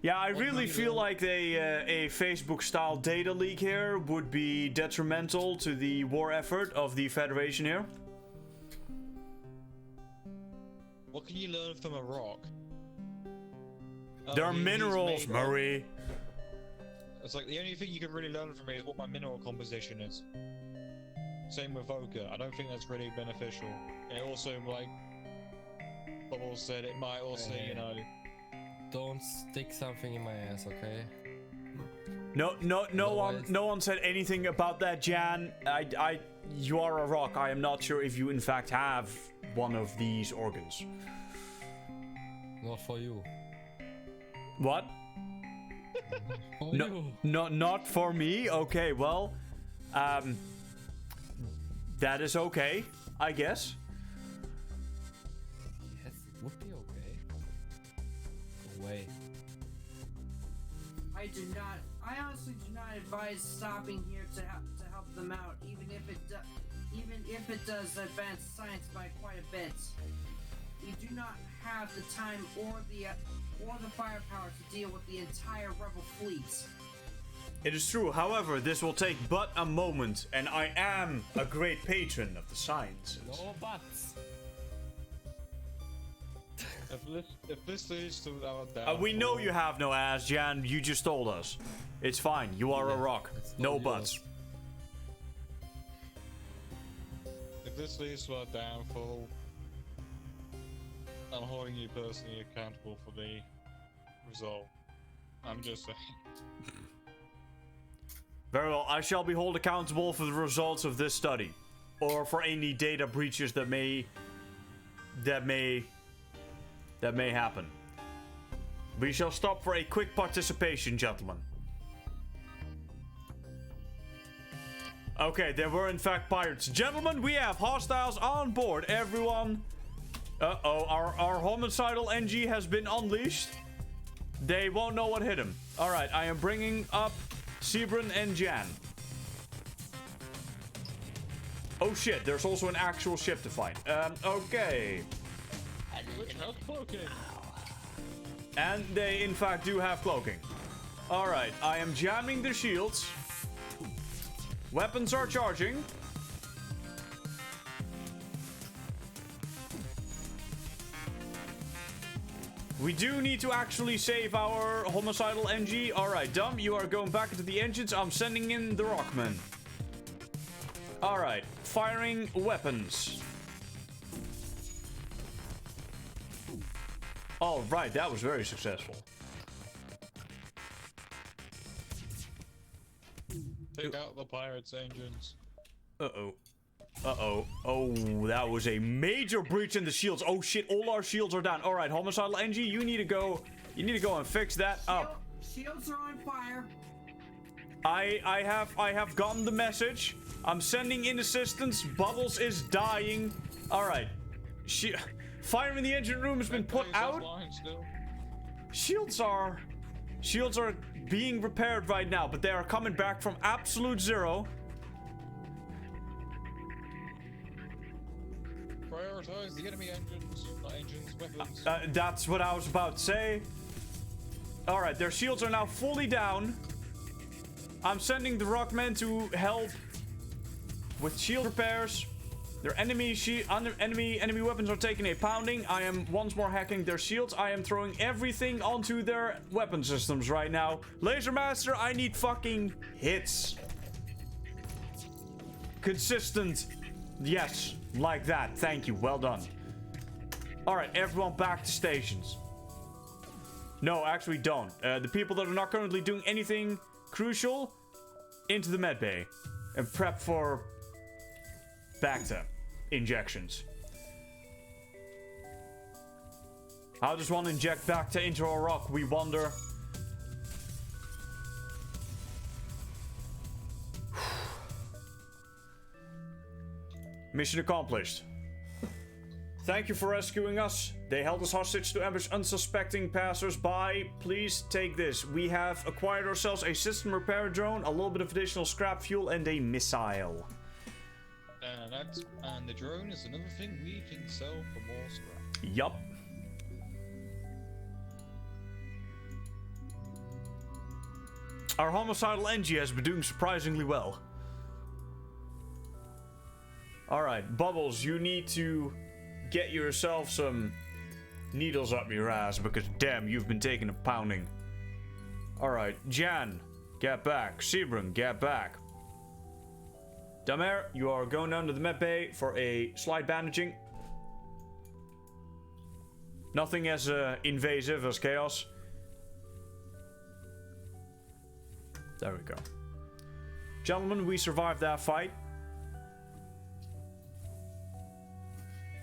Yeah, I really feel like a Facebook-style data leak here would be detrimental to the war effort of the Federation here. What can you learn from a rock? There are minerals, Murray. It's like the only thing you can really learn from it is what my mineral composition is. Same with Voka. I don't think that's really beneficial. It also, like Bubble said, it might also, you know. Don't stick something in my ass, okay? No one said anything about that, Jan. You are a rock. I am not sure if you in fact have one of these organs. Not for you. What? For you. Not for me. Okay, well, that is okay, I guess. Yes, it would be okay. Go away. I honestly do not advise stopping here to help them out, even if it does advance science by quite a bit. We do not have the time or the firepower to deal with the entire rebel fleet. It is true. However, this will take but a moment, and I am a great patron of the sciences. No buts. If this leads to our downfall, We know you have no ass, Jan. You just told us. It's fine. You are a rock. No yours. buts. if this leads to our downfall, I'm holding you personally accountable for the result. I'm just saying. Very well. I shall be held accountable for the results of this study, or for any data breaches that may happen. We shall stop for a quick participation, gentlemen. Okay, there were in fact pirates. Gentlemen, we have hostiles on board. Everyone. Uh-oh, our homicidal NG has been unleashed. They won't know what hit him. Alright, I am bringing up Sebron and Jan. Oh shit, there's also an actual ship to find. Okay. Which has cloaking. And they in fact do have cloaking. Alright, I am jamming the shields. Weapons are charging. We do need to actually save our homicidal NG. Alright, Dumb, you are going back into the engines. I'm sending in the Rockman. Alright, firing weapons. Alright, that was very successful. Take out the pirates' engines. Uh-oh. Uh-oh. Oh, that was a major breach in the shields. Oh shit, all our shields are down. Alright, homicidal NG, you need to go and fix that up. Shields are on fire. I have gotten the message. I'm sending in assistance. Bubbles is dying. Alright. Fire in the engine room has been put out. Shields are being repaired right now, but they are coming back from absolute zero. Prioritize the enemy engines, not engines, weapons. That's what I was about to say. Alright, their shields are now fully down. I'm sending the Rockmen to help with shield repairs. Their enemy weapons are taking a pounding. I am once more hacking their shields. I am throwing everything onto their weapon systems right now. Laser Master, I need fucking hits. Consistent. Yes, like that. Thank you. Well done. Alright, everyone back to stations. No, actually don't. The people that are not currently doing anything crucial, into the med bay. And prep for Bacta injections. How does one inject Bacta into a rock, we wonder? Mission accomplished. Thank you for rescuing us. They held us hostage to ambush unsuspecting passers-by. Please take this. We have acquired ourselves a system repair drone, a little bit of additional scrap fuel, and a missile. And the drone is another thing we can sell for more scrap. Yup. Our homicidal NG has been doing surprisingly well. Alright, Bubbles, you need to get yourself some needles up your ass because damn, you've been taking a pounding. Alright, Jan, get back. Sebring, get back. Damer, you are going down to the med bay for a slight bandaging. Nothing as invasive as chaos. There we go. Gentlemen, we survived that fight.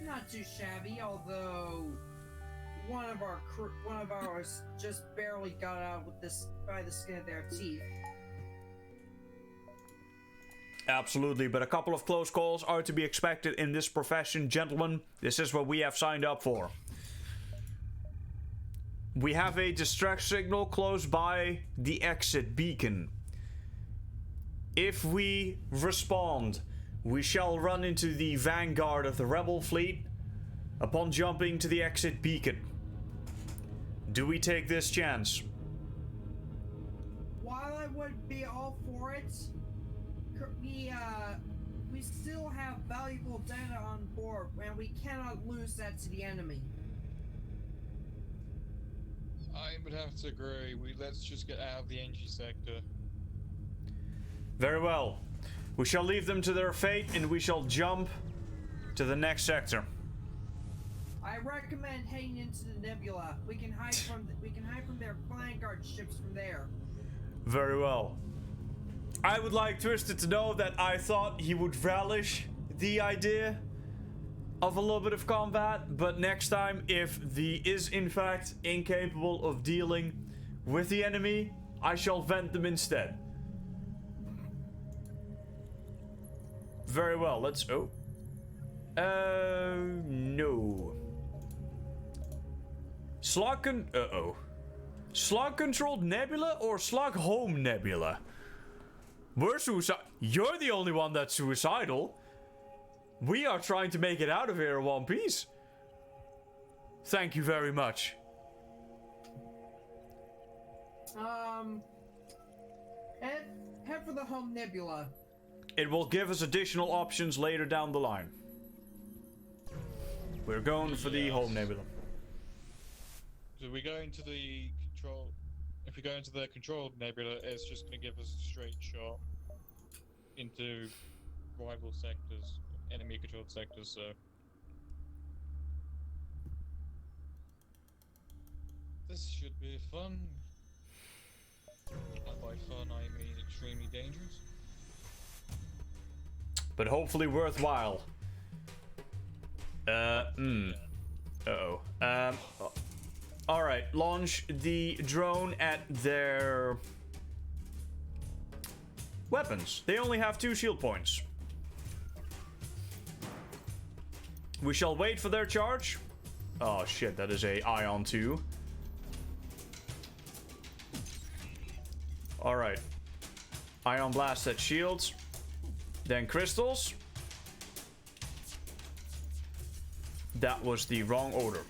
Not too shabby, although one of ours just barely got out with this by the skin of their teeth. Absolutely, but a couple of close calls are to be expected in this profession, gentlemen. This is what we have signed up for. We have a distress signal close by the exit beacon. If we respond, we shall run into the vanguard of the rebel fleet upon jumping to the exit beacon. Do we take this chance? While I would be all for it, we still have valuable data on board, and we cannot lose that to the enemy. I would have to agree. Let's just get out of the NG sector. Very well. We shall leave them to their fate, and we shall jump to the next sector. I recommend heading into the nebula. We can hide from their vanguard ships from there. Very well. I would like Twisted to know that I thought he would relish the idea of a little bit of combat, but next time, if he is in fact incapable of dealing with the enemy, I shall vent them instead. Very well, let's... Oh. No. Slug-controlled nebula or slug-home nebula? We're suicide... You're the only one that's suicidal. We are trying to make it out of here in one piece. Thank you very much. Head for the home nebula. It will give us additional options later down the line. We're going for the home nebula. So we go into the control. If we go into the controlled nebula, it's just going to give us a straight shot into rival sectors, enemy controlled sectors. So this should be fun. And by fun, I mean extremely dangerous. But hopefully worthwhile. Alright, launch the drone at their weapons. They only have 2 shield points. We shall wait for their charge. Oh shit, that is a ion 2. Alright. Ion blast at shields. Then crystals. That was the wrong order.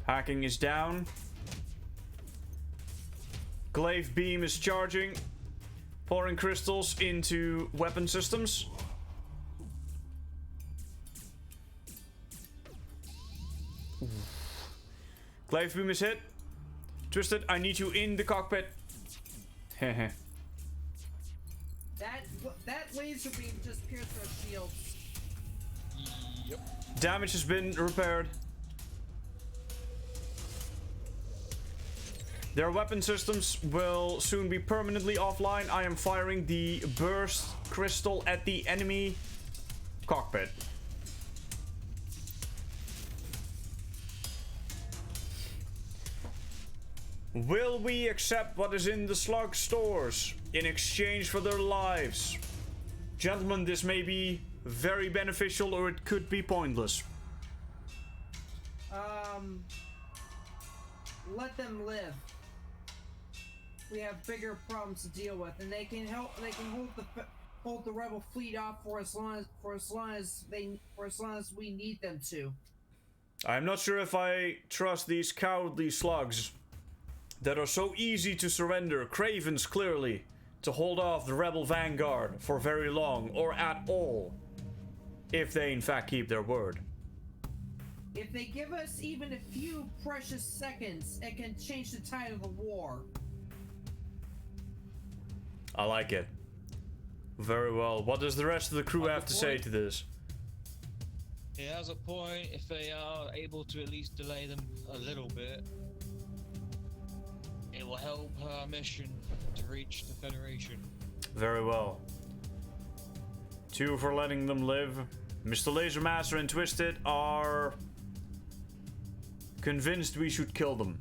Hacking is down. Glaive beam is charging. Pouring crystals into weapon systems. Glaive beam is hit. Twisted, I need you in the cockpit. Heh. That laser beam just pierced our shields. Yep. Damage has been repaired. Their weapon systems will soon be permanently offline. I am firing the burst crystal at the enemy cockpit. Will we accept what is in the slug stores in exchange for their lives? Gentlemen, this may be very beneficial or it could be pointless. Let them live. We have bigger problems to deal with, and they can help. They can hold the rebel fleet off for as long as we need them to. I'm not sure if I trust these cowardly slugs that are so easy to surrender, cravens clearly, to hold off the rebel vanguard for very long or at all, if they in fact keep their word. If they give us even a few precious seconds, it can change the tide of the war. I like it. Very well. What does the rest of the crew have to say to this? He has a point. If they are able to at least delay them a little bit, it will help our mission to reach the Federation. Very well. 2 for letting them live. Mr. Lasermaster and Twisted are convinced we should kill them.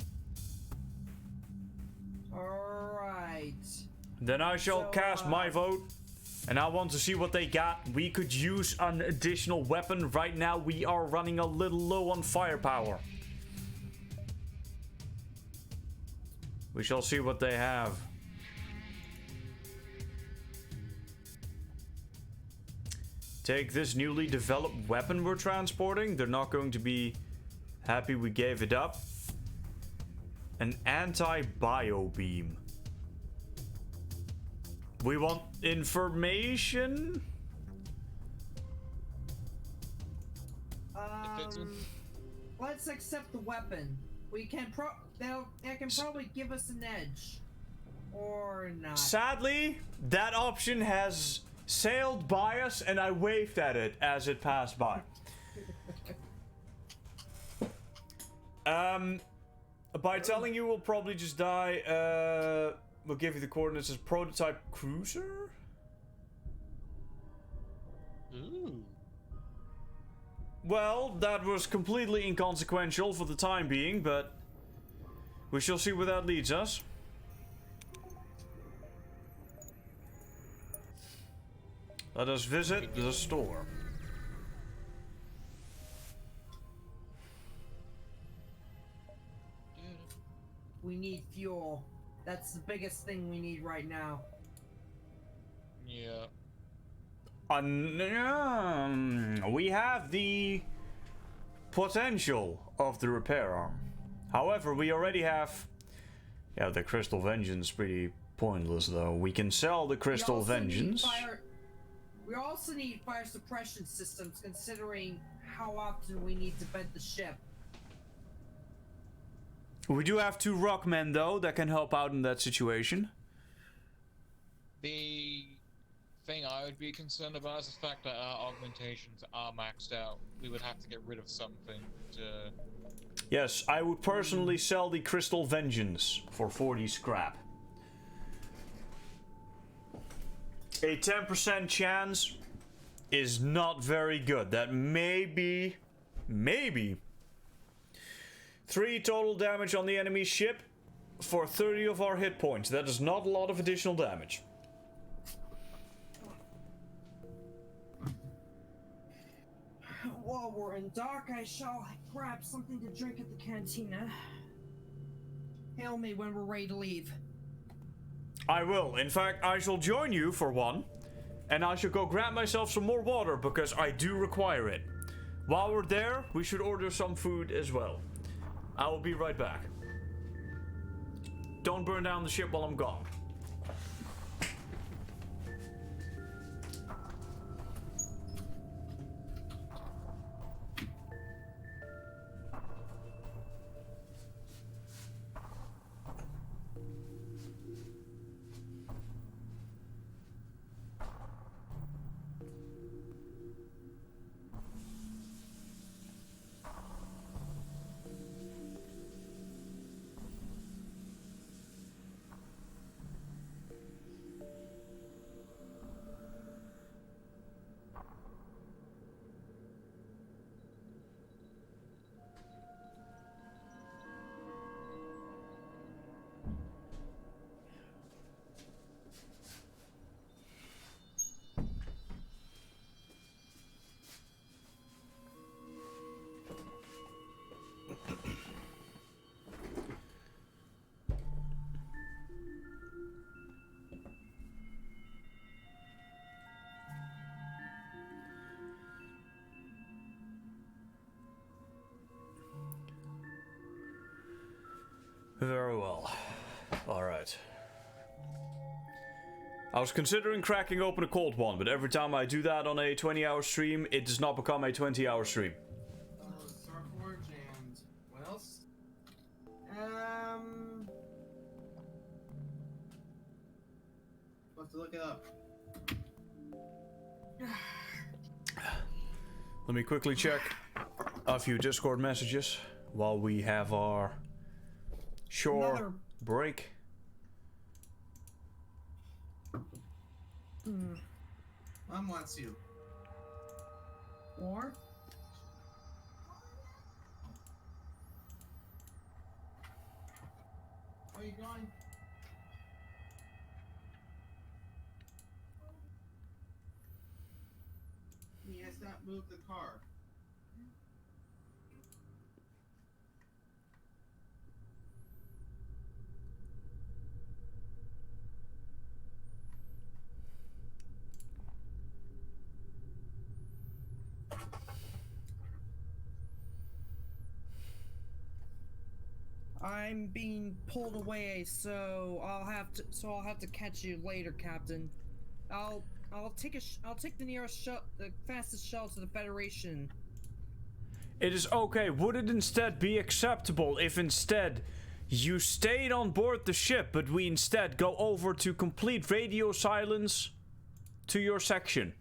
Alright. Then I shall cast my vote. And I want to see what they got. We could use an additional weapon. Right now we are running a little low on firepower. We shall see what they have. Take this newly developed weapon we're transporting. They're not going to be happy we gave it up. An anti-bio beam. We want information? Let's accept the weapon. We can they can probably give us an edge. Or not. Sadly, that option has sailed by us and I waved at it as it passed by. By telling you we'll probably just die, we'll give you the coordinates as prototype cruiser? Ooh. Well, that was completely inconsequential for the time being, but we shall see where that leads us. Let us visit the store. We need fuel. That's the biggest thing we need right now. Yeah. We have the potential of the repair arm. However, we already have... Yeah, the Crystal Vengeance pretty pointless though. We can sell the Crystal Vengeance. We also need fire suppression systems, considering how often we need to bend the ship. We do have 2 rockmen though that can help out in that situation. The thing I would be concerned about is the fact that our augmentations are maxed out. We would have to get rid of something to... Yes, I would personally sell the Crystal Vengeance for 40 scrap. A 10% chance is not very good. That may be 3 total damage on the enemy ship for 30 of our hit points. That is not a lot of additional damage. While we're in dock, I shall grab something to drink at the cantina. Hail me when we're ready to leave. I will. In fact, I shall join you for one. And I shall go grab myself some more water because I do require it. While we're there, we should order some food as well. I will be right back. Don't burn down the ship while I'm gone. I was considering cracking open a cold one, but every time I do that on a 20-hour stream, it does not become a 20-hour stream. Starforge and what else? We'll have to look it up. Let me quickly check a few Discord messages while we have our shore break. Mom wants you. Or? Where are you going? He has not moved the car. I'm being pulled away, so I'll have to catch you later, Captain. I'll take the nearest the fastest shuttle to the Federation. It is okay. Would it instead be acceptable if instead you stayed on board the ship, but we instead go over to complete radio silence to your section?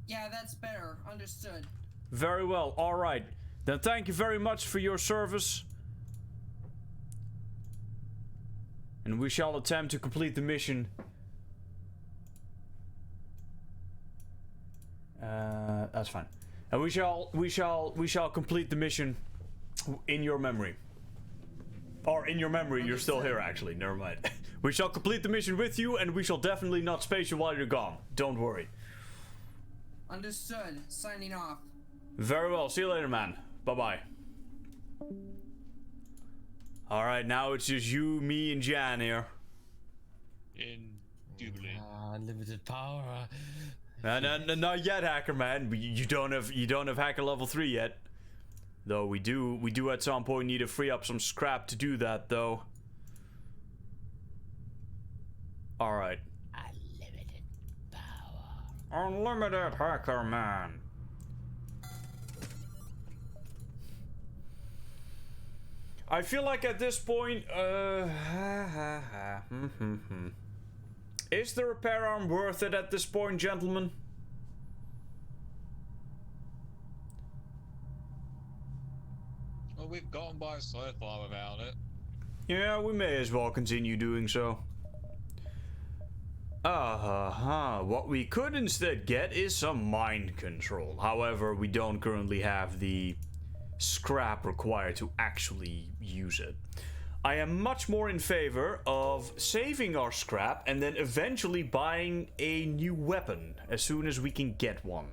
Yeah, that's better. Understood. Very well. All right. Then thank you very much for your service. And we shall attempt to complete the mission. That's fine. And we shall complete the mission in your memory. Or in your memory, you're still here actually. Never mind. We shall complete the mission with you, and we shall definitely not space you while you're gone. Don't worry. Understood. Signing off. Very well. See you later, man. Bye-bye. Alright, now it's just you, me, and Jan here. Indubitably. Unlimited power. Not yet, hacker man. You don't have hacker level 3 yet. Though we do at some point need to free up some scrap to do that, though. Alright. Unlimited power. Unlimited hacker man. I feel like at this point, is the repair arm worth it at this point, gentlemen? Well, we've gotten by so far without it. Yeah, we may as well continue doing so. What we could instead get is some mind control. However, we don't currently have the scrap required to actually use it. I am much more in favor of saving our scrap and then eventually buying a new weapon as soon as we can get one.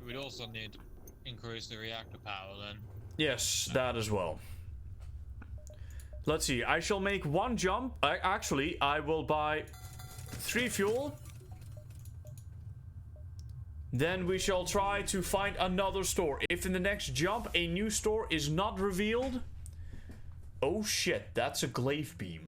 We'd also need to increase the reactor power then. Yes, that as well. Let's see, I shall make one jump. I will buy 3 fuel. Then we shall try to find another store. If in the next jump a new store is not revealed... Oh shit, that's a glaive beam.